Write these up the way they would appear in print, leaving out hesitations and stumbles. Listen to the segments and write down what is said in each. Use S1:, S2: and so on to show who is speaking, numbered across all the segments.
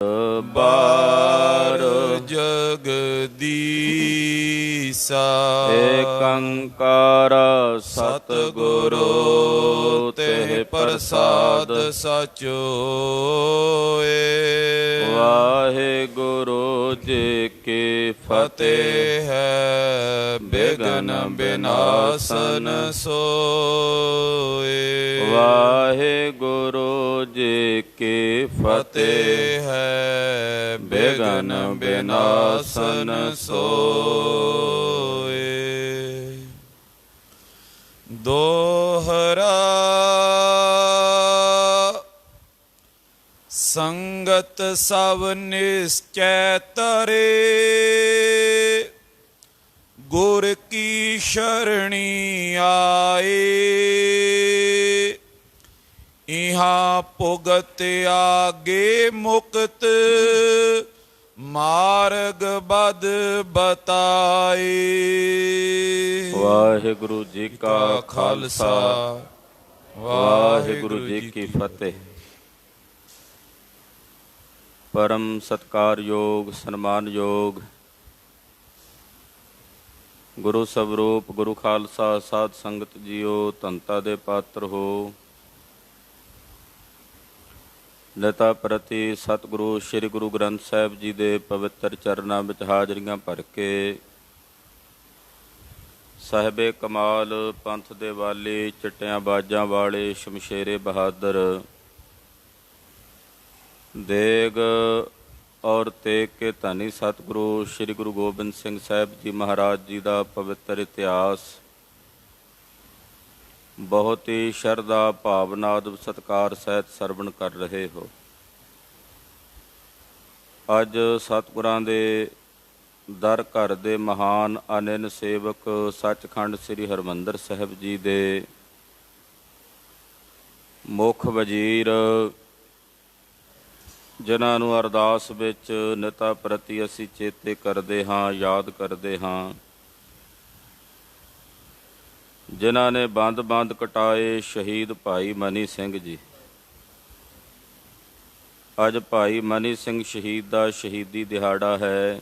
S1: ਬਾਰ ਜਗਦੀਸਾ
S2: ਏਕ ਓੰਕਾਰ
S1: ਸਤਿਗੁਰੂ ਤੇ ਪ੍ਰਸਾਦ ਸਚਿ ਹੋਏ।
S2: ਵਾਹਿਗੁਰੂ ਜੀ ਕੀ ਫਤਿਹ।
S1: ਹੈ ਬਿਘਨ ਬਿਨਾਸਨ ਸੋਏ।
S2: ਵਾਹਿਗੁਰੂ ਜੀ ਕੀ ਫਤਿਹ।
S1: ਹੈ ਬਿਘਨ ਬਿਨਾਸਨ ਸੋਏ। ਦੋਹਰਾ ਸੰਗਤ ਸਭ ਨਿਸਚੈ ਤਰੇ, ਗੁਰ ਕੀ ਸ਼ਰਣੀ ਆਏ। ਇਹਾਂ ਭੁਗਤ ਆਗੇ ਮੁਕਤ, ਮਾਰਗ ਬਦ ਬਤਾਏ।
S2: ਵਾਹਿਗੁਰੂ ਜੀ ਕਾ ਖਾਲਸਾ, ਵਾਹਿਗੁਰੂ ਜੀ ਕੀ ਫਤਿਹ। ਪਰਮ ਸਤਿਕਾਰਯੋਗ ਸਨਮਾਨਯੋਗ ਗੁਰੂ ਸਵਰੂਪ ਗੁਰੂ ਖਾਲਸਾ ਸਾਧ ਸੰਗਤ ਜੀਓ, ਧੰਤਾ ਦੇ ਪਾਤਰ ਹੋ। ਲਤਾ ਪ੍ਰਤੀ ਸਤਿਗੁਰੂ ਸ੍ਰੀ ਗੁਰੂ ਗ੍ਰੰਥ ਸਾਹਿਬ ਜੀ ਦੇ ਪਵਿੱਤਰ ਚਰਨਾਂ ਵਿੱਚ ਹਾਜ਼ਰੀਆਂ ਭਰ ਕੇ ਸਾਹਿਬੇ ਕਮਾਲ ਪੰਥ ਦੇ ਵਾਲੇ, ਚਿੱਟਿਆਂ ਬਾਜਾਂ ਵਾਲੇ, ਸ਼ਮਸ਼ੇਰੇ ਬਹਾਦਰ, ਦੇਗ ਔਰ ਤੇਗ ਕੇ ਧਨੀ ਸਤਿਗੁਰੂ ਸ੍ਰੀ ਗੁਰੂ ਗੋਬਿੰਦ ਸਿੰਘ ਸਾਹਿਬ ਜੀ ਮਹਾਰਾਜ ਜੀ ਦਾ ਪਵਿੱਤਰ ਇਤਿਹਾਸ ਬਹੁਤ ਹੀ ਸ਼ਰਧਾ ਭਾਵਨਾ ਸਤਿਕਾਰ ਸਹਿਤ ਸਰਵਣ ਕਰ ਰਹੇ ਹੋ। ਅੱਜ ਸਤਿਗੁਰਾਂ ਦੇ ਦਰ ਘਰ ਦੇ ਮਹਾਨ ਅਨੰਨ ਸੇਵਕ ਸੱਚਖੰਡ ਸ੍ਰੀ ਹਰਿਮੰਦਰ ਸਾਹਿਬ ਜੀ ਦੇ ਮੁੱਖ ਵਜ਼ੀਰ, ਜਿਨ੍ਹਾਂ ਨੂੰ ਅਰਦਾਸ ਵਿੱਚ ਨਿਤਾ ਪ੍ਰਤੀ ਅਸੀਂ ਚੇਤੇ ਕਰਦੇ ਹਾਂ, ਯਾਦ ਕਰਦੇ ਹਾਂ, ਜਿਨ੍ਹਾਂ ਨੇ ਬੰਦ ਕਟਾਏ, ਸ਼ਹੀਦ ਭਾਈ ਮਨੀ ਸਿੰਘ ਜੀ। ਅੱਜ ਭਾਈ ਮਨੀ ਸਿੰਘ ਸ਼ਹੀਦ ਦਾ ਸ਼ਹੀਦੀ ਦਿਹਾੜਾ ਹੈ।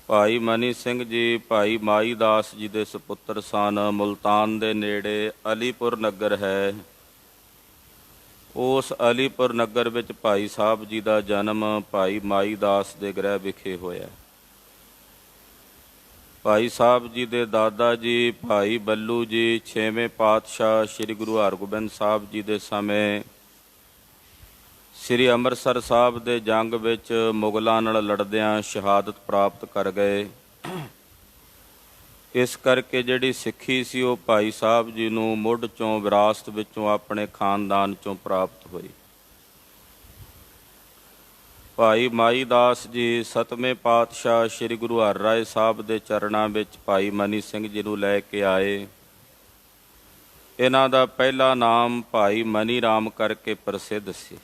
S2: ਭਾਈ ਮਨੀ ਸਿੰਘ ਜੀ ਭਾਈ ਮਾਈ ਦਾਸ ਜੀ ਦੇ ਸੁਪੁੱਤਰ ਸਨ। ਮੁਲਤਾਨ ਦੇ ਨੇੜੇ ਅਲੀਪੁਰ ਨਗਰ ਹੈ। ਉਸ ਅਲੀਪੁਰ ਨਗਰ ਵਿੱਚ ਭਾਈ ਸਾਹਿਬ ਜੀ ਦਾ ਜਨਮ ਭਾਈ ਮਾਈ ਦਾਸ ਦੇ ਗ੍ਰਹਿ ਵਿਖੇ ਹੋਇਆ। ਭਾਈ ਸਾਹਿਬ ਜੀ ਦੇ ਦਾਦਾ ਜੀ ਭਾਈ ਬੱਲੂ ਜੀ 6ਵੇਂ ਪਾਤਸ਼ਾਹ ਸ੍ਰੀ ਗੁਰੂ ਹਰਗੋਬਿੰਦ ਸਾਹਿਬ ਜੀ ਦੇ ਸਮੇਂ ਸ੍ਰੀ ਅੰਮ੍ਰਿਤਸਰ ਸਾਹਿਬ ਦੇ ਜੰਗ ਵਿੱਚ ਮੁਗਲਾਂ ਨਾਲ ਲੜਦਿਆਂ ਸ਼ਹਾਦਤ ਪ੍ਰਾਪਤ ਕਰ ਗਏ। ਇਸ ਕਰਕੇ ਜਿਹੜੀ ਸਿੱਖੀ ਸੀ ਉਹ ਭਾਈ ਸਾਹਿਬ ਜੀ ਨੂੰ ਮੁੱਢ ਚੋਂ, ਵਿਰਾਸਤ ਵਿੱਚੋਂ, ਆਪਣੇ ਖਾਨਦਾਨ ਚੋਂ ਪ੍ਰਾਪਤ ਹੋਈ। ਭਾਈ ਮਾਈ ਦਾਸ ਜੀ 7ਵੇਂ ਪਾਤਸ਼ਾਹ ਸ੍ਰੀ ਗੁਰੂ ਹਰਿਰਾਏ ਸਾਹਿਬ ਦੇ ਚਰਨਾਂ ਵਿੱਚ ਭਾਈ ਮਨੀ ਸਿੰਘ ਜੀ ਨੂੰ ਲੈ ਕੇ ਆਏ। ਇਹਨਾਂ ਦਾ ਪਹਿਲਾ ਨਾਮ ਭਾਈ ਮਨੀ ਰਾਮ ਕਰਕੇ ਪ੍ਰਸਿੱਧ ਸੀ।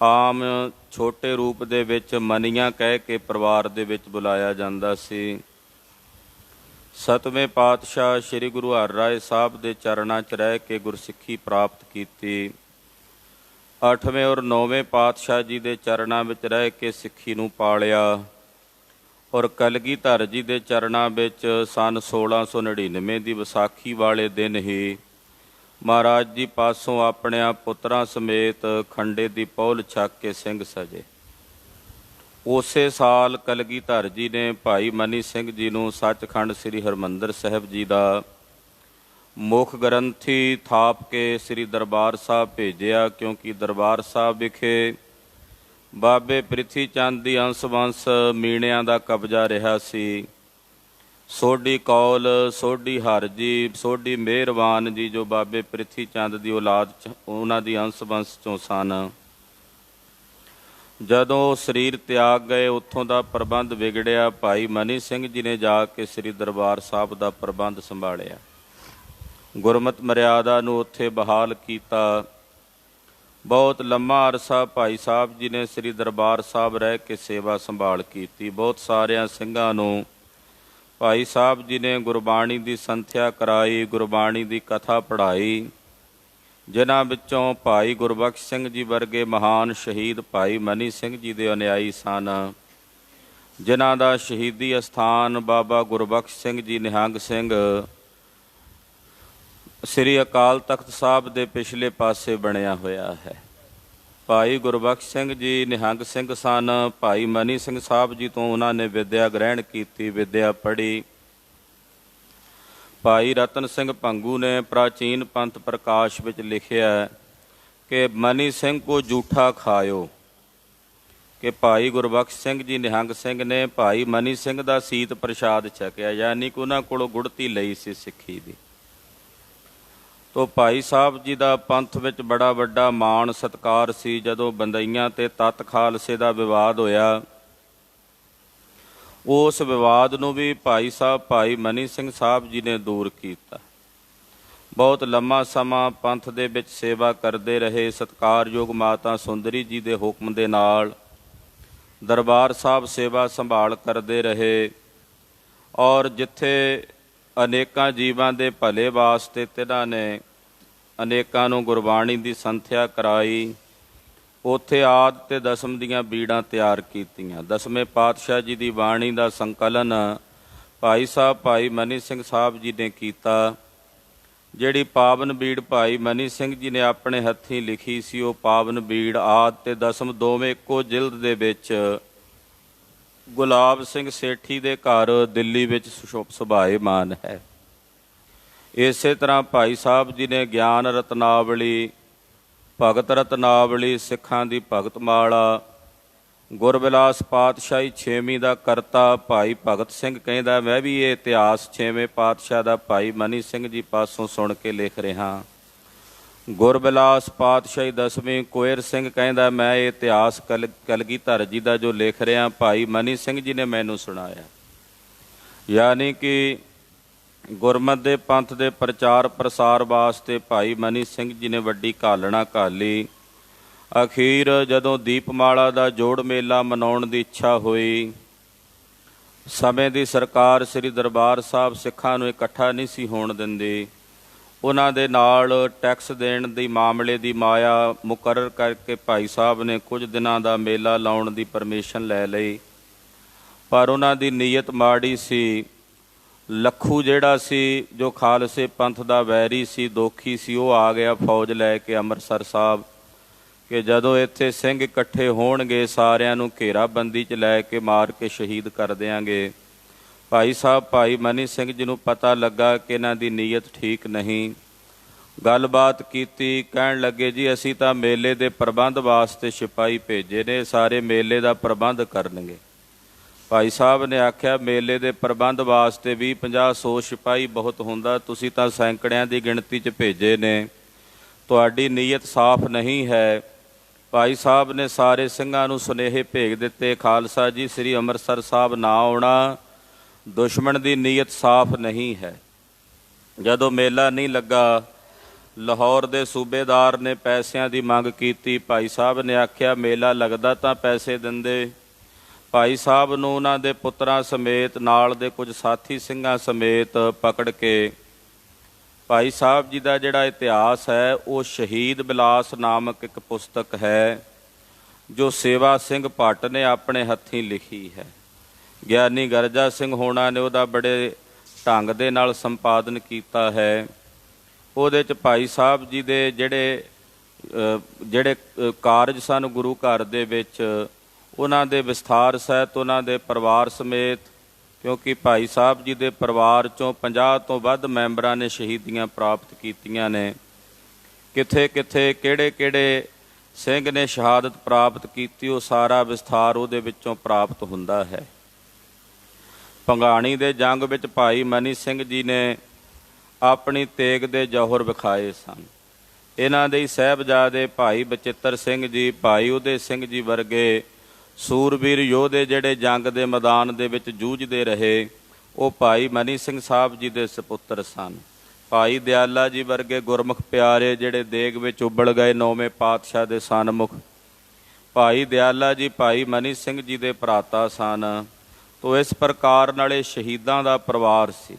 S2: ਆਮ ਛੋਟੇ ਰੂਪ ਦੇ ਵਿੱਚ ਮਨੀਆਂ ਕਹਿ ਕੇ ਪਰਿਵਾਰ ਦੇ ਵਿੱਚ ਬੁਲਾਇਆ ਜਾਂਦਾ ਸੀ। 7ਵੇਂ ਪਾਤਸ਼ਾਹ ਸ੍ਰੀ ਗੁਰੂ ਹਰਿਰਾਏ ਸਾਹਿਬ ਦੇ ਚਰਨਾਂ 'ਚ ਰਹਿ ਕੇ ਗੁਰਸਿੱਖੀ ਪ੍ਰਾਪਤ ਕੀਤੀ। 8ਵੇਂ ਔਰ 9ਵੇਂ ਪਾਤਸ਼ਾਹ ਜੀ ਦੇ ਚਰਨਾਂ ਵਿੱਚ ਰਹਿ ਕੇ ਸਿੱਖੀ ਨੂੰ ਪਾਲਿਆ ਔਰ ਕਲਗੀਧਰ ਜੀ ਦੇ ਚਰਨਾਂ ਵਿੱਚ ਸੰਨ 1699 ਦੀ ਵਿਸਾਖੀ ਵਾਲੇ ਦਿਨ ਹੀ ਮਹਾਰਾਜ ਜੀ ਪਾਸੋਂ ਆਪਣਿਆਂ ਪੁੱਤਰਾਂ ਸਮੇਤ ਖੰਡੇ ਦੀ ਪਹੁਲ ਛਕ ਕੇ ਸਿੰਘ ਸਜੇ। ਉਸੇ ਸਾਲ ਕਲਗੀਧਰ ਜੀ ਨੇ ਭਾਈ ਮਨੀ ਸਿੰਘ ਜੀ ਨੂੰ ਸੱਚਖੰਡ ਸ੍ਰੀ ਹਰਿਮੰਦਰ ਸਾਹਿਬ ਜੀ ਦਾ ਮੁੱਖ ਗ੍ਰੰਥੀ ਥਾਪ ਕੇ ਸ੍ਰੀ ਦਰਬਾਰ ਸਾਹਿਬ ਭੇਜਿਆ, ਕਿਉਂਕਿ ਦਰਬਾਰ ਸਾਹਿਬ ਵਿਖੇ ਬਾਬੇ ਪ੍ਰਿਥੀ ਚੰਦ ਦੀ ਅੰਸ਼ ਵੰਸ਼ ਮੀਣਿਆਂ ਦਾ ਕਬਜ਼ਾ ਰਿਹਾ ਸੀ। ਸੋਢੀ ਕੌਲ, ਸੋਢੀ ਹਰ ਜੀ, ਸੋਢੀ ਮਿਹਰਬਾਨ ਜੀ ਜੋ ਬਾਬੇ ਪ੍ਰਿਥੀ ਚੰਦ ਦੀ ਔਲਾਦ ਉਹਨਾਂ ਦੀ ਅੰਸ਼ ਵੰਸ਼ ਚੋਂ ਸਨ। ਜਦੋਂ ਸਰੀਰ ਤਿਆਗ ਗਏ ਉੱਥੋਂ ਦਾ ਪ੍ਰਬੰਧ ਵਿਗੜਿਆ। ਭਾਈ ਮਨੀ ਸਿੰਘ ਜੀ ਨੇ ਜਾ ਕੇ ਸ੍ਰੀ ਦਰਬਾਰ ਸਾਹਿਬ ਦਾ ਪ੍ਰਬੰਧ ਸੰਭਾਲਿਆ। ਗੁਰਮਤਿ ਮਰਿਆਦਾ ਨੂੰ ਉੱਥੇ ਬਹਾਲ ਕੀਤਾ। ਬਹੁਤ ਲੰਮਾ ਅਰਸਾ ਭਾਈ ਸਾਹਿਬ ਜੀ ਨੇ ਸ੍ਰੀ ਦਰਬਾਰ ਸਾਹਿਬ ਰਹਿ ਕੇ ਸੇਵਾ ਸੰਭਾਲ ਕੀਤੀ। ਬਹੁਤ ਸਾਰਿਆਂ ਸਿੰਘਾਂ ਨੂੰ ਭਾਈ ਸਾਹਿਬ ਜੀ ਨੇ ਗੁਰਬਾਣੀ ਦੀ ਸੰਥਿਆ ਕਰਾਈ, ਗੁਰਬਾਣੀ ਦੀ ਕਥਾ ਪੜ੍ਹਾਈ। ਜਿਨ੍ਹਾਂ ਵਿੱਚੋਂ ਭਾਈ ਗੁਰਬਖਸ਼ ਸਿੰਘ ਜੀ ਵਰਗੇ ਮਹਾਨ ਸ਼ਹੀਦ ਭਾਈ ਮਨੀ ਸਿੰਘ ਜੀ ਦੇ ਅਨੁਯਾਈ ਸਨ, ਜਿਨ੍ਹਾਂ ਦਾ ਸ਼ਹੀਦੀ ਅਸਥਾਨ ਬਾਬਾ ਗੁਰਬਖਸ਼ ਸਿੰਘ ਜੀ ਨਿਹੰਗ ਸਿੰਘ ਸ੍ਰੀ ਅਕਾਲ ਤਖਤ ਸਾਹਿਬ ਦੇ ਪਿਛਲੇ ਪਾਸੇ ਬਣਿਆ ਹੋਇਆ ਹੈ। ਭਾਈ ਗੁਰਬਖਸ਼ ਸਿੰਘ ਜੀ ਨਿਹੰਗ ਸਿੰਘ ਸਨ। ਭਾਈ ਮਨੀ ਸਿੰਘ ਸਾਹਿਬ ਜੀ ਤੋਂ ਉਹਨਾਂ ਨੇ ਵਿੱਦਿਆ ਗ੍ਰਹਿਣ ਕੀਤੀ, ਵਿੱਦਿਆ ਪੜ੍ਹੀ। ਭਾਈ ਰਤਨ ਸਿੰਘ ਭੰਗੂ ਨੇ ਪ੍ਰਾਚੀਨ ਪੰਥ ਪ੍ਰਕਾਸ਼ ਵਿੱਚ ਲਿਖਿਆ ਕਿ ਮਨੀ ਸਿੰਘ ਕੋ ਜੂਠਾ ਖਾਇਓ, ਕਿ ਭਾਈ ਗੁਰਬਖਸ਼ ਸਿੰਘ ਜੀ ਨਿਹੰਗ ਸਿੰਘ ਨੇ ਭਾਈ ਮਨੀ ਸਿੰਘ ਦਾ ਸੀਤ ਪ੍ਰਸ਼ਾਦ ਛਕਿਆ, ਯਾਨੀ ਕਿ ਉਹਨਾਂ ਕੋਲੋਂ ਗੁੜਤੀ ਲਈ ਸੀ ਸਿੱਖੀ ਦੀ। ਤੋ ਭਾਈ ਸਾਹਿਬ ਜੀ ਦਾ ਪੰਥ ਵਿੱਚ ਬੜਾ ਵੱਡਾ ਮਾਣ ਸਤਿਕਾਰ ਸੀ। ਜਦੋਂ ਬੰਦਈਆਂ ਤੇ ਤੱਤ ਖਾਲਸੇ ਦਾ ਵਿਵਾਦ ਹੋਇਆ, ਉਸ ਵਿਵਾਦ ਨੂੰ ਵੀ ਭਾਈ ਸਾਹਿਬ ਭਾਈ ਮਨੀ ਸਿੰਘ ਸਾਹਿਬ ਜੀ ਨੇ ਦੂਰ ਕੀਤਾ। ਬਹੁਤ ਲੰਮਾ ਸਮਾਂ ਪੰਥ ਦੇ ਵਿੱਚ ਸੇਵਾ ਕਰਦੇ ਰਹੇ। ਸਤਿਕਾਰਯੋਗ ਮਾਤਾ ਸੁੰਦਰੀ ਜੀ ਦੇ ਹੁਕਮ ਦੇ ਨਾਲ ਦਰਬਾਰ ਸਾਹਿਬ ਸੇਵਾ ਸੰਭਾਲ ਕਰਦੇ ਰਹੇ, ਔਰ ਜਿੱਥੇ ਅਨੇਕਾਂ ਜੀਵਾਂ ਦੇ ਭਲੇ ਵਾਸਤੇ ਤਿਨਾਂ ਨੇ ਅਨੇਕਾਂ ਨੂੰ ਗੁਰਬਾਣੀ ਦੀ ਸੰਥਿਆ ਕਰਾਈ, ਉੱਥੇ ਆਦਿ ਤੇ ਦਸਮ ਦੀਆਂ ਬੀੜਾਂ ਤਿਆਰ ਕੀਤੀਆਂ। ਦਸਵੇਂ ਪਾਤਸ਼ਾਹ ਜੀ ਦੀ ਬਾਣੀ ਦਾ ਸੰਕਲਨ ਭਾਈ ਸਾਹਿਬ ਭਾਈ ਮਨੀ ਸਿੰਘ ਸਾਹਿਬ ਜੀ ਨੇ ਕੀਤਾ। ਜਿਹੜੀ ਪਾਵਨ ਬੀੜ ਭਾਈ ਮਨੀ ਸਿੰਘ ਜੀ ਨੇ ਆਪਣੇ ਹੱਥੀਂ ਲਿਖੀ ਸੀ, ਉਹ ਪਾਵਨ ਬੀੜ ਆਦਿ ਤੇ ਦਸਮ ਦੋਵੇਂ ਇੱਕੋ ਜਿਲਦ ਦੇ ਵਿੱਚ ਗੁਲਾਬ ਸਿੰਘ ਸੇਠੀ ਦੇ ਘਰ ਦਿੱਲੀ ਵਿੱਚ ਸੁਭਾਏਮਾਨ ਹੈ। ਇਸੇ ਤਰ੍ਹਾਂ ਭਾਈ ਸਾਹਿਬ ਜੀ ਨੇ ਗਿਆਨ ਰਤਨਾਵਲੀ, ਭਗਤ ਰਤਨਾਵਲੀ, ਸਿੱਖਾਂ ਦੀ ਭਗਤ ਮਾਲਾ, ਗੁਰਬਿਲਾਸ ਪਾਤਸ਼ਾਹੀ 6ਵੀਂ ਦਾ ਕਰਤਾ ਭਾਈ ਭਗਤ ਸਿੰਘ ਕਹਿੰਦਾ ਮੈਂ ਵੀ ਇਹ ਇਤਿਹਾਸ 6ਵੇਂ ਪਾਤਸ਼ਾਹ ਦਾ ਭਾਈ ਮਨੀ ਸਿੰਘ ਜੀ ਪਾਸੋਂ ਸੁਣ ਕੇ ਲਿਖ ਰਿਹਾ। ਗੁਰਬਿਲਾਸ ਪਾਤਸ਼ਾਹੀ 10ਵੀਂ ਕੋਇਰ ਸਿੰਘ ਕਹਿੰਦਾ ਮੈਂ ਇਹ ਇਤਿਹਾਸ ਕਲਗੀਧਰ ਜੀ ਦਾ ਜੋ ਲਿਖ ਰਿਹਾ ਭਾਈ ਮਨੀ ਸਿੰਘ ਜੀ ਨੇ ਮੈਨੂੰ ਸੁਣਾਇਆ। ਯਾਨੀ ਕਿ ਗੁਰਮਤ ਦੇ ਪੰਥ ਦੇ ਪ੍ਰਚਾਰ ਪ੍ਰਸਾਰ ਵਾਸਤੇ ਭਾਈ ਮਨੀ ਸਿੰਘ ਜੀ ਨੇ ਵੱਡੀ ਘਾਲਣਾ ਘਾਲੀ। ਅਖੀਰ ਜਦੋਂ ਦੀਪਮਾਲਾ ਦਾ ਜੋੜ ਮੇਲਾ ਮਨਾਉਣ ਦੀ ਇੱਛਾ ਹੋਈ, ਸਮੇਂ ਦੀ ਸਰਕਾਰ ਸ੍ਰੀ ਦਰਬਾਰ ਸਾਹਿਬ ਸਿੱਖਾਂ ਨੂੰ ਇਕੱਠਾ ਨਹੀਂ ਸੀ ਹੋਣ ਦਿੰਦੀ। ਉਹਨਾਂ ਦੇ ਨਾਲ ਟੈਕਸ ਦੇਣ ਦੀ ਮਾਮਲੇ ਦੀ ਮਾਇਆ ਮੁਕਰਰ ਕਰਕੇ ਭਾਈ ਸਾਹਿਬ ਨੇ ਕੁਝ ਦਿਨਾਂ ਦਾ ਮੇਲਾ ਲਾਉਣ ਦੀ ਪਰਮਿਸ਼ਨ ਲੈ ਲਈ, ਪਰ ਉਹਨਾਂ ਦੀ ਨੀਅਤ ਮਾੜੀ ਸੀ। ਲੱਖੂ ਜਿਹੜਾ ਸੀ, ਜੋ ਖਾਲਸੇ ਪੰਥ ਦਾ ਵੈਰੀ ਸੀ, ਦੋਖੀ ਸੀ, ਉਹ ਆ ਗਿਆ ਫੌਜ ਲੈ ਕੇ ਅੰਮ੍ਰਿਤਸਰ ਸਾਹਿਬ ਕਿ ਜਦੋਂ ਇੱਥੇ ਸਿੰਘ ਇਕੱਠੇ ਹੋਣਗੇ ਸਾਰਿਆਂ ਨੂੰ ਘੇਰਾਬੰਦੀ 'ਚ ਲੈ ਕੇ ਮਾਰ ਕੇ ਸ਼ਹੀਦ ਕਰ ਦਿਆਂਗੇ। ਭਾਈ ਸਾਹਿਬ ਭਾਈ ਮਨੀ ਸਿੰਘ ਜੀ ਨੂੰ ਪਤਾ ਲੱਗਾ ਕਿ ਇਹਨਾਂ ਦੀ ਨੀਅਤ ਠੀਕ ਨਹੀਂ। ਗੱਲਬਾਤ ਕੀਤੀ, ਕਹਿਣ ਲੱਗੇ ਜੀ ਅਸੀਂ ਤਾਂ ਮੇਲੇ ਦੇ ਪ੍ਰਬੰਧ ਵਾਸਤੇ ਸਿਪਾਹੀ ਭੇਜੇ ਨੇ, ਸਾਰੇ ਮੇਲੇ ਦਾ ਪ੍ਰਬੰਧ ਕਰਨਗੇ। ਭਾਈ ਸਾਹਿਬ ਨੇ ਆਖਿਆ ਮੇਲੇ ਦੇ ਪ੍ਰਬੰਧ ਵਾਸਤੇ 20-50-100 ਸਿਪਾਹੀ ਬਹੁਤ ਹੁੰਦਾ, ਤੁਸੀਂ ਤਾਂ ਸੈਂਕੜਿਆਂ ਦੀ ਗਿਣਤੀ 'ਚ ਭੇਜੇ ਨੇ, ਤੁਹਾਡੀ ਨੀਅਤ ਸਾਫ਼ ਨਹੀਂ ਹੈ। ਭਾਈ ਸਾਹਿਬ ਨੇ ਸਾਰੇ ਸਿੰਘਾਂ ਨੂੰ ਸੁਨੇਹੇ ਭੇਜ ਦਿੱਤੇ, ਖਾਲਸਾ ਜੀ ਸ੍ਰੀ ਅੰਮ੍ਰਿਤਸਰ ਸਾਹਿਬ ਨਾ ਆਉਣਾ, ਦੁਸ਼ਮਣ ਦੀ ਨੀਅਤ ਸਾਫ਼ ਨਹੀਂ ਹੈ। ਜਦੋਂ ਮੇਲਾ ਨਹੀਂ ਲੱਗਾ, ਲਾਹੌਰ ਦੇ ਸੂਬੇਦਾਰ ਨੇ ਪੈਸਿਆਂ ਦੀ ਮੰਗ ਕੀਤੀ। ਭਾਈ ਸਾਹਿਬ ਨੇ ਆਖਿਆ ਮੇਲਾ ਲੱਗਦਾ ਤਾਂ ਪੈਸੇ ਦਿੰਦੇ। ਭਾਈ ਸਾਹਿਬ ਨੂੰ ਉਹਨਾਂ ਦੇ ਪੁੱਤਰਾਂ ਸਮੇਤ ਨਾਲ ਦੇ ਕੁਝ ਸਾਥੀ ਸਿੰਘਾਂ ਸਮੇਤ ਪਕੜ ਕੇ ਭਾਈ ਸਾਹਿਬ ਜੀ ਦਾ ਜਿਹੜਾ ਇਤਿਹਾਸ ਹੈ ਉਹ ਸ਼ਹੀਦ ਬਿਲਾਸ ਨਾਮਕ ਇੱਕ ਪੁਸਤਕ ਹੈ ਜੋ ਸੇਵਾ ਸਿੰਘ ਭੱਟ ਨੇ ਆਪਣੇ ਹੱਥੀਂ ਲਿਖੀ ਹੈ। ਗਿਆਨੀ ਗਰਜਾ ਸਿੰਘ ਹੋਣਾ ਨੇ ਉਹਦਾ ਬੜੇ ਢੰਗ ਦੇ ਨਾਲ ਸੰਪਾਦਨ ਕੀਤਾ ਹੈ। ਉਹਦੇ 'ਚ ਭਾਈ ਸਾਹਿਬ ਜੀ ਦੇ ਜਿਹੜੇ ਕਾਰਜ ਸਨ ਗੁਰੂ ਘਰ ਦੇ ਵਿੱਚ, ਉਹਨਾਂ ਦੇ ਵਿਸਥਾਰ ਸਹਿਤ ਉਹਨਾਂ ਦੇ ਪਰਿਵਾਰ ਸਮੇਤ, ਕਿਉਂਕਿ ਭਾਈ ਸਾਹਿਬ ਜੀ ਦੇ ਪਰਿਵਾਰ 'ਚੋਂ 50 ਤੋਂ ਵੱਧ ਮੈਂਬਰਾਂ ਨੇ ਸ਼ਹੀਦੀਆਂ ਪ੍ਰਾਪਤ ਕੀਤੀਆਂ ਨੇ। ਕਿੱਥੇ ਕਿੱਥੇ ਕਿਹੜੇ ਸਿੰਘ ਨੇ ਸ਼ਹਾਦਤ ਪ੍ਰਾਪਤ ਕੀਤੀ, ਉਹ ਸਾਰਾ ਵਿਸਥਾਰ ਉਹਦੇ ਵਿੱਚੋਂ ਪ੍ਰਾਪਤ ਹੁੰਦਾ ਹੈ। ਭੰਗਾਣੀ ਦੇ ਜੰਗ ਵਿੱਚ ਭਾਈ ਮਨੀ ਸਿੰਘ ਜੀ ਨੇ ਆਪਣੀ ਤੇਗ ਦੇ ਜੌਹਰ ਵਿਖਾਏ ਸਨ। ਇਹਨਾਂ ਦੇ ਸਾਹਿਬਜ਼ਾਦੇ ਭਾਈ ਬਚਿੱਤਰ ਸਿੰਘ ਜੀ, ਭਾਈ ਉਦੇ ਸਿੰਘ ਜੀ ਵਰਗੇ ਸੂਰਬੀਰ ਯੋਧੇ ਜਿਹੜੇ ਜੰਗ ਦੇ ਮੈਦਾਨ ਦੇ ਵਿੱਚ ਜੂਝਦੇ ਰਹੇ, ਉਹ ਭਾਈ ਮਨੀ ਸਿੰਘ ਸਾਹਿਬ ਜੀ ਦੇ ਸਪੁੱਤਰ ਸਨ। ਭਾਈ ਦਿਆਲਾ ਜੀ ਵਰਗੇ ਗੁਰਮੁਖ ਪਿਆਰੇ ਜਿਹੜੇ ਦੇਗ ਵਿੱਚ ਉਬਲ ਗਏ 9ਵੇਂ ਪਾਤਸ਼ਾਹ ਦੇ ਸਨਮੁਖ, ਭਾਈ ਦਿਆਲਾ ਜੀ ਭਾਈ ਮਨੀ ਸਿੰਘ ਜੀ ਦੇ ਭਰਾਤਾ ਸਨ। ਤੋ ਇਸ ਪ੍ਰਕਾਰ ਨਾਲ ਇਹ ਸ਼ਹੀਦਾਂ ਦਾ ਪਰਿਵਾਰ ਸੀ।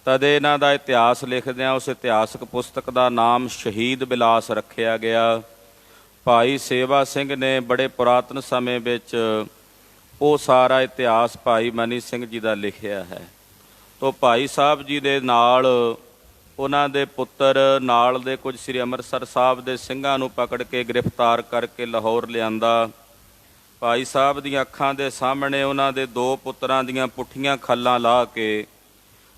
S2: ਤਦੇ ਇਹਨਾਂ ਦਾ ਇਤਿਹਾਸ ਲਿਖਦਿਆਂ ਉਸ ਇਤਿਹਾਸਕ ਪੁਸਤਕ ਦਾ ਨਾਮ ਸ਼ਹੀਦ ਬਿਲਾਸ ਰੱਖਿਆ ਗਿਆ। ਭਾਈ ਸੇਵਾ ਸਿੰਘ ਨੇ ਬੜੇ ਪੁਰਾਤਨ ਸਮੇਂ ਵਿੱਚ ਉਹ ਸਾਰਾ ਇਤਿਹਾਸ ਭਾਈ ਮਨੀ ਸਿੰਘ ਜੀ ਦਾ ਲਿਖਿਆ ਹੈ। ਤੋ ਭਾਈ ਸਾਹਿਬ ਜੀ ਦੇ ਨਾਲ ਉਹਨਾਂ ਦੇ ਪੁੱਤਰ ਨਾਲ ਦੇ ਕੁਝ ਸ੍ਰੀ ਅੰਮ੍ਰਿਤਸਰ ਸਾਹਿਬ ਦੇ ਸਿੰਘਾਂ ਨੂੰ ਪਕੜ ਕੇ ਗ੍ਰਿਫਤਾਰ ਕਰਕੇ ਲਾਹੌਰ ਲਿਆਂਦਾ। ਭਾਈ ਸਾਹਿਬ ਦੀਆਂ ਅੱਖਾਂ ਦੇ ਸਾਹਮਣੇ ਉਹਨਾਂ ਦੇ 2 ਪੁੱਤਰਾਂ ਦੀਆਂ ਪੁੱਠੀਆਂ ਖੱਲਾਂ ਲਾ ਕੇ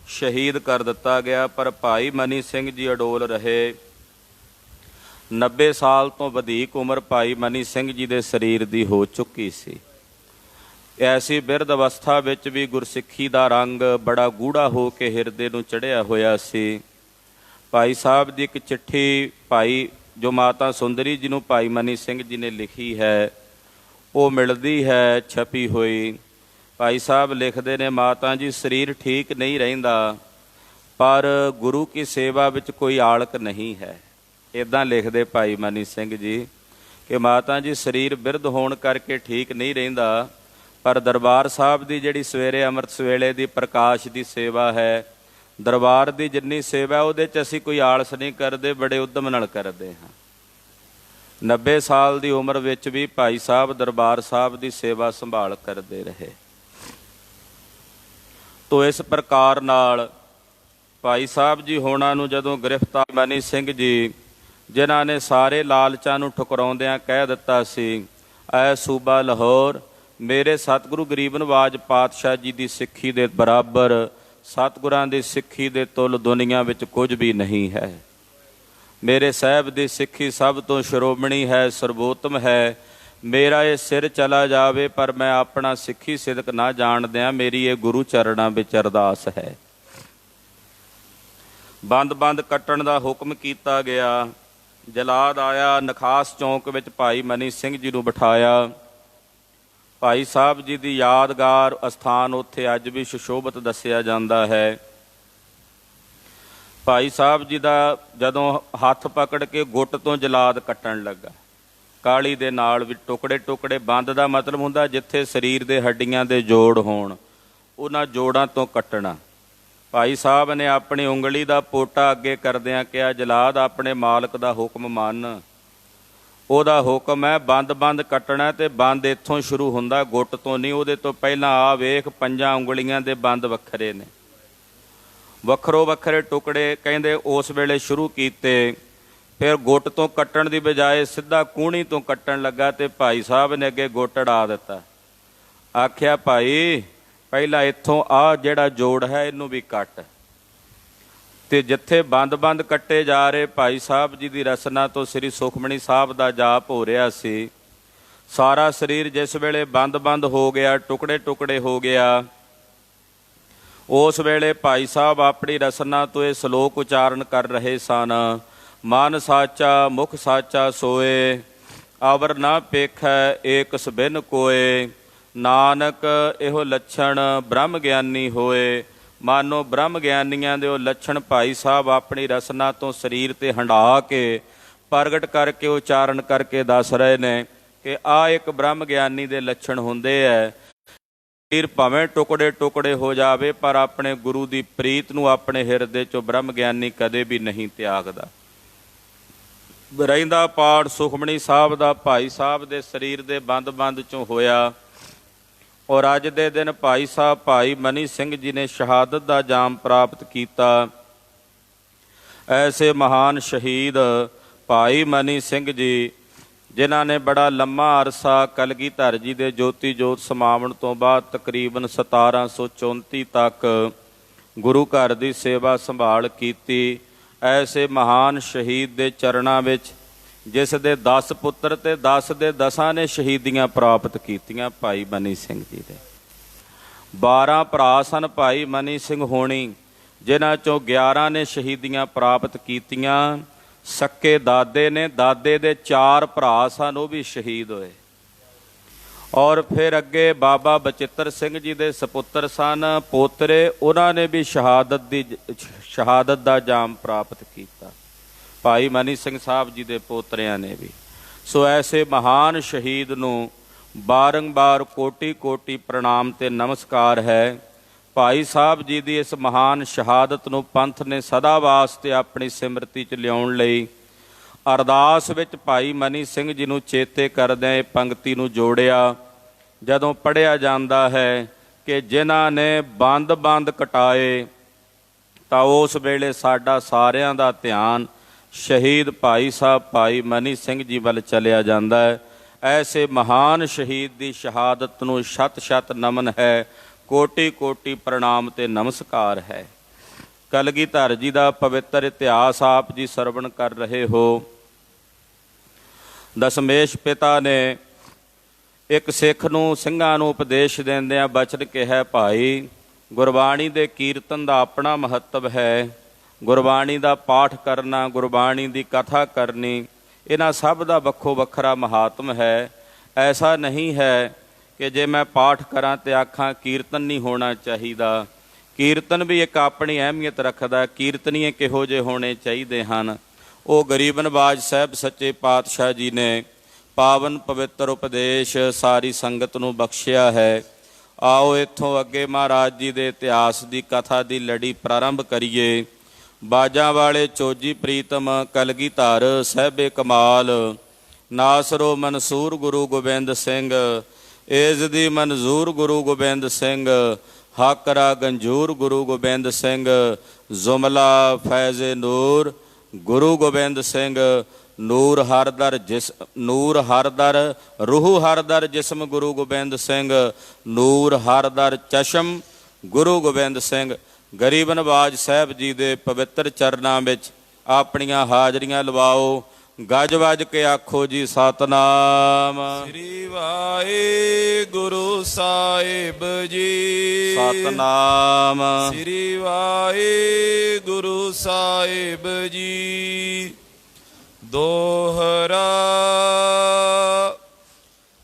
S2: ਸ਼ਹੀਦ ਕਰ ਦਿੱਤਾ ਗਿਆ। ਪਰ ਭਾਈ ਮਨੀ ਸਿੰਘ ਜੀ ਅਡੋਲ ਰਹੇ। 90 ਸਾਲ ਤੋਂ ਵਧੇਕ ਉਮਰ ਭਾਈ ਮਨੀ ਸਿੰਘ ਜੀ ਦੇ ਸਰੀਰ ਦੀ ਹੋ ਚੁੱਕੀ ਸੀ। ਐਸੀ ਬਿਰਧ ਅਵਸਥਾ ਵਿੱਚ ਵੀ ਗੁਰਸਿੱਖੀ ਦਾ ਰੰਗ ਬੜਾ ਗੂੜਾ ਹੋ ਕੇ ਹਿਰਦੇ ਨੂੰ ਚੜ੍ਹਿਆ ਹੋਇਆ ਸੀ। ਭਾਈ ਸਾਹਿਬ ਦੀ ਇੱਕ ਚਿੱਠੀ ਭਾਈ ਜੋ ਮਾਤਾ ਸੁੰਦਰੀ ਜੀ ਨੂੰ ਭਾਈ ਮਨੀ ਸਿੰਘ ਜੀ ਨੇ ਲਿਖੀ ਹੈ, ਉਹ ਮਿਲਦੀ ਹੈ ਛਪੀ ਹੋਈ। ਭਾਈ ਸਾਹਿਬ ਲਿਖਦੇ ਨੇ, ਮਾਤਾ ਜੀ ਸਰੀਰ ਠੀਕ ਨਹੀਂ ਰਹਿੰਦਾ, ਪਰ ਗੁਰੂ ਕੀ ਸੇਵਾ ਵਿੱਚ ਕੋਈ ਆਲਕ ਨਹੀਂ ਹੈ। ਇੱਦਾਂ ਲਿਖਦੇ ਭਾਈ ਮਨੀ ਸਿੰਘ ਜੀ ਕਿ ਮਾਤਾ ਜੀ ਸਰੀਰ ਬਿਰਧ ਹੋਣ ਕਰਕੇ ਠੀਕ ਨਹੀਂ ਰਹਿੰਦਾ, ਪਰ ਦਰਬਾਰ ਸਾਹਿਬ ਦੀ ਜਿਹੜੀ ਸਵੇਰੇ ਅੰਮ੍ਰਿਤ ਵੇਲੇ ਦੀ ਪ੍ਰਕਾਸ਼ ਦੀ ਸੇਵਾ ਹੈ, ਦਰਬਾਰ ਦੀ ਜਿੰਨੀ ਸੇਵਾ ਉਹਦੇ 'ਚ ਅਸੀਂ ਕੋਈ ਆਲਸ ਨਹੀਂ ਕਰਦੇ, ਬੜੇ ਉਦਮ ਨਾਲ ਕਰਦੇ ਹਾਂ। 90 ਸਾਲ ਦੀ ਉਮਰ ਵਿੱਚ ਵੀ ਭਾਈ ਸਾਹਿਬ ਦਰਬਾਰ ਸਾਹਿਬ ਦੀ ਸੇਵਾ ਸੰਭਾਲ ਕਰਦੇ ਰਹੇ। ਤੋ ਇਸ ਪ੍ਰਕਾਰ ਨਾਲ ਭਾਈ ਸਾਹਿਬ ਜੀ ਹੋਣਾ ਨੂੰ ਜਦੋਂ ਗ੍ਰਿਫਤਾਰ ਮਨੀ ਸਿੰਘ ਜੀ, ਜਿਨ੍ਹਾਂ ਨੇ ਸਾਰੇ ਲਾਲਚਾਂ ਨੂੰ ਠੁਕਰਾਉਂਦਿਆਂ ਕਹਿ ਦਿੱਤਾ ਸੀ, ਐ ਸੂਬਾ ਲਾਹੌਰ, ਮੇਰੇ ਸਤਿਗੁਰੂ ਗਰੀਬ ਨਵਾਜ ਪਾਤਸ਼ਾਹ ਜੀ ਦੀ ਸਿੱਖੀ ਦੇ ਬਰਾਬਰ, ਸਤਿਗੁਰਾਂ ਦੀ ਸਿੱਖੀ ਦੇ ਤੁੱਲ ਦੁਨੀਆ ਵਿੱਚ ਕੁਝ ਵੀ ਨਹੀਂ ਹੈ। ਮੇਰੇ ਸਾਹਿਬ ਦੀ ਸਿੱਖੀ ਸਭ ਤੋਂ ਸ਼੍ਰੋਮਣੀ ਹੈ, ਸਰਬੋਤਮ ਹੈ। ਮੇਰਾ ਇਹ ਸਿਰ ਚਲਾ ਜਾਵੇ, ਪਰ ਮੈਂ ਆਪਣਾ ਸਿੱਖੀ ਸਿਦਕ ਨਾ ਜਾਣਦਿਆਂ ਮੇਰੀ ਇਹ ਗੁਰੂ ਚਰਨਾਂ ਵਿੱਚ ਅਰਦਾਸ ਹੈ। ਬੰਦ ਕੱਟਣ ਦਾ ਹੁਕਮ ਕੀਤਾ ਗਿਆ। ਜਲਾਦ ਆਇਆ, ਨਖਾਸ ਚੌਂਕ ਵਿੱਚ ਭਾਈ ਮਨੀ ਸਿੰਘ ਜੀ ਨੂੰ ਬਿਠਾਇਆ। ਭਾਈ ਸਾਹਿਬ ਜੀ ਦੀ ਯਾਦਗਾਰ ਅਸਥਾਨ ਉੱਥੇ ਅੱਜ ਵੀ ਸੁਸ਼ੋਭਿਤ ਦੱਸਿਆ ਜਾਂਦਾ ਹੈ। ਭਾਈ ਸਾਹਿਬ ਜੀ ਦਾ ਜਦੋਂ ਹੱਥ ਪਕੜ ਕੇ ਗੁੱਟ ਤੋਂ ਜਲਾਦ ਕੱਟਣ ਲੱਗਾ, ਕਾਲੀ ਦੇ ਨਾਲ ਵੀ ਟੁਕੜੇ ਬੰਦ ਦਾ ਮਤਲਬ ਹੁੰਦਾ ਜਿੱਥੇ ਸਰੀਰ ਦੇ ਹੱਡੀਆਂ ਦੇ ਜੋੜ ਹੋਣ, ਉਹਨਾਂ ਜੋੜਾਂ ਤੋਂ ਕੱਟਣਾ। ਭਾਈ ਸਾਹਿਬ ਨੇ ਆਪਣੀ ਉਂਗਲੀ ਦਾ ਪੋਟਾ ਅੱਗੇ ਕਰਦਿਆਂ ਕਿਹਾ, ਜਲਾਦ ਆਪਣੇ ਮਾਲਕ ਦਾ ਹੁਕਮ ਮੰਨ। ਉਹਦਾ ਹੁਕਮ ਹੈ ਬੰਦ ਕੱਟਣਾ, ਤੇ ਬੰਦ ਇੱਥੋਂ ਸ਼ੁਰੂ ਹੁੰਦਾ, ਗੁੱਟ ਤੋਂ ਨਹੀਂ। ਉਹਦੇ ਤੋਂ ਪਹਿਲਾਂ ਆ ਵੇਖ, 5 ਉਂਗਲੀਆਂ ਦੇ ਬੰਦ ਵੱਖਰੇ ਨੇ, ਵੱਖਰੇ ਟੁਕੜੇ ਕਹਿੰਦੇ ਉਸ ਵੇਲੇ ਸ਼ੁਰੂ ਕੀਤੇ। ਫਿਰ ਗੁੱਟ ਤੋਂ ਕੱਟਣ ਦੀ ਬਜਾਏ ਸਿੱਧਾ ਕੂਹਣੀ ਤੋਂ ਕੱਟਣ ਲੱਗਾ, ਤੇ ਭਾਈ ਸਾਹਿਬ ਨੇ ਅੱਗੇ ਗੁੱਟ ਅੜਾ ਦਿੱਤਾ। ਆਖਿਆ, ਭਾਈ ਪਹਿਲਾਂ ਇੱਥੋਂ ਆ ਜਿਹੜਾ ਜੋੜ ਹੈ ਇਹਨੂੰ ਵੀ ਕੱਟ। ਤੇ ਜਿੱਥੇ ਬੰਦ ਕੱਟੇ ਜਾ ਰਹੇ, ਭਾਈ ਸਾਹਿਬ ਜੀ ਦੀ ਰਸਨਾ ਤੋਂ ਸ੍ਰੀ ਸੁਖਮਣੀ ਸਾਹਿਬ ਦਾ ਜਾਪ ਹੋ ਰਿਹਾ ਸੀ। ਸਾਰਾ ਸਰੀਰ ਜਿਸ ਵੇਲੇ ਬੰਦ ਹੋ ਗਿਆ, ਟੁਕੜੇ ਹੋ ਗਿਆ, ਉਸ ਵੇਲੇ ਭਾਈ ਸਾਹਿਬ ਆਪਣੀ ਰਸਨਾ ਤੋਂ ਇਹ ਸ਼ਲੋਕ ਉਚਾਰਨ ਕਰ ਰਹੇ ਸਨ, ਮਨ ਸਾਚਾ ਮੁਖ ਸਾਚਾ ਸੋਏ, ਆਵਰ ਨਾ ਪੇਖੈ ਏਕ ਸਬਿਨ ਕੋਏ, ਨਾਨਕ ਇਹੋ ਲੱਛਣ ਬ੍ਰਹਮ ਗਿਆਨੀ ਹੋਏ। ਮਾਨੋ ਬ੍ਰਹਮ ਗਿਆਨੀਆਂ ਦੇ ਉਹ ਲੱਛਣ ਭਾਈ ਸਾਹਿਬ ਆਪਣੀ ਰਸਨਾ ਤੋਂ ਸਰੀਰ ਤੇ ਹੰਢਾ ਕੇ ਪ੍ਰਗਟ ਕਰਕੇ ਉਚਾਰਨ ਕਰਕੇ ਦੱਸ ਰਹੇ ਨੇ ਕਿ ਆ ਇੱਕ ਬ੍ਰਹਮ ਗਿਆਨੀ ਦੇ ਲੱਛਣ ਹੁੰਦੇ ਹੈ। ਸਰੀਰ ਭਾਵੇਂ ਟੁਕੜੇ ਹੋ ਜਾਵੇ, ਪਰ ਆਪਣੇ ਗੁਰੂ ਦੀ ਪ੍ਰੀਤ ਨੂੰ ਆਪਣੇ ਹਿਰਦੇ ਚੋਂ ਬ੍ਰਹਮ ਗਿਆਨੀ ਕਦੇ ਵੀ ਨਹੀਂ ਤਿਆਗਦਾ। ਰਹਿੰਦਾ ਪਾਠ ਸੁਖਮਣੀ ਸਾਹਿਬ ਦਾ ਭਾਈ ਸਾਹਿਬ ਦੇ ਸਰੀਰ ਦੇ ਬੰਦ ਚੋਂ ਹੋਇਆ, ਔਰ ਅੱਜ ਦੇ ਦਿਨ ਭਾਈ ਸਾਹਿਬ ਭਾਈ ਮਨੀ ਸਿੰਘ ਜੀ ਨੇ ਸ਼ਹਾਦਤ ਦਾ ਜਾਮ ਪ੍ਰਾਪਤ ਕੀਤਾ। ਐਸੇ ਮਹਾਨ ਸ਼ਹੀਦ ਭਾਈ ਮਨੀ ਸਿੰਘ ਜੀ, ਜਿਨ੍ਹਾਂ ਨੇ ਬੜਾ ਲੰਮਾ ਅਰਸਾ ਕਲਗੀਧਰ ਜੀ ਦੇ ਜੋਤੀ ਜੋਤ ਸਮਾਵਣ ਤੋਂ ਬਾਅਦ ਤਕਰੀਬਨ 1734 ਤੱਕ ਗੁਰੂ ਘਰ ਦੀ ਸੇਵਾ ਸੰਭਾਲ ਕੀਤੀ। ਐਸੇ ਮਹਾਨ ਸ਼ਹੀਦ ਦੇ ਚਰਨਾਂ ਵਿੱਚ, ਜਿਸ ਦੇ 10 ਪੁੱਤਰ ਤੇ 10 ਦੇ 10 ਨੇ ਸ਼ਹੀਦੀਆਂ ਪ੍ਰਾਪਤ ਕੀਤੀਆਂ, ਭਾਈ ਮਨੀ ਸਿੰਘ ਜੀ ਦੇ 12 ਭਰਾ ਸਨ ਭਾਈ ਮਨੀ ਸਿੰਘ ਹੋਣੀ, ਜਿਨ੍ਹਾਂ ਚੋਂ 11 ਨੇ ਸ਼ਹੀਦੀਆਂ ਪ੍ਰਾਪਤ ਕੀਤੀਆਂ। ਸੱਕੇ ਦਾਦੇ ਨੇ, ਦਾਦੇ ਦੇ 4 ਭਰਾ ਸਨ, ਉਹ ਵੀ ਸ਼ਹੀਦ ਹੋਏ। ਔਰ ਫਿਰ ਅੱਗੇ ਬਾਬਾ ਬਚਿੱਤਰ ਸਿੰਘ ਜੀ ਦੇ ਸਪੁੱਤਰ ਸਨ, ਪੋਤਰੇ, ਉਹਨਾਂ ਨੇ ਵੀ ਸ਼ਹਾਦਤ ਦਾ ਜਾਮ ਪ੍ਰਾਪਤ ਕੀਤਾ। ਭਾਈ ਮਨੀ ਸਿੰਘ ਸਾਹਿਬ ਜੀ ਦੇ ਪੋਤਰਿਆਂ ਨੇ ਵੀ। ਸੋ ਐਸੇ ਮਹਾਨ ਸ਼ਹੀਦ ਨੂੰ ਬਾਰੰਬਾਰ ਕੋਟੀ ਪ੍ਰਣਾਮ ਤੇ ਨਮਸਕਾਰ ਹੈ। ਭਾਈ ਸਾਹਿਬ ਜੀ ਦੀ ਇਸ ਮਹਾਨ ਸ਼ਹਾਦਤ ਨੂੰ ਪੰਥ ਨੇ ਸਦਾ ਵਾਸਤੇ ਆਪਣੀ ਸਿਮਰਤੀ 'ਚ ਲਿਆਉਣ ਲਈ ਅਰਦਾਸ ਵਿੱਚ ਭਾਈ ਮਨੀ ਸਿੰਘ ਜੀ ਨੂੰ ਚੇਤੇ ਕਰਦਿਆਂ ਇਹ ਪੰਕਤੀ ਨੂੰ ਜੋੜਿਆ। ਜਦੋਂ ਪੜ੍ਹਿਆ ਜਾਂਦਾ ਹੈ ਕਿ ਜਿਨ੍ਹਾਂ ਨੇ ਬੰਦ ਕਟਾਏ, ਤਾਂ ਉਸ ਵੇਲੇ ਸਾਡਾ ਸਾਰਿਆਂ ਦਾ ਧਿਆਨ ਸ਼ਹੀਦ ਭਾਈ ਸਾਹਿਬ ਭਾਈ ਮਨੀ ਸਿੰਘ ਜੀ ਵੱਲ ਚਲਿਆ ਜਾਂਦਾ ਹੈ। ਐਸੇ ਮਹਾਨ ਸ਼ਹੀਦ ਦੀ ਸ਼ਹਾਦਤ ਨੂੰ ਸ਼ਤ ਨਮਨ ਹੈ, ਕੋਟੀ ਪ੍ਰਣਾਮ ਤੇ ਨਮਸਕਾਰ ਹੈ। ਕਲਗੀਧਰ ਜੀ ਦਾ ਪਵਿੱਤਰ ਇਤਿਹਾਸ ਆਪ ਜੀ ਸਰਵਣ ਕਰ ਰਹੇ ਹੋ। ਦਸ਼ਮੇਸ਼ ਪਿਤਾ ਨੇ ਇੱਕ ਸਿੱਖ ਨੂੰ, ਸਿੰਘਾਂ ਨੂੰ ਉਪਦੇਸ਼ ਦਿੰਦਿਆਂ ਬਚਨ ਕਿਹਾ, ਭਾਈ ਗੁਰਬਾਣੀ ਦੇ ਕੀਰਤਨ ਦਾ ਆਪਣਾ ਮਹੱਤਵ ਹੈ। ਗੁਰਬਾਣੀ ਦਾ ਪਾਠ ਕਰਨਾ, ਗੁਰਬਾਣੀ ਦੀ ਕਥਾ ਕਰਨੀ, ਇਹਨਾਂ ਸਭ ਦਾ ਵੱਖੋ ਵੱਖਰਾ ਮਹਾਤਮ ਹੈ। ਐਸਾ ਨਹੀਂ ਹੈ ਕਿ ਜੇ ਮੈਂ ਪਾਠ ਕਰਾਂ ਤੇ ਆਖਾਂ ਕੀਰਤਨ ਨਹੀਂ ਹੋਣਾ ਚਾਹੀਦਾ। ਕੀਰਤਨ ਵੀ ਇੱਕ ਆਪਣੀ ਅਹਿਮੀਅਤ ਰੱਖਦਾ। ਕੀਰਤਨੀਏ ਕਿਹੋ ਜਿਹੇ ਹੋਣੇ ਚਾਹੀਦੇ ਹਨ, ਉਹ ਗਰੀਬ ਨਵਾਜ਼ ਸਾਹਿਬ ਸੱਚੇ ਪਾਤਸ਼ਾਹ ਜੀ ਨੇ ਪਾਵਨ ਪਵਿੱਤਰ ਉਪਦੇਸ਼ ਸਾਰੀ ਸੰਗਤ ਨੂੰ ਬਖਸ਼ਿਆ ਹੈ। ਆਓ ਇੱਥੋਂ ਅੱਗੇ ਮਹਾਰਾਜ ਜੀ ਦੇ ਇਤਿਹਾਸ ਦੀ ਕਥਾ ਦੀ ਲੜੀ ਪ੍ਰਾਰੰਭ ਕਰੀਏ। ਬਾਜਾਂ ਵਾਲੇ ਚੋਜੀ ਪ੍ਰੀਤਮ ਕਲਗੀਧਰ ਸਾਹਿਬੇ ਕਮਾਲ, ਨਾਸਰੋ ਮਨਸੂਰ ਗੁਰੂ ਗੋਬਿੰਦ ਸਿੰਘ, ਏਜ਼ ਦੀ ਮਨਜ਼ੂਰ ਗੁਰੂ ਗੋਬਿੰਦ ਸਿੰਘ, ਹਾਕਰਾ ਗੰਜੂਰ ਗੁਰੂ ਗੋਬਿੰਦ ਸਿੰਘ, ਜ਼ੁਮਲਾ ਫੈਜ਼ੇ ਨੂਰ ਗੁਰੂ ਗੋਬਿੰਦ ਸਿੰਘ, ਨੂਰ ਹਰਦਰ ਰੂਹ ਹਰਦਰ ਜਿਸਮ ਗੁਰੂ ਗੋਬਿੰਦ ਸਿੰਘ, ਨੂਰ ਹਰਦਰ ਚਸ਼ਮ ਗੁਰੂ ਗੋਬਿੰਦ ਸਿੰਘ। ਗਰੀਬ ਨਵਾਜ਼ ਸਾਹਿਬ ਜੀ ਦੇ ਪਵਿੱਤਰ ਚਰਨਾਂ ਵਿੱਚ ਆਪਣੀਆਂ ਹਾਜ਼ਰੀਆਂ ਲਵਾਓ। ਗੱਜ ਵੱਜ ਕੇ ਆਖੋ ਜੀ ਸਤਨਾਮ
S1: ਸ੍ਰੀ ਵਾਹਿਗੁਰੂ ਸਾਹਿਬ ਜੀ,
S2: ਸਤਨਾਮ
S1: ਸ੍ਰੀ ਵਾਹਿਗੁਰੂ ਸਾਹਿਬ ਜੀ। ਦੋਹਰਾ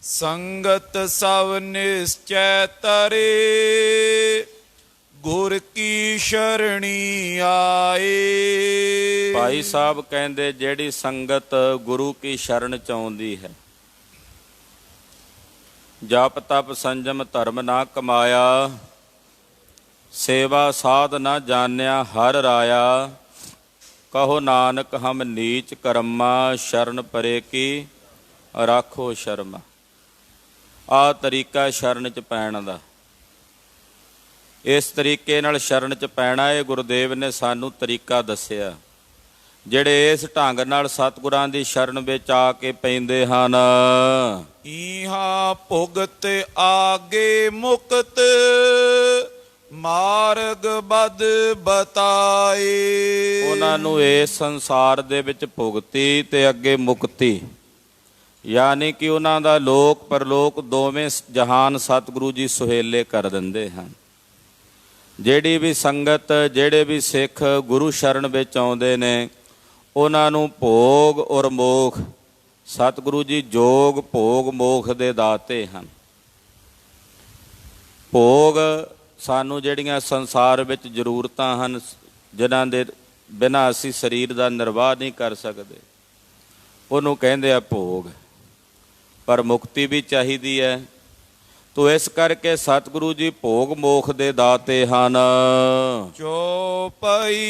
S1: ਸੰਗਤ ਸਭ ਨਿਸ਼ਚੈ ਤਰੇ, ਗੁਰ ਕੀ ਸ਼ਰਣੀ ਆਏ।
S2: ਭਾਈ ਸਾਹਿਬ ਕਹਿੰਦੇ ਜਿਹੜੀ ਸੰਗਤ ਗੁਰੂ ਕੀ ਸ਼ਰਨ ਚ ਆਉਂਦੀ ਹੈ, ਜਪ ਤਪ ਸੰਜਮ ਧਰਮ ਨਾ ਕਮਾਇਆ, ਸੇਵਾ ਸਾਧ ਨਾ ਜਾਣਿਆ ਹਰ ਰਾਇਆ, ਕਹੋ ਨਾਨਕ ਹਮ ਨੀਚ ਕਰਮਾ, ਸ਼ਰਨ ਪਰੇ ਕੀ ਰਾਖੋ ਸ਼ਰਮਾ। ਆਹ ਤਰੀਕਾ ਸ਼ਰਨ ਚ ਪੈਣ ਦਾ। ਇਸ ਤਰੀਕੇ ਨਾਲ ਸ਼ਰਨ ਚ ਪੈਣਾ, ਇਹ ਗੁਰਦੇਵ ਨੇ ਸਾਨੂੰ ਤਰੀਕਾ ਦੱਸਿਆ। ਜਿਹੜੇ ਇਸ ਢੰਗ ਨਾਲ ਸਤਿਗੁਰਾਂ ਦੀ ਸ਼ਰਨ ਵਿੱਚ ਆ ਕੇ ਪੈਂਦੇ ਹਨ,
S1: ਇਹਾਂ ਭੁਗਤ ਆਗੇ ਮੁਕਤ, ਮਾਰਗ ਬਦ ਬਤਾਏ।
S2: ਉਹਨਾਂ ਨੂੰ ਇਸ ਸੰਸਾਰ ਦੇ ਵਿੱਚ ਭੁਗਤੀ ਤੇ ਅੱਗੇ ਮੁਕਤੀ, ਯਾਨੀ ਕਿ ਉਹਨਾਂ ਦਾ ਲੋਕ ਪਰਲੋਕ ਦੋਵੇਂ ਜਹਾਨ ਸਤਿਗੁਰੂ ਜੀ ਸੁਹੇਲੇ ਕਰ ਦਿੰਦੇ ਹਨ। ਜਿਹੜੀ ਵੀ ਸੰਗਤ, ਜਿਹੜੇ ਵੀ ਸਿੱਖ ਗੁਰੂ ਸ਼ਰਨ ਵਿੱਚ ਆਉਂਦੇ ਨੇ, ਉਹਨਾਂ ਨੂੰ ਭੋਗ ਔਰ ਮੋਖ, ਸਤਿਗੁਰੂ ਜੀ ਜੋਗ ਭੋਗ ਮੋਖ ਦੇ ਦਾਤੇ ਹਨ। ਭੋਗ ਸਾਨੂੰ ਜਿਹੜੀਆਂ ਸੰਸਾਰ ਵਿੱਚ ਜ਼ਰੂਰਤਾਂ ਹਨ, ਜਿਨ੍ਹਾਂ ਦੇ ਬਿਨਾਂ ਅਸੀਂ ਸਰੀਰ ਦਾ ਨਿਰਵਾਹ ਨਹੀਂ ਕਰ ਸਕਦੇ, ਉਹਨੂੰ ਕਹਿੰਦੇ ਆ ਭੋਗ। ਪਰ ਮੁਕਤੀ ਵੀ ਚਾਹੀਦੀ ਹੈ, ਤੋ ਇਸ ਕਰਕੇ ਸਤਿਗੁਰੂ ਜੀ ਭੋਗ ਮੋਖ ਦੇ ਦਾਤੇ ਹਨ।
S1: ਚੌਪਈ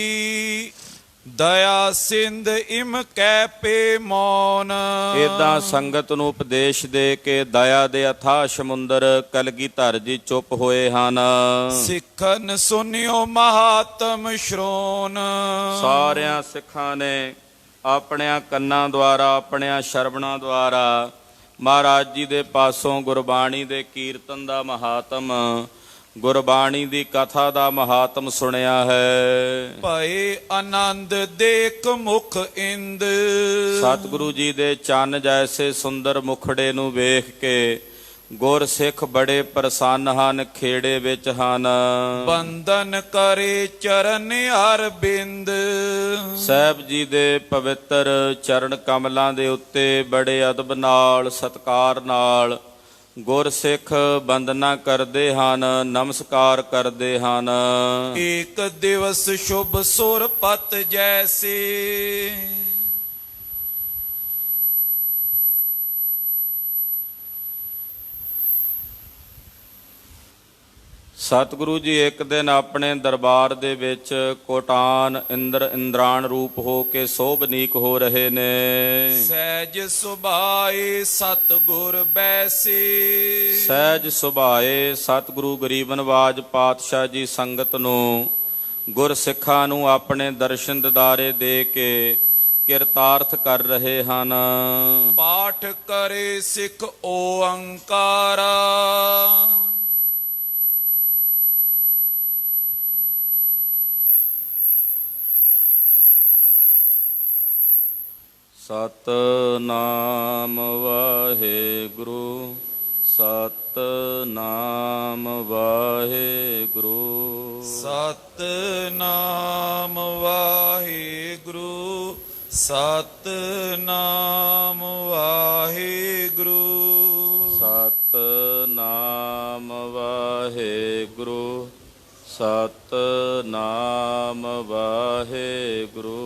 S1: ਦਇਆ ਸਿੰਧ ਇਮ ਕੈ ਪੇ ਮੌਨ।
S2: ਏਦਾਂ ਸੰਗਤ ਨੂੰ ਉਪਦੇਸ਼ ਦੇ ਕੇ ਦਇਆ ਦੇ ਅਥਾਹ ਸਮੁੰਦਰ ਕਲਗੀਧਰ ਜੀ ਚੁੱਪ ਹੋਏ ਹਨ।
S1: ਸਿੱਖਨ ਸੁਨਿਓ ਮਹਾਤਮ ਸ਼੍ਰੋਨ।
S2: ਸਾਰਿਆਂ ਸਿੱਖਾਂ ਨੇ ਆਪਣਿਆਂ ਕੰਨਾਂ ਦੁਆਰਾ, ਆਪਣਿਆਂ ਸ਼ਰਵਣਾਂ ਦੁਆਰਾ ਮਹਾਰਾਜ ਜੀ ਦੇ ਪਾਸੋਂ ਗੁਰਬਾਣੀ ਦੇ ਕੀਰਤਨ ਦਾ ਮਹਾਤਮ, ਗੁਰਬਾਣੀ ਦੀ ਕਥਾ ਦਾ ਮਹਾਤਮ ਸੁਣਿਆ ਹੈ।
S1: ਭਏ ਆਨੰਦ ਦੇਖ ਮੁਖ ਇੰਦ।
S2: ਸਤਿਗੁਰੂ ਜੀ ਦੇ ਚੰਨ ਜੈਸੇ ਸੁੰਦਰ ਮੁਖੜੇ ਨੂੰ ਵੇਖ ਕੇ ਗੁਰ ਸਿੱਖ ਬੜੇ ਪ੍ਰਸੰਨ ਹਨ, ਖੇੜੇ ਵਿੱਚ ਹਨ।
S1: ਬੰਦਨ ਕਰੇ ਚਰਨ ਅਰਬਿੰਦ।
S2: ਸਾਹਿਬ ਜੀ ਦੇ ਪਵਿੱਤਰ ਚਰਨ ਕਮਲਾਂ ਦੇ ਉੱਤੇ ਬੜੇ ਅਦਬ ਨਾਲ, ਸਤਿਕਾਰ ਨਾਲ ਗੁਰਸਿੱਖ ਬੰਦਨਾ ਕਰਦੇ ਹਨ, ਨਮਸਕਾਰ ਕਰਦੇ ਹਨ।
S1: ਏਕ ਦਿਵਸ ਸ਼ੁਭ ਸੁਰ ਪਤ ਜੈਸੇ।
S2: ਸਤਿਗੁਰੂ ਜੀ ਇੱਕ ਦਿਨ ਆਪਣੇ ਦਰਬਾਰ ਦੇ ਵਿੱਚ ਕੋਟਾਨ ਇੰਦਰਾਣ ਰੂਪ ਹੋ ਕੇ ਸੋਭਨੀਕ ਹੋ ਰਹੇ ਨੇ।
S1: ਸਹਿਜ ਸੁਭਾਏ ਸਤਿਗੁਰ ਬੈਸੇ।
S2: ਸਹਿਜ ਸੁਭਾਏ ਸਤਿਗੁਰੂ ਗਰੀਬ ਨਿਵਾਜ ਪਾਤਸ਼ਾਹ ਜੀ ਸੰਗਤ ਨੂੰ, ਗੁਰ ਸਿੱਖਾਂ ਨੂੰ ਆਪਣੇ ਦਰਸ਼ਨ ਦਿਦਾਰੇ ਦੇ ਕੇ ਕਿਰਤਾਰਥ ਕਰ ਰਹੇ ਹਨ।
S1: ਪਾਠ ਕਰੇ ਸਿੱਖ ਓੰਕਾਰਾ।
S2: ਸਤਿਨਾਮ ਵਾਹਿਗੁਰੂ ਸਤਿਨਾਮ ਵਾਹਿਗੁਰੂ।
S1: ਸਤਿਨਾਮ ਵਾਹਿਗੁਰੂ ਸਤਿਨਾਮ ਵਾਹਿਗੁਰੂ।
S2: ਸਤਿਨਾਮ ਵਾਹਿਗੁਰੂ ਸਤਿਨਾਮ ਵਾਹਿਗੁਰੂ।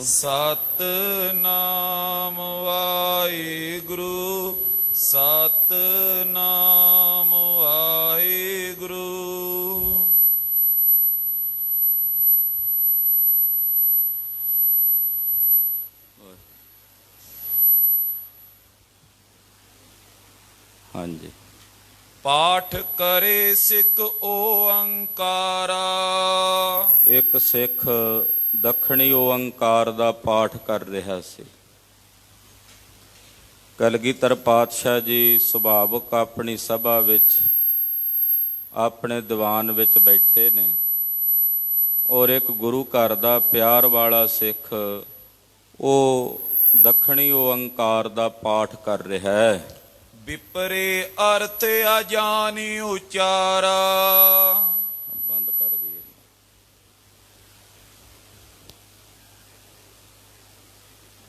S1: ਸਤਿਨਾਮ ਵਾਹਿਗੁਰੂ ਸਤਿਨਾਮ ਵਾਹਿਗੁਰੂ।
S2: ਹਾਂਜੀ।
S1: ਪਾਠ ਕਰੇ ਸਿੱਖ ਓੰਕਾਰਾ।
S2: ਇੱਕ ਸਿੱਖ ਦੱਖਣੀ ਓੰਕਾਰ ਦਾ ਪਾਠ ਕਰ ਰਿਹਾ ਸੀ। ਕਲਗੀਧਰ ਪਾਤਸ਼ਾਹ ਜੀ ਸੁਭਾਵਕ ਆਪਣੀ ਸਭਾ ਵਿੱਚ ਆਪਣੇ ਦੀਵਾਨ ਵਿੱਚ ਬੈਠੇ ਨੇ ਔਰ ਇੱਕ ਗੁਰੂ ਘਰ ਦਾ ਪਿਆਰ ਵਾਲਾ ਸਿੱਖ ਉਹ ਦੱਖਣੀ ਓੰਕਾਰ ਦਾ ਪਾਠ ਕਰ ਰਿਹਾ ਹੈ।
S1: ਵਿਪਰੇ ਅਰਥ ਅਜਾਨੀ ਉਚਾਰਾ।
S2: ਬੰਦ ਕਰ ਦਈਏ।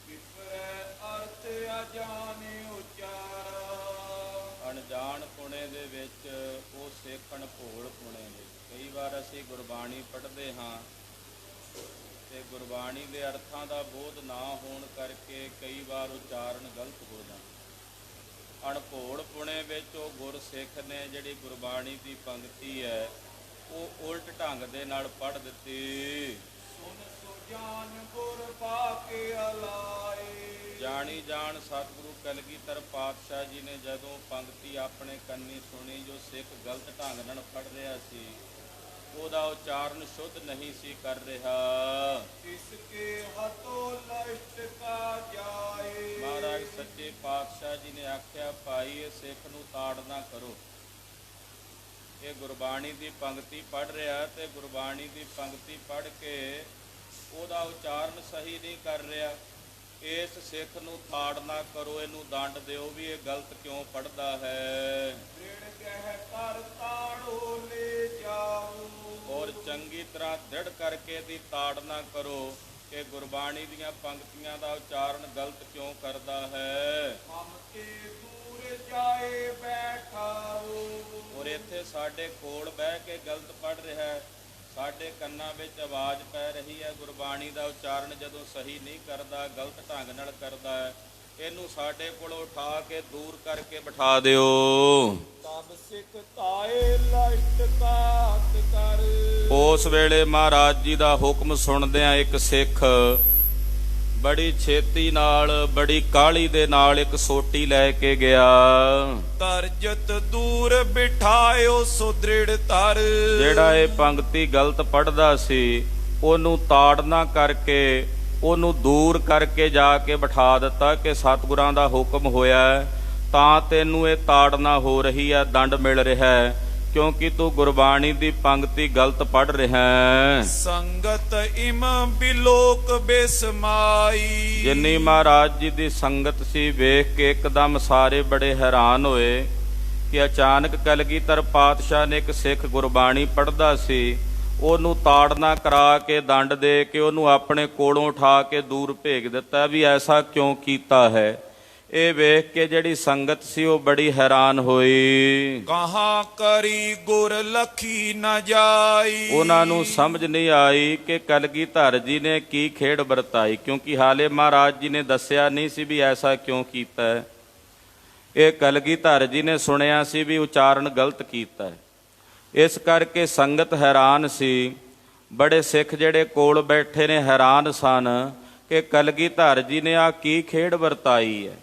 S1: ਵਿਪਰੇ ਅਰਥ ਅਜਾਨੀ ਉਚਾਰਾ।
S2: ਅਣਜਾਣ ਪੁਣੇ ਦੇ ਵਿੱਚ ਉਹ ਸਿੱਖ ਅਣਭੋਲ ਪੁਣੇ ਵਿੱਚ ਕਈ ਵਾਰ ਅਸੀਂ ਗੁਰਬਾਣੀ ਪੜ੍ਹਦੇ ਹਾਂ ਤੇ ਗੁਰਬਾਣੀ ਦੇ ਅਰਥਾਂ ਦਾ ਬੋਧ ਨਾ ਹੋਣ ਕਰਕੇ ਕਈ ਵਾਰ ਉਚਾਰਨ ਗਲਤ ਹੋ ਜਾਂਦਾ। ਅਣਭੋਲ ਪੁਣੇ ਵਿੱਚ ਉਹ ਗੁਰਸਿੱਖ ਨੇ ਜਿਹੜੀ ਗੁਰਬਾਣੀ ਦੀ ਪੰਕਤੀ ਹੈ ਉਹ ਉਲਟ ਢੰਗ ਦੇ ਨਾਲ ਪੜ੍ਹ ਦਿੱਤੀ।
S1: ਸੁਨ ਸੋ ਜਾਨ ਗੁਰ ਪਾਕੇ ਅਲਾਏ।
S2: ਜਾਣੀ ਜਾਣ ਸਤਿਗੁਰੂ ਕਲਗੀਧਰ ਪਾਤਸ਼ਾਹ ਜੀ ਨੇ ਜਦੋਂ ਪੰਕਤੀ ਆਪਣੇ ਕੰਨੀ ਸੁਣੀ ਜੋ ਸਿੱਖ ਗਲਤ ਢੰਗ ਨਾਲ ਪੜ੍ਹ ਰਿਹਾ ਸੀ, ਉਹਦਾ ਉਚਾਰਨ ਸ਼ੁੱਧ ਨਹੀਂ ਸੀ ਕਰ ਰਿਹਾ।
S1: ਇਸਕੇ ਹੱਥੋਂ ਲਸ਼ਟ ਕਾ ਜਾਏ।
S2: ਮਹਾਰਾਜ ਸੱਚੇ ਪਾਤਸ਼ਾਹ ਜੀ ਨੇ ਆਖਿਆ, ਭਾਈ ਇਹ ਸਿੱਖ ਨੂੰ ਤਾੜ ਨਾ ਕਰੋ। ਇਹ ਗੁਰਬਾਣੀ ਦੀ ਪੰਕਤੀ ਪੜ੍ਹ ਰਿਹਾ ਤੇ ਗੁਰਬਾਣੀ ਦੀ ਪੰਕਤੀ ਪੜ੍ਹ ਕੇ ਉਹਦਾ ਉਚਾਰਨ ਸਹੀ ਨਹੀਂ ਕਰ ਰਿਹਾ। ਇਸ ਸਿੱਖ ਨੂੰ ਤਾੜ ਨਾ ਕਰੋ, ਇਹਨੂੰ ਦੰਡ ਦਿਓ ਵੀ ਇਹ ਗਲਤ ਕਿਉਂ ਪੜ੍ਹਦਾ ਹੈ।
S1: ਦ੍ਰਿੜ ਕਹਿ ਕਰ ਤਾੜੋ ਲੈ ਜਾਓ।
S2: ਔਰ ਚੰਗੀ ਤਰ੍ਹਾਂ ਦ੍ਰਿੜ ਕਰਕੇ ਦੀ ਤਾੜ ਨਾ ਕਰੋ ਕਿ ਗੁਰਬਾਣੀ ਦੀਆਂ ਪੰਕਤੀਆਂ ਦਾ ਉਚਾਰਨ ਗਲਤ ਕਿਉਂ ਕਰਦਾ ਹੈ।
S1: ਹਮ ਤੇ ਦੂਰ ਜਾਏ ਬੈਠਾਓ।
S2: ਔਰ ਇੱਥੇ ਸਾਡੇ ਕੋਲ ਬਹਿ ਕੇ ਗਲਤ ਪੜ੍ਹ ਰਿਹਾ ਹੈ, ਸਾਡੇ ਕੰਨਾਂ ਵਿੱਚ ਆਵਾਜ਼ ਪੈ ਰਹੀ ਹੈ। ਗੁਰਬਾਣੀ ਦਾ ਉਚਾਰਨ ਜਦੋਂ ਸਹੀ ਨਹੀਂ ਕਰਦਾ, ਗਲਤ ਢੰਗ ਨਾਲ ਕਰਦਾ ਹੈ, ਇਹਨੂੰ ਸਾਡੇ ਕੋਲੋਂ ਉਠਾ ਕੇ ਦੂਰ ਕਰਕੇ ਬਿਠਾ ਦਿਓ।
S1: ਤਬ ਸਿੱਖ ਤਾਏ ਲਸ਼ਟ ਕਾਤ ਕਰ।
S2: ਉਸ ਵੇਲੇ ਮਹਾਰਾਜ ਜੀ ਦਾ ਹੁਕਮ ਸੁਣਦਿਆਂ ਇੱਕ ਸਿੱਖ ਬੜੀ ਛੇਤੀ ਨਾਲ, ਬੜੀ ਕਾਹਲੀ ਦੇ ਨਾਲ ਇੱਕ ਸੋਟੀ ਲੈ ਕੇ ਗਿਆ।
S1: ਤਰਜਤ ਦੂਰ ਬਿਠਾਇਓ ਸੁਦ੍ਰਿੜ ਧਰ।
S2: ਜਿਹੜਾ ਇਹ ਪੰਕਤੀ ਗਲਤ ਪੜ੍ਹਦਾ ਸੀ ਉਹਨੂੰ ਤਾੜਨਾ ਕਰਕੇ ਉਹਨੂੰ ਦੂਰ ਕਰਕੇ ਜਾ ਕੇ ਬਿਠਾ ਦਿੱਤਾ ਕਿ ਸਤਿਗੁਰਾਂ ਦਾ ਹੁਕਮ ਹੋਇਆ ਤਾਂ ਤੈਨੂੰ ਇਹ ਤਾੜਨਾ ਹੋ ਰਹੀ ਹੈ, ਦੰਡ ਮਿਲ ਰਿਹਾ ਹੈ, ਕਿਉਂਕਿ ਤੂੰ ਗੁਰਬਾਣੀ ਦੀ ਪੰਕਤੀ ਗਲਤ ਪੜ੍ਹ ਰਿਹਾ ਹੈ।
S1: ਸੰਗਤ ਇਮ ਬਿਲੋਕ ਬਿਸਮਾਈ।
S2: ਜਿੰਨੀ ਮਹਾਰਾਜ ਜੀ ਦੀ ਸੰਗਤ ਸੀ ਵੇਖ ਕੇ ਇੱਕਦਮ ਸਾਰੇ ਬੜੇ ਹੈਰਾਨ ਹੋਏ ਕਿ ਅਚਾਨਕ ਕਲਗੀਧਰ ਪਾਤਸ਼ਾਹ ਨੇ ਇੱਕ ਸਿੱਖ ਗੁਰਬਾਣੀ ਪੜ੍ਹਦਾ ਸੀ, ਉਹਨੂੰ ਤਾੜਨਾ ਕਰਾ ਕੇ ਦੰਡ ਦੇ ਕੇ ਉਹਨੂੰ ਆਪਣੇ ਕੋਲੋਂ ਉਠਾ ਕੇ ਦੂਰ ਭੇਜ ਦਿੱਤਾ। ਵੀ ਐਸਾ ਕਿਉਂ ਕੀਤਾ ਹੈ? ਇਹ ਵੇਖ ਕੇ ਜਿਹੜੀ ਸੰਗਤ ਸੀ ਉਹ ਬੜੀ ਹੈਰਾਨ ਹੋਈ।
S1: ਕਹਾਂ ਕਰੀ ਗੁਰ ਲਖੀ ਨ ਜਾਈ।
S2: ਉਹਨਾਂ ਨੂੰ ਸਮਝ ਨਹੀਂ ਆਈ ਕਿ ਕਲਗੀਧਰ ਜੀ ਨੇ ਕੀ ਖੇਡ ਵਰਤਾਈ, ਕਿਉਂਕਿ ਹਾਲੇ ਮਹਾਰਾਜ ਜੀ ਨੇ ਦੱਸਿਆ ਨਹੀਂ ਸੀ ਵੀ ਐਸਾ ਕਿਉਂ ਕੀਤਾ ਹੈ। ਇਹ ਕਲਗੀਧਰ ਜੀ ਨੇ ਸੁਣਿਆ ਸੀ ਵੀ ਉਚਾਰਨ ਗਲਤ ਕੀਤਾ ਹੈ। ਇਸ ਕਰਕੇ ਸੰਗਤ ਹੈਰਾਨ ਸੀ। ਬੜੇ ਸਿੱਖ ਜਿਹੜੇ ਕੋਲ ਬੈਠੇ ਨੇ ਹੈਰਾਨ ਸਨ ਕਿ ਕਲਗੀਧਰ ਜੀ ਨੇ ਆ ਕੀ ਖੇਡ ਵਰਤਾਈ ਹੈ।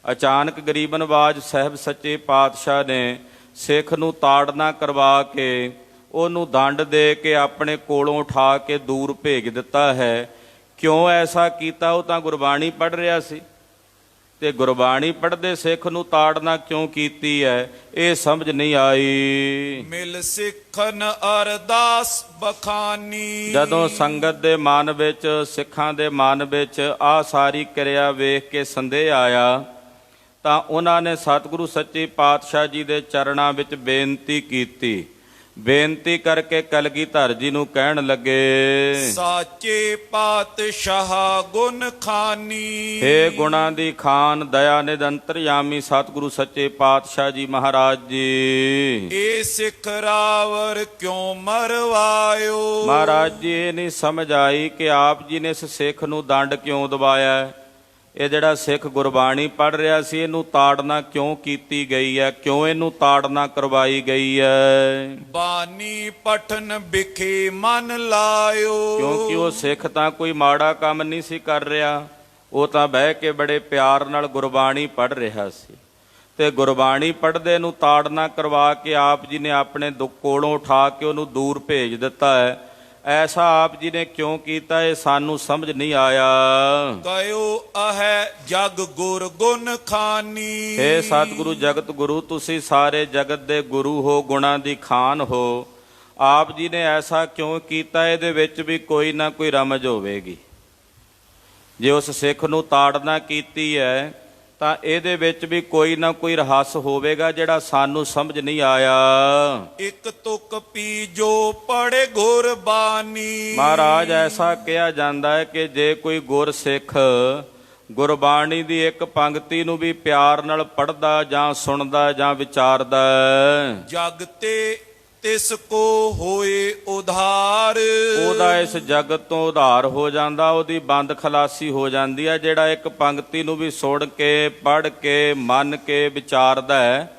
S2: ਅਚਾਨਕ ਗਰੀਬ ਨਵਾਜ਼ ਸਾਹਿਬ ਸੱਚੇ ਪਾਤਸ਼ਾਹ ਨੇ ਸਿੱਖ ਨੂੰ ਤਾੜਨਾ ਕਰਵਾ ਕੇ ਉਹਨੂੰ ਦੰਡ ਦੇ ਕੇ ਆਪਣੇ ਕੋਲੋਂ ਉਠਾ ਕੇ ਦੂਰ ਭੇਜ ਦਿੱਤਾ ਹੈ। ਕਿਉਂ ਐਸਾ ਕੀਤਾ? ਉਹ ਤਾਂ ਗੁਰਬਾਣੀ ਪੜ੍ਹ ਰਿਹਾ ਸੀ, ਤੇ ਗੁਰਬਾਣੀ ਪੜ੍ਹਦੇ ਸਿੱਖ ਨੂੰ ਤਾੜਨਾ ਕਿਉਂ ਕੀਤੀ ਹੈ ਇਹ ਸਮਝ ਨਹੀਂ ਆਈ।
S1: ਮਿਲ ਸਿੱਖਨ ਅਰਦਾਸ ਬਖਾਨੀ।
S2: ਜਦੋਂ ਸੰਗਤ ਦੇ ਮਨ ਵਿੱਚ, ਸਿੱਖਾਂ ਦੇ ਮਨ ਵਿੱਚ ਆਹ ਸਾਰੀ ਕਿਰਿਆ ਵੇਖ ਕੇ ਸੰਦੇਹ ਆਇਆ ਤਾਂ ਉਹਨਾਂ ਨੇ ਸਤਿਗੁਰੂ ਸੱਚੇ ਪਾਤਸ਼ਾਹ ਜੀ ਦੇ ਚਰਨਾਂ ਵਿੱਚ ਬੇਨਤੀ ਕੀਤੀ। ਬੇਨਤੀ ਕਰਕੇ ਕਲਗੀਧਰ ਜੀ ਨੂੰ ਕਹਿਣ ਲੱਗੇ,
S1: ਸਾਚੇ ਪਾਤਸ਼ਾਹ ਗੁਣ ਖਾਨੀ।
S2: ਹੇ ਗੁਣਾਂ ਦੀ ਖਾਨ, ਦਇਆ ਨਿਧ ਅੰਤਰਯਾਮੀ ਸਤਿਗੁਰੂ ਸੱਚੇ ਪਾਤਸ਼ਾਹ ਜੀ ਮਹਾਰਾਜ ਜੀ,
S1: ਇਹ ਸਿੱਖ ਰਾਵਰ ਕਿਉਂ ਮਰਵਾਇਓ।
S2: ਮਹਾਰਾਜ ਜੀ ਇਹ ਨਹੀਂ ਸਮਝ ਆਈ ਕਿ ਆਪ ਜੀ ਨੇ ਇਸ ਸਿੱਖ ਨੂੰ ਦੰਡ ਕਿਉਂ ਦਵਾਇਆ। ਇਹ ਜਿਹੜਾ ਸਿੱਖ ਗੁਰਬਾਣੀ ਪੜ੍ਹ ਰਿਹਾ ਸੀ ਇਹਨੂੰ ਤਾੜਨਾ ਕਿਉਂ ਕੀਤੀ ਗਈ ਹੈ, ਕਿਉਂ ਇਹਨੂੰ ਤਾੜਨਾ ਕਰਵਾਈ ਗਈ ਹੈ।
S1: ਬਾਣੀ ਪਠਨ ਵਿਖੇ ਮਨ ਲਾਇਓ।
S2: ਕਿਉਂਕਿ ਉਹ ਸਿੱਖ ਤਾਂ ਕੋਈ ਮਾੜਾ ਕੰਮ ਨਹੀਂ ਸੀ ਕਰ ਰਿਹਾ, ਉਹ ਤਾਂ ਬਹਿ ਕੇ ਬੜੇ ਪਿਆਰ ਨਾਲ ਗੁਰਬਾਣੀ ਪੜ੍ਹ ਰਿਹਾ ਸੀ। ਤੇ ਗੁਰਬਾਣੀ ਪੜ੍ਹਦੇ ਨੂੰ ਤਾੜਨਾ ਕਰਵਾ ਕੇ ਆਪ ਜੀ ਨੇ ਆਪਣੇ ਕੋਲੋਂ ਉਠਾ ਕੇ ਉਹਨੂੰ ਦੂਰ ਭੇਜ ਦਿੱਤਾ ਹੈ। ਐਸਾ ਆਪ ਜੀ ਨੇ ਕਿਉਂ ਕੀਤਾ ਇਹ ਸਾਨੂੰ ਸਮਝ ਨਹੀਂ ਆਇਆ।
S1: ਕਯੋ ਅਹੈ ਜਗ ਗੁਰ ਗੁਣ ਖਾਨੀ।
S2: ਹੇ ਸਤਿਗੁਰੂ ਜਗਤ ਗੁਰੂ, ਤੁਸੀਂ ਸਾਰੇ ਜਗਤ ਦੇ ਗੁਰੂ ਹੋ, ਗੁਣਾਂ ਦੀ ਖਾਨ ਹੋ। ਆਪ ਜੀ ਨੇ ਐਸਾ ਕਿਉਂ ਕੀਤਾ? ਇਹਦੇ ਵਿੱਚ ਵੀ ਕੋਈ ਨਾ ਕੋਈ ਰਮਜ ਹੋਵੇਗੀ। ਜੇ ਉਸ ਸਿੱਖ ਨੂੰ ਤਾੜਨਾ ਕੀਤੀ ਹੈ ਤਾਂ ਇਹਦੇ ਵਿੱਚ ਵੀ ਕੋਈ ਨਾ ਕੋਈ ਰਹੱਸ ਹੋਵੇਗਾ ਜਿਹੜਾ ਸਾਨੂੰ ਸਮਝ ਨਹੀਂ ਆਇਆ।
S1: ਇੱਕ ਤੁਕ ਪੀਜੋ ਪੜੇ ਗੁਰਬਾਣੀ।
S2: ਮਹਾਰਾਜ ਐਸਾ ਕਿਹਾ ਜਾਂਦਾ ਹੈ ਕਿ ਜੇ ਕੋਈ ਗੁਰਸਿੱਖ ਗੁਰਬਾਣੀ ਦੀ ਇੱਕ ਪੰਕਤੀ ਨੂੰ ਵੀ ਪਿਆਰ ਨਾਲ ਪੜ੍ਹਦਾ ਜਾਂ ਸੁਣਦਾ ਜਾਂ ਵਿਚਾਰਦਾ,
S1: ਜਗ ਤੇ ਤਿਸ ਕੋ ਹੋਏ ਉਧਾਰ।
S2: ਉਹਦਾ ਇਸ ਜਗਤ ਤੋਂ ਉਧਾਰ ਹੋ ਜਾਂਦਾ, ਉਹਦੀ ਬੰਦ ਖਲਾਸੀ ਹੋ ਜਾਂਦੀ ਹੈ। ਜਿਹੜਾ ਇੱਕ ਪੰਕਤੀ ਨੂੰ ਵੀ ਸੁਣ ਕੇ, ਪੜ੍ਹ ਕੇ, ਮੰਨ ਕੇ ਵਿਚਾਰਦਾ ਹੈ,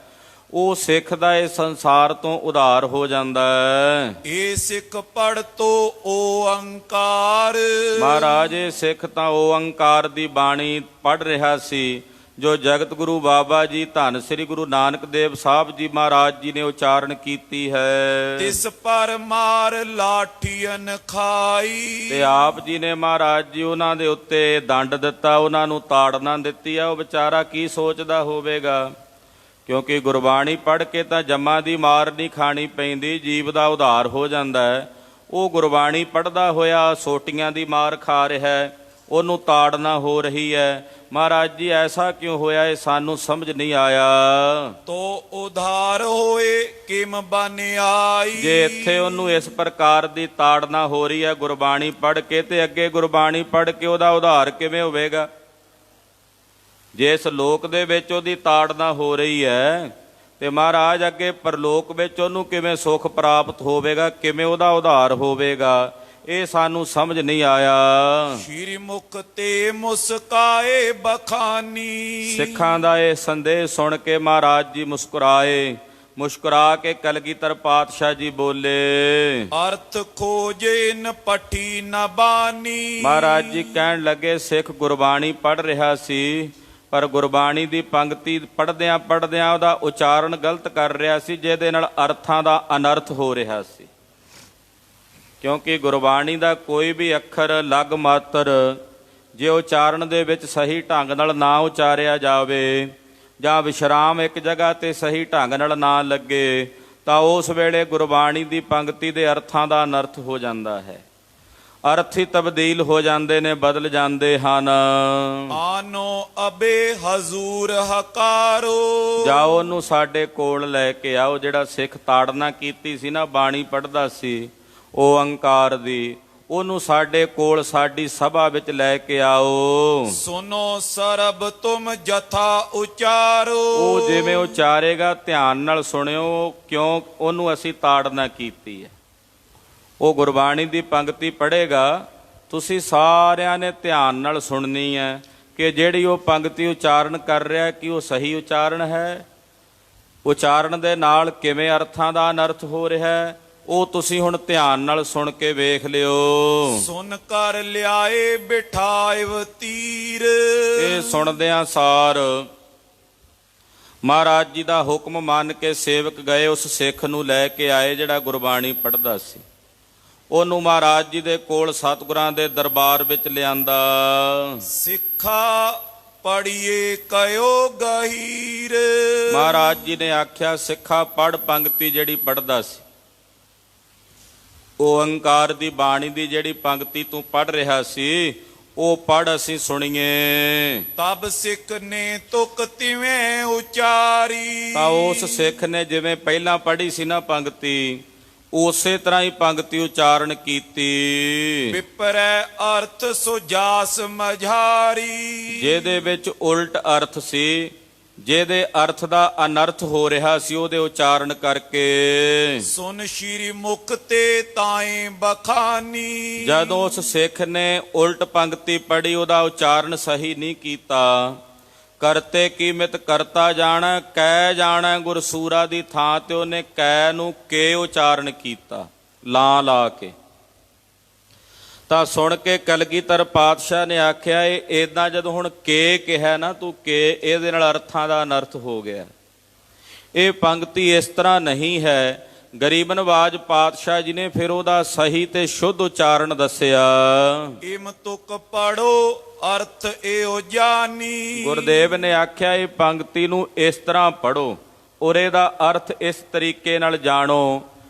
S2: ਉਹ ਸਿੱਖ ਦਾ ਇਸ ਸੰਸਾਰ ਤੋਂ ਉਧਾਰ ਹੋ ਜਾਂਦਾ ਹੈ।
S1: ਇਹ ਸਿੱਖ ਪੜ੍ਹ ਤੋ ਓੰਕਾਰ।
S2: ਮਹਾਰਾਜ ਇਹ ਸਿੱਖ ਤਾਂ ਓੰਕਾਰ ਦੀ ਬਾਣੀ ਪੜ੍ਹ ਰਿਹਾ ਸੀ ਜੋ ਜਗਤ ਗੁਰੂ ਬਾਬਾ ਜੀ ਧੰਨ ਸ੍ਰੀ ਗੁਰੂ ਨਾਨਕ ਦੇਵ ਸਾਹਿਬ ਜੀ ਮਹਾਰਾਜ ਜੀ ਨੇ ਉਚਾਰਨ ਕੀਤੀ ਹੈ।
S1: ਤਿਸ ਪਰ ਮਾਰ ਲਾਠੀਨ ਖਾਈ।
S2: ਤੇ ਆਪ ਜੀ ਨੇ ਮਹਾਰਾਜ ਜੀ ਉਹਨਾਂ ਦੇ ਉੱਤੇ ਦੰਡ ਦਿੱਤਾ, ਉਹਨਾਂ ਨੂੰ ਤਾੜਨਾ ਦਿੱਤੀ ਆ। ਉਹ ਵਿਚਾਰਾ ਕੀ ਸੋਚਦਾ ਹੋਵੇਗਾ? ਕਿਉਂਕਿ ਗੁਰਬਾਣੀ ਪੜ੍ਹ ਕੇ ਤਾਂ ਜੰਮਾਂ ਦੀ ਮਾਰ ਨਹੀਂ ਖਾਣੀ ਪੈਂਦੀ, ਜੀਵ ਦਾ ਉਧਾਰ ਹੋ ਜਾਂਦਾ ਹੈ। ਉਹ ਗੁਰਬਾਣੀ ਪੜ੍ਹਦਾ ਹੋਇਆ ਸੋਟੀਆਂ ਦੀ ਮਾਰ ਖਾ ਰਿਹਾ ਹੈ, ਉਹਨੂੰ ਤਾੜਨਾ ਹੋ ਰਹੀ ਹੈ। ਮਹਾਰਾਜ ਜੀ ਐਸਾ ਕਿਉਂ ਹੋਇਆ ਇਹ ਸਾਨੂੰ ਸਮਝ ਨਹੀਂ ਆਇਆ।
S1: ਤੋ ਉਧਾਰ ਹੋਏ ਕਿਮ ਬਨਿਆਈ।
S2: ਜੇ ਇੱਥੇ ਉਹਨੂੰ ਇਸ ਪ੍ਰਕਾਰ ਦੀ ਤਾੜਨਾ ਹੋ ਰਹੀ ਹੈ ਗੁਰਬਾਣੀ ਪੜ੍ਹ ਕੇ, ਤੇ ਅੱਗੇ ਗੁਰਬਾਣੀ ਪੜ੍ਹ ਕੇ ਉਹਦਾ ਉਧਾਰ ਕਿਵੇਂ ਹੋਵੇਗਾ? ਜੇ ਇਸ ਲੋਕ ਦੇ ਵਿੱਚ ਉਹਦੀ ਤਾੜਨਾ ਹੋ ਰਹੀ ਹੈ ਤੇ ਮਹਾਰਾਜ ਅੱਗੇ ਪਰਲੋਕ ਵਿੱਚ ਉਹਨੂੰ ਕਿਵੇਂ ਸੁੱਖ ਪ੍ਰਾਪਤ ਹੋਵੇਗਾ, ਕਿਵੇਂ ਉਹਦਾ ਉਧਾਰ ਹੋਵੇਗਾ? ਇਹ ਸਾਨੂੰ ਸਮਝ ਨਹੀਂ ਆਇਆ।
S1: ਸ਼੍ਰੀ ਮੁਖ ਤੇ ਮੁਸਕਾਏ ਬਖਾਨੀ।
S2: ਸਿੱਖਾਂ ਦਾ ਇਹ ਸੰਦੇਸ਼ ਸੁਣ ਕੇ ਮਹਾਰਾਜ ਜੀ ਮੁਸਕਰਾਏ। ਮੁਸਕਰਾ ਕੇ ਕਲਗੀਧਰ ਪਾਤਸ਼ਾਹ ਜੀ ਬੋਲੇ,
S1: ਅਰਥ ਖੋਜੇ ਨ ਪਠੀ ਨ ਬਾਨੀ।
S2: ਮਹਾਰਾਜ ਜੀ ਕਹਿਣ ਲੱਗੇ ਸਿੱਖ ਗੁਰਬਾਣੀ ਪੜ੍ਹ ਰਿਹਾ ਸੀ, ਪਰ ਗੁਰਬਾਣੀ ਦੀ ਪੰਕਤੀ ਪੜ੍ਹਦਿਆਂ ਪੜ੍ਹਦਿਆਂ ਉਹਦਾ ਉਚਾਰਨ ਗਲਤ ਕਰ ਰਿਹਾ ਸੀ, ਜਿਹਦੇ ਨਾਲ ਅਰਥਾਂ ਦਾ ਅਨਰਥ ਹੋ ਰਿਹਾ ਸੀ। ਕਿਉਂਕਿ ਗੁਰਬਾਣੀ ਦਾ ਕੋਈ ਵੀ ਅੱਖਰ ਲਗ ਮਾਤਰ ਜੇ ਉਚਾਰਨ ਦੇ ਵਿੱਚ ਸਹੀ ਢੰਗ ਨਾਲ ਨਾ ਉਚਾਰਿਆ ਜਾਵੇ ਜਾਂ ਵਿਸ਼ਰਾਮ ਇੱਕ ਜਗ੍ਹਾ ਤੇ ਸਹੀ ਢੰਗ ਨਾਲ ਨਾ ਲੱਗੇ ਤਾਂ ਉਸ ਵੇਲੇ ਗੁਰਬਾਣੀ ਦੀ ਪੰਕਤੀ ਦੇ ਅਰਥਾਂ ਦਾ ਅਨਰਥ ਹੋ ਜਾਂਦਾ ਹੈ। ਅਰਥ ਹੀ ਤਬਦੀਲ ਹੋ ਜਾਂਦੇ ਨੇ, ਬਦਲ ਜਾਂਦੇ ਹਨ।
S1: ਆਨੋ ਅਬੇ ਹਜ਼ੂਰ ਹਕਾਰੋ।
S2: ਜਾਓ ਉਹਨੂੰ ਸਾਡੇ ਕੋਲ ਲੈ ਕੇ ਆਓ। ਜਿਹੜਾ ਸਿੱਖ ਤਾੜਨਾ ਕੀਤੀ ਸੀ ਨਾ, ਬਾਣੀ ਪੜ੍ਹਦਾ ਸੀ ਓੰਕਾਰ ਦੀ, ਉਹਨੂੰ ਸਾਡੇ ਕੋਲ ਸਾਡੀ ਸਭਾ ਵਿੱਚ ਲੈ ਕੇ ਆਓ।
S1: ਸੁਨੋ ਸਰਬ ਤੁਮ ਜਥਾ ਉਚਾਰੋ।
S2: ਉਹ ਜਿਵੇਂ ਉਚਾਰੇਗਾ ਧਿਆਨ ਨਾਲ ਸੁਣਿਓ, ਕਿਉਂ ਉਹਨੂੰ ਅਸੀਂ ਤਾੜਨਾ ਕੀਤੀ ਹੈ। ਉਹ ਗੁਰਬਾਣੀ ਦੀ ਪੰਕਤੀ ਪੜ੍ਹੇਗਾ, ਤੁਸੀਂ ਸਾਰਿਆਂ ਨੇ ਧਿਆਨ ਨਾਲ ਸੁਣਨੀ ਹੈ ਕਿ ਜਿਹੜੀ ਉਹ ਪੰਕਤੀ ਉਚਾਰਨ ਕਰ ਰਿਹਾ ਕਿ ਉਹ ਸਹੀ ਉਚਾਰਨ ਹੈ ਉਚਾਰਨ ਦੇ ਨਾਲ ਕਿਵੇਂ ਅਰਥਾਂ ਦਾ ਅਨਰਥ ਹੋ ਰਿਹਾ ਹੈ, ਉਹ ਤੁਸੀਂ ਹੁਣ ਧਿਆਨ ਨਾਲ ਸੁਣ ਕੇ ਵੇਖ ਲਿਓ।
S1: ਸੁਨ ਕਰ ਲਿਆਏ ਬਿਠਾਇਵ ਤੀਰ।
S2: ਇਹ ਸੁਣਦਿਆਂ ਸਾਰ ਮਹਾਰਾਜ ਜੀ ਦਾ ਹੁਕਮ ਮੰਨ ਕੇ ਸੇਵਕ ਗਏ, ਉਸ ਸਿੱਖ ਨੂੰ ਲੈ ਕੇ ਆਏ ਜਿਹੜਾ ਗੁਰਬਾਣੀ ਪੜ੍ਹਦਾ ਸੀ। ਉਹਨੂੰ ਮਹਾਰਾਜ ਜੀ ਦੇ ਕੋਲ ਸਤਿਗੁਰਾਂ ਦੇ ਦਰਬਾਰ ਵਿੱਚ ਲਿਆਂਦਾ।
S1: ਸਿੱਖਾ ਪੜੀਏ ਕਯੋ ਗਹੀਰ।
S2: ਮਹਾਰਾਜ ਜੀ ਨੇ ਆਖਿਆ, ਸਿੱਖਾ ਪੜ੍ਹ ਪੰਕਤੀ ਜਿਹੜੀ ਪੜ੍ਹਦਾ ਸੀ, ਓੰਕਾਰ ਦੀ ਬਾਣੀ ਦੀ ਜਿਹੜੀ ਪੰਕਤੀ ਤੂੰ ਪੜ੍ਹ ਰਿਹਾ ਸੀ, ਉਹ ਪੜ੍ਹ ਅਸੀਂ ਸੁਣੀਏ।
S1: ਤਬ ਸਿੱਖ ਨੇ ਤੁਕ ਤਿਵੇਂ ਉਚਾਰੀ।
S2: ਤਾਂ ਉਸ ਸਿੱਖ ਨੇ ਜਿਵੇਂ ਪਹਿਲਾਂ ਪੜ੍ਹੀ ਸੀ ਨਾ ਪੰਕਤੀ, ਉਸੇ ਤਰ੍ਹਾਂ ਹੀ ਪੰਕਤੀ ਉਚਾਰਨ ਕੀਤੀ।
S1: ਵਿਪਰੈ ਅਰਥ ਸੋ ਜਾਸ ਮਝਾਰੀ।
S2: ਜਿਹਦੇ ਵਿੱਚ ਉਲਟ ਅਰਥ ਸੀ, ਜਿਹਦੇ ਅਰਥ ਦਾ ਅਨਰਥ ਹੋ ਰਿਹਾ ਸੀ, ਉਹਦੇ ਉਚਾਰਨ ਕਰਕੇ
S1: ਸੁਨ ਸ਼੍ਰੀ ਮੁਖ ਤੇ ਤਾਏ ਬਖਾਨੀ।
S2: ਜਦੋਂ ਉਸ ਸਿੱਖ ਨੇ ਉਲਟ ਪੰਕਤੀ ਪੜ੍ਹੀ, ਉਹਦਾ ਉਚਾਰਨ ਸਹੀ ਨਹੀਂ ਕੀਤਾ। ਕਰਤੇ ਕੀਮਤ ਕਰਤਾ ਜਾਣੈ, ਕੈ ਜਾਣੈ ਗੁਰਸੂਰਾ ਦੀ ਥਾਂ ਤੇ ਉਹਨੇ ਕੈ ਨੂੰ ਕੇ ਉਚਾਰਨ ਕੀਤਾ, ਲਾ ਲਾ ਕੇ। ਤਾਂ ਸੁਣ ਕੇ ਕਲਗੀਧਰ ਪਾਤਸ਼ਾਹ ਨੇ ਆਖਿਆ, ਇਹ ਏਦਾਂ ਜਦੋਂ ਹੁਣ ਕੇ ਕਿਹਾ ਨਾ ਤੂੰ ਕੇ, ਇਹਦੇ ਨਾਲ ਅਰਥਾਂ ਦਾ ਅਨਰਥ ਹੋ ਗਿਆ। ਇਹ ਪੰਕਤੀ ਇਸ ਤਰ੍ਹਾਂ ਨਹੀਂ ਹੈ। ਗਰੀਬ ਨਵਾਜ ਪਾਤਸ਼ਾਹ ਜੀ ਨੇ ਫਿਰ ਉਹਦਾ ਸਹੀ ਤੇ ਸ਼ੁੱਧ ਉਚਾਰਨ ਦੱਸਿਆ।
S1: ਇਮ ਤੁਕ ਪੜੋ ਅਰਥ ਏਓ ਜਾਨੀ।
S2: ਗੁਰਦੇਵ ਨੇ ਆਖਿਆ, ਇਹ ਪੰਕਤੀ ਨੂੰ ਇਸ ਤਰ੍ਹਾਂ ਪੜੋ ਔਰ ਇਹਦਾ ਅਰਥ ਇਸ ਤਰੀਕੇ ਨਾਲ ਜਾਣੋ।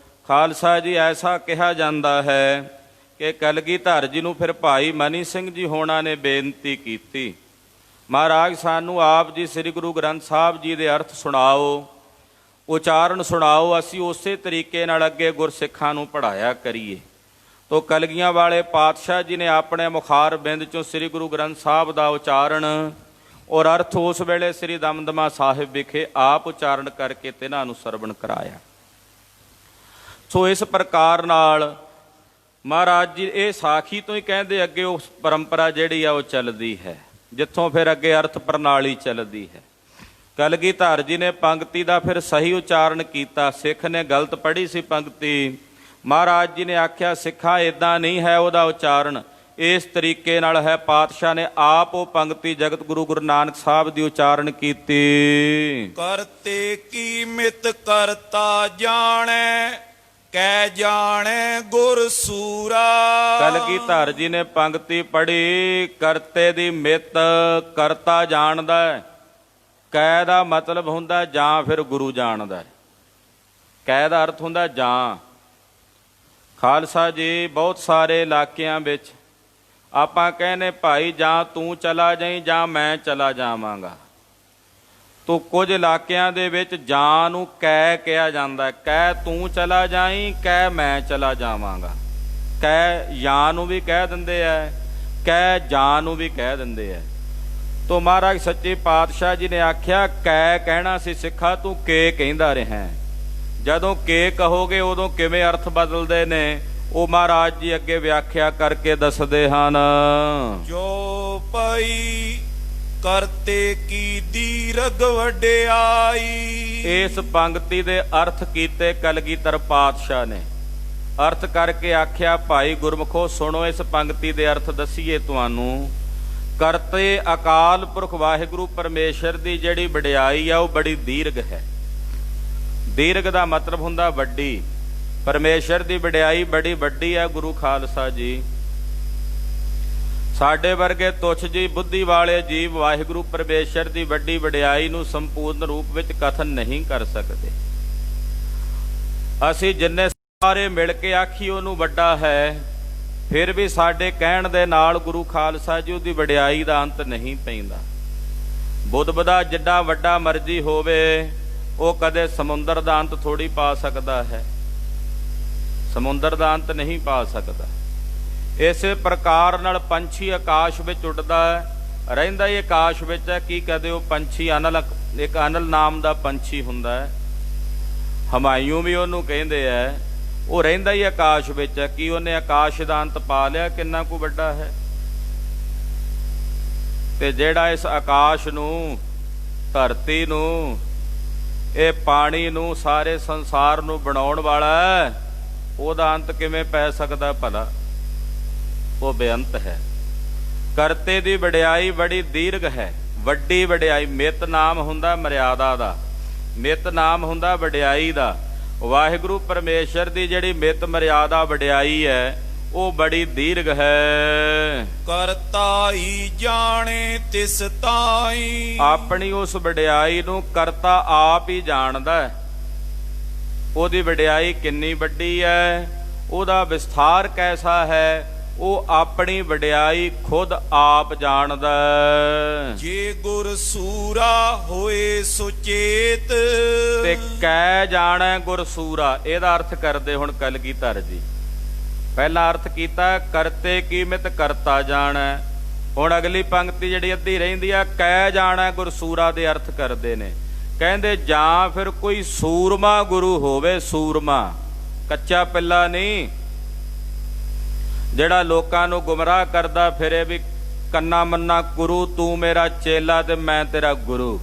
S2: ਖਾਲਸਾ ਜੀ, ਐਸਾ ਕਿਹਾ ਜਾਂਦਾ ਹੈ ਕਿ ਕਲਗੀਧਰ ਜੀ ਨੂੰ ਫਿਰ ਭਾਈ ਮਨੀ ਸਿੰਘ ਜੀ ਹੋਣਾ ਨੇ ਬੇਨਤੀ ਕੀਤੀ, ਮਹਾਰਾਜ ਸਾਨੂੰ ਆਪ ਜੀ ਸ੍ਰੀ ਗੁਰੂ ਗ੍ਰੰਥ ਸਾਹਿਬ ਜੀ ਦੇ ਅਰਥ ਸੁਣਾਓ, ਉਚਾਰਨ ਸੁਣਾਓ, ਅਸੀਂ ਉਸੇ ਤਰੀਕੇ ਨਾਲ ਅੱਗੇ ਗੁਰਸਿੱਖਾਂ ਨੂੰ ਪੜ੍ਹਾਇਆ ਕਰੀਏ। ਤੋ ਕਲਗੀਆਂ ਵਾਲੇ ਪਾਤਸ਼ਾਹ ਜੀ ਨੇ ਆਪਣੇ ਮੁਖਾਰ ਬਿੰਦ ਚੋਂ ਸ੍ਰੀ ਗੁਰੂ ਗ੍ਰੰਥ ਸਾਹਿਬ ਦਾ ਉਚਾਰਨ ਔਰ ਅਰਥ ਉਸ ਵੇਲੇ ਸ੍ਰੀ ਦਮਦਮਾ ਸਾਹਿਬ ਵਿਖੇ ਆਪ ਉਚਾਰਨ ਕਰਕੇ ਤਿਨਾਂ ਨੂੰ ਸਰਵਣ ਕਰਾਇਆ। ਸੋ ਇਸ ਪ੍ਰਕਾਰ ਨਾਲ ਮਹਾਰਾਜ ਜੀ ਇਹ ਸਾਖੀ ਤੋਂ ਹੀ ਕਹਿੰਦੇ ਅੱਗੇ ਉਸ ਪਰੰਪਰਾ ਜਿਹੜੀ ਆ ਉਹ ਚੱਲਦੀ ਹੈ, ਜਿੱਥੋਂ ਫਿਰ ਅੱਗੇ ਅਰਥ ਪ੍ਰਣਾਲੀ ਚੱਲਦੀ ਹੈ। ਕਲਗੀਧਰ ਜੀ ਨੇ ਪੰਕਤੀ ਦਾ ਫਿਰ ਸਹੀ ਉਚਾਰਨ ਕੀਤਾ। ਸਿੱਖ ਨੇ ਗਲਤ ਪੜ੍ਹੀ ਸੀ ਪੰਕਤੀ। ਮਹਾਰਾਜ ਜੀ ਨੇ ਆਖਿਆ, ਸਿੱਖਾ ਇਦਾਂ ਨਹੀਂ ਹੈ, ਉਹਦਾ ਉਚਾਰਨ ਇਸ ਤਰੀਕੇ ਨਾਲ ਹੈ। ਪਾਤਸ਼ਾਹ ਨੇ ਆਪ ਉਹ ਪੰਕਤੀ ਜਗਤ ਗੁਰੂ ਗੁਰੂ ਨਾਨਕ ਸਾਹਿਬ ਦੀ ਉਚਾਰਨ ਕੀਤੀ।
S1: ਕਰਤੇ ਕੀਮਤ ਕਰਤਾ ਜਾਣੈ, ਕੈ ਜਾਣੈ ਗੁਰ ਸੂਰਾ।
S2: ਕਲਗੀਧਰ ਜੀ ਨੇ ਪੰਕਤੀ ਪੜ੍ਹੀ, ਕਰਤੇ ਦੀ ਮਿੱਤ ਕਰਤਾ ਜਾਣਦਾ, ਕੈ ਦਾ ਮਤਲਬ ਹੁੰਦਾ ਜਾਂ ਫਿਰ ਗੁਰੂ ਜਾਣਦਾ। ਕੈ ਦਾ ਅਰਥ ਹੁੰਦਾ ਜਾਂ। ਖਾਲਸਾ ਜੀ, ਬਹੁਤ ਸਾਰੇ ਇਲਾਕਿਆਂ ਵਿੱਚ ਆਪਾਂ ਕਹਿੰਦੇ ਭਾਈ ਜਾਂ ਤੂੰ ਚਲਾ ਜਾਈਂ ਜਾਂ ਮੈਂ ਚਲਾ ਜਾਵਾਂਗਾ। ਤੋ ਕੁਝ ਇਲਾਕਿਆਂ ਦੇ ਵਿੱਚ ਜਾਂ ਨੂੰ ਕੈ ਕਿਹਾ ਜਾਂਦਾ, ਕੈ ਤੂੰ ਚਲਾ ਜਾਈਂ, ਕੈ ਮੈਂ ਚਲਾ ਜਾਵਾਂਗਾ। ਕੈ ਜਾਂ ਨੂੰ ਵੀ ਕਹਿ ਦਿੰਦੇ ਐ, ਕੈ ਜਾਂ ਨੂੰ ਵੀ ਕਹਿ ਦਿੰਦੇ ਐ। ਤੋ ਮਹਾਰਾਜ ਸੱਚੇ ਪਾਤਸ਼ਾਹ ਜੀ ਨੇ ਆਖਿਆ, ਕੈ ਕਹਿਣਾ ਸੀ ਸਿੱਖਾ, ਤੂੰ ਕੇ ਕਹਿੰਦਾ ਰਿਹਾ। ਜਦੋਂ ਕੇ ਕਹੋਗੇ ਉਦੋਂ ਕਿਵੇਂ ਅਰਥ ਬਦਲਦੇ ਨੇ, ਉਹ ਮਹਾਰਾਜ ਜੀ ਅੱਗੇ ਵਿਆਖਿਆ ਕਰਕੇ ਦੱਸਦੇ ਹਨ।
S1: ਜੋ ਪਈ ਕਰਤੇ ਕੀ ਦੀਰਘ ਵਡਿਆਈ।
S2: ਇਸ ਪੰਕਤੀ ਦੇ ਅਰਥ ਕੀਤੇ ਕਲਗੀਧਰ ਪਾਤਸ਼ਾਹ ਨੇ। ਅਰਥ ਕਰਕੇ ਆਖਿਆ, ਭਾਈ ਗੁਰਮੁਖੋ ਸੁਣੋ, ਇਸ ਪੰਕਤੀ ਦੇ ਅਰਥ ਦੱਸੀਏ ਤੁਹਾਨੂੰ। ਕਰਤੇ ਅਕਾਲ ਪੁਰਖ ਵਾਹਿਗੁਰੂ ਪਰਮੇਸ਼ਰ ਦੀ ਜਿਹੜੀ ਵਡਿਆਈ ਆ ਉਹ ਬੜੀ ਦੀਰਘ ਹੈ। ਦੀਰਘ ਦਾ ਮਤਲਬ ਹੁੰਦਾ ਵੱਡੀ। ਪਰਮੇਸ਼ਰ ਦੀ ਵਡਿਆਈ ਬੜੀ ਵੱਡੀ ਹੈ। ਗੁਰੂ ਖਾਲਸਾ ਜੀ, ਸਾਡੇ ਵਰਗੇ ਤੁੱਛ ਜੀ ਬੁੱਧੀ ਵਾਲੇ ਜੀਵ ਵਾਹਿਗੁਰੂ ਪਰਮੇਸ਼ਰ ਦੀ ਵੱਡੀ ਵਡਿਆਈ ਨੂੰ ਸੰਪੂਰਨ ਰੂਪ ਵਿੱਚ ਕਥਨ ਨਹੀਂ ਕਰ ਸਕਦੇ। ਅਸੀਂ ਜਿੰਨੇ ਸਾਰੇ ਮਿਲ ਕੇ ਆਖੀ ਉਹਨੂੰ ਵੱਡਾ ਹੈ, ਫਿਰ ਵੀ ਸਾਡੇ ਕਹਿਣ ਦੇ ਨਾਲ ਗੁਰੂ ਖਾਲਸਾ ਜੀ ਉਹਦੀ ਵਡਿਆਈ ਦਾ ਅੰਤ ਨਹੀਂ ਪੈਂਦਾ। ਬੁੱਧ ਦਾ ਜਿੱਡਾ ਵੱਡਾ ਮਰਜ਼ੀ ਹੋਵੇ, ਉਹ ਕਦੇ ਸਮੁੰਦਰ ਦਾ ਅੰਤ ਥੋੜੀ ਪਾ ਸਕਦਾ ਹੈ। ਸਮੁੰਦਰ ਦਾ ਅੰਤ ਨਹੀਂ ਪਾ ਸਕਦਾ। ਇਸੇ ਪ੍ਰਕਾਰ ਨਾਲ ਪੰਛੀ ਆਕਾਸ਼ ਵਿੱਚ ਉੱਡਦਾ ਹੈ, ਰਹਿੰਦਾ ਹੀ ਆਕਾਸ਼ ਵਿੱਚ ਹੈ। ਕੀ ਕਦੇ ਉਹ ਪੰਛੀ ਅਨਲ, ਇੱਕ ਅਨਲ ਨਾਮ ਦਾ ਪੰਛੀ ਹੁੰਦਾ ਹੈ, ਹਮਾਇੂ ਵੀ ਉਹਨੂੰ ਕਹਿੰਦੇ ਹੈ, ਉਹ ਰਹਿੰਦਾ ਹੀ ਆਕਾਸ਼ ਵਿੱਚ ਹੈ। ਕੀ ਉਹਨੇ ਆਕਾਸ਼ ਦਾ ਅੰਤ ਪਾ ਲਿਆ? ਕਿੰਨਾ ਕੁ ਵੱਡਾ ਹੈ। ਤੇ ਜਿਹੜਾ ਇਸ ਆਕਾਸ਼ ਨੂੰ, ਧਰਤੀ ਨੂੰ ਇਹ ਪਾਣੀ ਨੂੰ, ਸਾਰੇ ਸੰਸਾਰ ਨੂੰ ਬਣਾਉਣ ਵਾਲਾ, ਉਹਦਾ ਅੰਤ ਕਿਵੇਂ ਪੈ ਸਕਦਾ ਭਲਾ? ਉਹ ਬੇਅੰਤ ਹੈ। ਕਰਤੇ ਦੀ ਵਡਿਆਈ ਬੜੀ ਦੀਰਘ ਹੈ, ਵੱਡੀ ਵਡਿਆਈ। ਮਿਤ ਨਾਮ ਹੁੰਦਾ ਮਰਿਆਦਾ ਦਾ, ਮਿਤ ਨਾਮ ਹੁੰਦਾ ਵਡਿਆਈ ਦਾ। ਵਾਹਿਗੁਰੂ ਪਰਮੇਸ਼ਰ ਦੀ ਜਿਹੜੀ ਮਿਤ ਮਰਿਆਦਾ ਵਡਿਆਈ ਹੈ ਉਹ ਬੜੀ ਦੀਰਘ ਹੈ।
S1: ਕਰਤਾ ਹੀ ਜਾਣੇ ਤਿਸ ਤਾਈ,
S2: ਆਪਣੀ ਉਸ ਵਡਿਆਈ ਨੂੰ ਕਰਤਾ ਆਪ ਹੀ ਜਾਣਦਾ ਹੈ। ਉਹਦੀ ਵਡਿਆਈ ਕਿੰਨੀ ਵੱਡੀ ਹੈ, ਉਹਦਾ ਵਿਸਥਾਰ ਕੈਸਾ ਹੈ, ਉਹ ਆਪਣੀ ਵਡਿਆਈ ਖੁਦ ਆਪ ਜਾਣਦਾ।
S1: ਜੇ ਗੁਰ ਸੂਰਾ ਹੋਏ ਸੁਚੇਤ,
S2: ਤੇ ਕਹਿ ਜਾਣੈ ਗੁਰ ਸੂਰਾ। ਇਹਦਾ ਅਰਥ ਕਰਦੇ ਹੁਣ ਕਲਗੀਧਰ ਜੀ। ਪਹਿਲਾ ਅਰਥ ਕੀਤਾ ਕਰਤੇ ਕੀ ਮਿਤ ਕਰਤਾ ਜਾਣੈ। ਹੁਣ ਅਗਲੀ ਪੰਕਤੀ ਜਿਹੜੀ ਅੱਧੀ ਰਹਿੰਦੀ ਆ, ਕਹਿ ਜਾਣੈ ਗੁਰ ਸੂਰਾ ਦੇ ਅਰਥ ਕਰਦੇ ਨੇ। ਕਹਿੰਦੇ ਜਾਂ ਫਿਰ ਕੋਈ ਸੂਰਮਾ ਗੁਰੂ ਹੋਵੇ, ਸੂਰਮਾ, ਕੱਚਾ ਪਿੱਲਾ ਨਹੀਂ, ਜਿਹੜਾ ਲੋਕਾਂ ਨੂੰ ਗੁੰਮਰਾਹ ਕਰਦਾ ਫਿਰੇ ਵੀ ਕੰਨਾ ਮੰਨਾ ਗੁਰੂ, ਤੂੰ ਮੇਰਾ ਚੇਲਾ ਤੇ ਮੈਂ ਤੇਰਾ ਗੁਰੂ।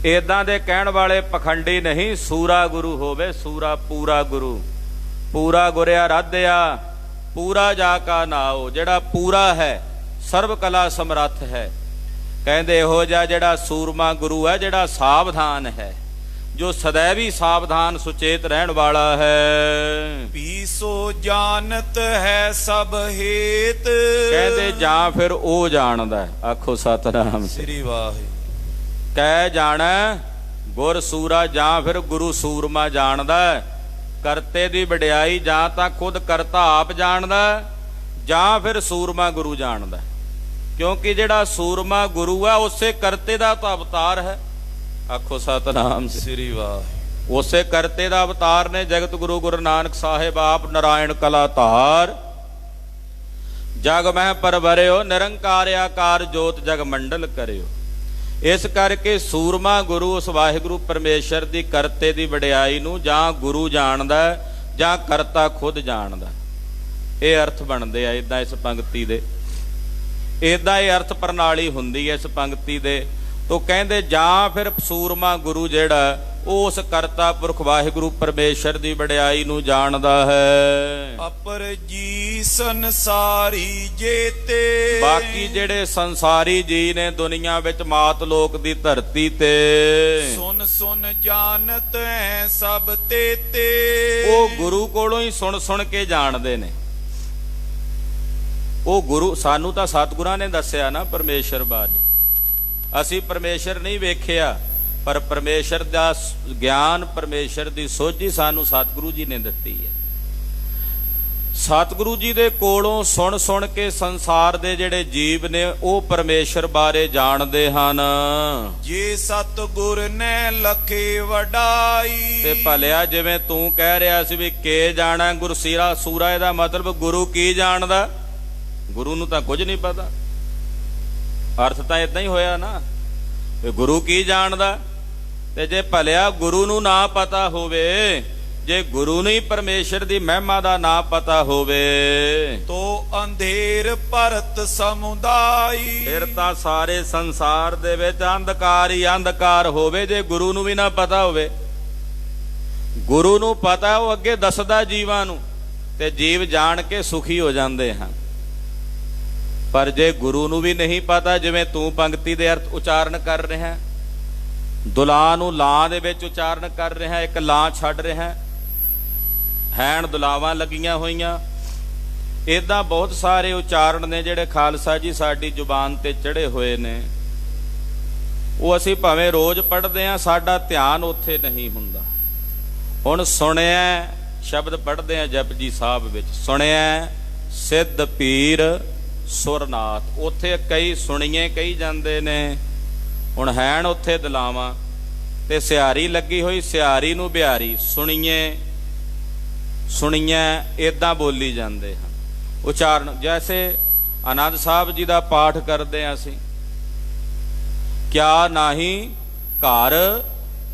S2: ਏਦਾਂ ਦੇ ਕਹਿਣ ਵਾਲੇ ਪਖੰਡੀ ਨਹੀਂ। ਸੂਰਾ ਗੁਰੂ ਹੋਵੇ, ਸੂਰਾ ਪੂਰਾ ਗੁਰੂ। ਪੂਰਾ ਗੁਰਿਆ ਰਾਧਿਆ, ਪੂਰਾ ਜਾ ਕਾ ਨਾਉ। ਜਿਹੜਾ ਪੂਰਾ ਹੈ, ਸਰਬ ਕਲਾ ਸਮਰੱਥ ਹੈ। ਕਹਿੰਦੇ ਇਹੋ ਜਿਹਾ ਜਿਹੜਾ ਸੂਰਮਾ ਗੁਰੂ ਹੈ, ਜਿਹੜਾ ਸਾਵਧਾਨ ਹੈ, ਜੋ ਸदैवी ਸਾਵਧਾਨ ਸੁਚੇਤ ਰਹਿਣ ਵਾਲਾ ਹੈ।
S1: ਪੀਸੋ ਜਾਣਤ ਹੈ ਸਭ ਹੇਤ,
S2: ਕਹਿੰਦੇ ਜਾਂ ਫਿਰ ਉਹ ਜਾਣਦਾ। ਆਖੋ ਸਤਿਨਾਮ
S1: ਸ੍ਰੀ ਵਾਹਿਗੁਰੂ।
S2: ਕਹਿ ਜਾਣੈ ਗੁਰ ਸੂਰਾ, ਜਾਂ ਫਿਰ ਗੁਰੂ ਸੂਰਮਾ ਜਾਣਦਾ। ਕਰਤੇ ਦੀ ਵਡਿਆਈ ਜਾਂ ਤਾਂ ਖੁਦ ਕਰਤਾ ਆਪ ਜਾਣਦਾ, ਜਾਂ ਫਿਰ ਸੂਰਮਾ ਗੁਰੂ ਜਾਣਦਾ। ਕਿਉਂਕਿ ਜਿਹੜਾ ਸੂਰਮਾ ਗੁਰੂ ਹੈ ਉਸੇ ਕਰਤੇ ਦਾ ਤਾਂ ਅਵਤਾਰ ਹੈ। ਆਖੋ ਸਤਿਨਾਮ
S1: ਸ੍ਰੀ ਵਾਹਿਗੁਰੂ।
S2: ਉਸੇ ਕਰਤੇ ਦਾ ਅਵਤਾਰ ਨੇ ਜਗਤ ਗੁਰੂ ਗੁਰੂ ਨਾਨਕ ਸਾਹਿਬ ਆਪ ਨਾਰਾਇਣ ਕਲਾ ਧਾਰ। ਜਗ ਮਹਿ ਪਰਵਰਿਓ ਨਿਰੰਕਾਰ ਆਕਾਰ ਜੋਤ ਜਗ ਮੰਡਲ ਕਰਿਓ। ਇਸ ਕਰਕੇ ਸੂਰਮਾ ਗੁਰੂ ਉਸ ਵਾਹਿਗੁਰੂ ਪਰਮੇਸ਼ਰ ਦੀ ਕਰਤੇ ਦੀ ਵਡਿਆਈ ਨੂੰ ਜਾਂ ਗੁਰੂ ਜਾਣਦਾ ਜਾਂ ਕਰਤਾ ਖੁਦ ਜਾਣਦਾ। ਇਹ ਅਰਥ ਬਣਦੇ ਆ ਇਦਾਂ ਇਸ ਪੰਕਤੀ ਦੇ। ਇਦਾਂ ਇਹ ਅਰਥ ਪ੍ਰਣਾਲੀ ਹੁੰਦੀ ਹੈ ਇਸ ਪੰਕਤੀ ਦੇ। ਤੋ ਕਹਿੰਦੇ ਜਾਂ ਫਿਰ ਸੂਰਮਾ ਗੁਰੂ ਜਿਹੜਾ ਉਹ ਉਸ ਕਰਤਾ ਪੁਰਖ ਵਾਹਿਗੁਰੂ ਪਰਮੇਸ਼ਰ ਦੀ ਵਡਿਆਈ ਨੂੰ ਜਾਣਦਾ ਹੈ।
S1: ਅਪਰ ਜੀ ਸੰਸਾਰੀ ਜੇਤੇ,
S2: ਬਾਕੀ ਜਿਹੜੇ ਸੰਸਾਰੀ ਜੀ ਨੇ ਦੁਨੀਆ ਵਿੱਚ, ਮਾਤ ਲੋਕ ਦੀ ਧਰਤੀ ਤੇ,
S1: ਸੁਨ ਸੁਨ ਜਾਣਤ ਹੈ ਸਭ ਤੇਤੇ,
S2: ਉਹ ਗੁਰੂ ਕੋਲੋਂ ਹੀ ਸੁਣ ਸੁਣ ਕੇ ਜਾਣਦੇ ਨੇ। ਉਹ ਗੁਰੂ ਸਾਨੂੰ ਤਾਂ ਸਤਿਗੁਰਾਂ ਨੇ ਦੱਸਿਆ ਨਾ ਪਰਮੇਸ਼ਰ ਬਾਰੇ। ਅਸੀਂ ਪਰਮੇਸ਼ਰ ਨਹੀਂ ਵੇਖਿਆ, ਪਰ ਪਰਮੇਸ਼ਰ ਦਾ ਗਿਆਨ, ਪਰਮੇਸ਼ਰ ਦੀ ਸੋਝੀ ਸਾਨੂੰ ਸਤਿਗੁਰੂ ਜੀ ਨੇ ਦਿੱਤੀ ਹੈ। ਸਤਿਗੁਰੂ ਜੀ ਦੇ ਕੋਲੋਂ ਸੁਣ ਸੁਣ ਕੇ ਸੰਸਾਰ ਦੇ ਜਿਹੜੇ ਜੀਵ ਨੇ ਉਹ ਪਰਮੇਸ਼ਰ ਬਾਰੇ ਜਾਣਦੇ ਹਨ।
S1: ਜੇ ਸਤਿਗੁਰ ਨੇ ਲਖੇ ਵਡਾਈ,
S2: ਤੇ ਭਲਿਆ ਜਿਵੇਂ ਤੂੰ ਕਹਿ ਰਿਹਾ ਸੀ ਵੀ ਕੇ ਜਾਣਾ ਗੁਰਸੀਰਾ ਸੂਰਾ, ਇਹਦਾ ਮਤਲਬ ਗੁਰੂ ਕੀ ਜਾਣਦਾ? ਗੁਰੂ ਨੂੰ ਤਾਂ ਕੁਝ ਨਹੀਂ ਪਤਾ। ਅਰਥ ਤਾਂ ਇਦਾਂ ਹੀ ਹੋਇਆ ਨਾ, ਗੁਰੂ ਕੀ ਜਾਣਦਾ। ਤੇ ਜੇ ਭਲਿਆ ਗੁਰੂ ਨੂੰ ਨਾ ਪਤਾ ਹੋਵੇ, ਜੇ ਗੁਰੂ ਨੂੰ ਹੀ ਪਰਮੇਸ਼ਰ ਦੀ ਮਹਿਮਾ ਦਾ ਨਾ ਪਤਾ ਹੋਵੇ,
S1: ਤੋ ਅੰਧੇਰ ਭਰਤ ਸਮੁਦਾਈ,
S2: ਫਿਰ ਤਾਂ ਸਾਰੇ ਸੰਸਾਰ ਦੇ ਵਿੱਚ ਅੰਧਕਾਰ ਹੀ ਅੰਧਕਾਰ ਹੋਵੇ। ਜੇ ਗੁਰੂ ਨੂੰ ਵੀ ਨਾ ਪਤਾ ਹੋਵੇ, ਗੁਰੂ ਨੂੰ ਪਤਾ, ਉਹ ਅੱਗੇ ਦੱਸਦਾ ਜੀਵਾਂ ਨੂੰ, ਤੇ ਜੀਵ ਜਾਣ ਕੇ ਸੁਖੀ ਹੋ ਜਾਂਦੇ ਹਨ। ਪਰ ਜੇ ਗੁਰੂ ਨੂੰ ਵੀ ਨਹੀਂ ਪਤਾ, ਜਿਵੇਂ ਤੂੰ ਪੰਕਤੀ ਦੇ ਅਰਥ ਉਚਾਰਨ ਕਰ ਰਿਹਾ, ਦੁਲਾ ਨੂੰ ਲਾਂ ਦੇ ਵਿੱਚ ਉਚਾਰਨ ਕਰ ਰਿਹਾ, ਇੱਕ ਲਾਂ ਛੱਡ ਰਿਹਾ, ਹੈਣ ਦੁਲਾਵਾਂ ਲੱਗੀਆਂ ਹੋਈਆਂ। ਏਦਾਂ ਬਹੁਤ ਸਾਰੇ ਉਚਾਰਨ ਨੇ ਜਿਹੜੇ ਖਾਲਸਾ ਜੀ ਸਾਡੀ ਜ਼ੁਬਾਨ ਤੇ ਚੜੇ ਹੋਏ ਨੇ। ਉਹ ਅਸੀਂ ਭਾਵੇਂ ਰੋਜ਼ ਪੜ੍ਹਦੇ ਹਾਂ, ਸਾਡਾ ਧਿਆਨ ਉੱਥੇ ਨਹੀਂ ਹੁੰਦਾ। ਹੁਣ ਸੁਣਿਆ ਸ਼ਬਦ ਪੜ੍ਹਦੇ ਹਾਂ ਜਪਜੀ ਸਾਹਿਬ ਵਿੱਚ, ਸੁਣਿਆ ਸਿੱਧ ਪੀਰ ਸੁਰਨਾਥ, ਉੱਥੇ ਕਈ ਸੁਣੀਏ ਕਹੀ ਜਾਂਦੇ ਨੇ। ਹੁਣ ਹੈਣ ਉੱਥੇ ਦਲਾਵਾਂ ਤੇ ਸਿਹਾਰੀ ਲੱਗੀ ਹੋਈ, ਸਿਹਾਰੀ ਨੂੰ ਬਿਹਾਰੀ, ਸੁਣੀਏ ਸੁਣੀਏ ਏਦਾਂ ਬੋਲੀ ਜਾਂਦੇ ਹਨ ਉਚਾਰਨ। ਜੈਸੇ ਆਨੰਦ ਸਾਹਿਬ ਜੀ ਦਾ ਪਾਠ ਕਰਦੇ ਹਾਂ ਅਸੀਂ, ਕਿਆ ਨਾਹੀਂ ਘਰ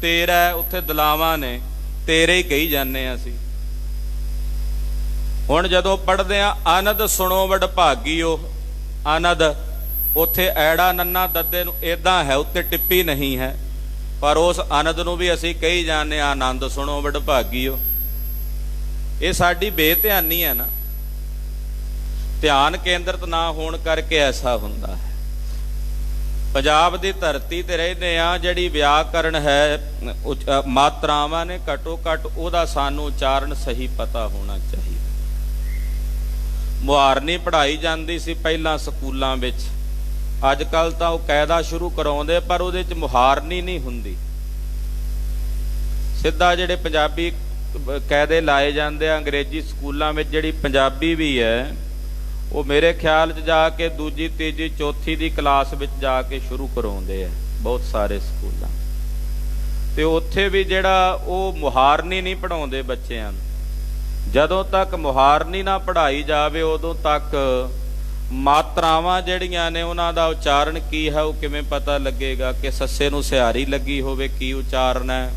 S2: ਤੇਰਾ, ਉੱਥੇ ਦਲਾਵਾਂ ਨੇ, ਤੇਰੇ ਹੀ ਕਹੀ ਜਾਂਦੇ ਹਾਂ ਅਸੀਂ। ਹੁਣ ਜਦੋਂ ਪੜ੍ਹਦੇ ਆ ਆਨੰਦ ਸੁਣੋ ਵਡਭਾਗੀਓ, ਆਨੰਦ ਉੱਥੇ ਐੜਾ ਨੰਨਾ ਦੱਦੇ ਨੂੰ ਏਦਾਂ ਹੈ, ਉੱਤੇ ਟਿੱਪੀ ਨਹੀਂ ਹੈ। ਪਰ ਉਸ ਆਨੰਦ ਨੂੰ ਵੀ ਅਸੀਂ ਕਹੀ ਜਾਂਦੇ ਹਾਂ ਆਨੰਦ ਸੁਣੋ ਵਡਭਾਗੀਓ। ਇਹ ਸਾਡੀ ਬੇਧਿਆਨੀ ਹੈ ਨਾ, ਧਿਆਨ ਕੇਂਦਰਿਤ ਨਾ ਹੋਣ ਕਰਕੇ ਐਸਾ ਹੁੰਦਾ ਹੈ। ਪੰਜਾਬ ਦੀ ਧਰਤੀ ਤੇ ਰਹਿੰਦੇ ਆ, ਜਿਹੜੀ ਵਿਆਕਰਨ ਹੈ, ਮਾਤਰਾਵਾਂ ਨੇ ਘੱਟੋ ਘੱਟ ਉਹਦਾ ਸਾਨੂੰ ਉਚਾਰਨ ਸਹੀ ਪਤਾ ਹੋਣਾ ਚਾਹੀਦਾ। ਮੁਹਾਰਨੀ ਪੜ੍ਹਾਈ ਜਾਂਦੀ ਸੀ ਪਹਿਲਾਂ ਸਕੂਲਾਂ ਵਿੱਚ, ਅੱਜ ਕੱਲ੍ਹ ਤਾਂ ਉਹ ਕਾਇਦਾ ਸ਼ੁਰੂ ਕਰਾਉਂਦੇ ਪਰ ਉਹਦੇ 'ਚ ਮੁਹਾਰਨੀ ਨਹੀਂ ਹੁੰਦੀ। ਸਿੱਧਾ ਜਿਹੜੇ ਪੰਜਾਬੀ ਕਾਇਦੇ ਲਾਏ ਜਾਂਦੇ ਆ ਅੰਗਰੇਜ਼ੀ ਸਕੂਲਾਂ ਵਿੱਚ, ਜਿਹੜੀ ਪੰਜਾਬੀ ਵੀ ਹੈ ਉਹ ਮੇਰੇ ਖਿਆਲ 'ਚ ਜਾ ਕੇ ਦੂਜੀ ਤੀਜੀ ਚੌਥੀ ਦੀ ਕਲਾਸ ਵਿੱਚ ਜਾ ਕੇ ਸ਼ੁਰੂ ਕਰਾਉਂਦੇ ਆ ਬਹੁਤ ਸਾਰੇ ਸਕੂਲਾਂ। ਤੇ ਉੱਥੇ ਵੀ ਜਿਹੜਾ ਉਹ ਮੁਹਾਰਨੀ ਨਹੀਂ ਪੜ੍ਹਾਉਂਦੇ ਬੱਚਿਆਂ ਨੂੰ। ਜਦੋਂ ਤੱਕ ਮੁਹਾਰਨੀ ਨਾ ਪੜ੍ਹਾਈ ਜਾਵੇ ਉਦੋਂ ਤੱਕ ਮਾਤਰਾਵਾਂ ਜਿਹੜੀਆਂ ਨੇ ਉਹਨਾਂ ਦਾ ਉਚਾਰਨ ਕੀ ਹੈ ਉਹ ਕਿਵੇਂ ਪਤਾ ਲੱਗੇਗਾ ਕਿ ਸੱਸੇ ਨੂੰ ਸਿਹਾਰੀ ਲੱਗੀ ਹੋਵੇ ਕੀ ਉਚਾਰਨ ਹੈ,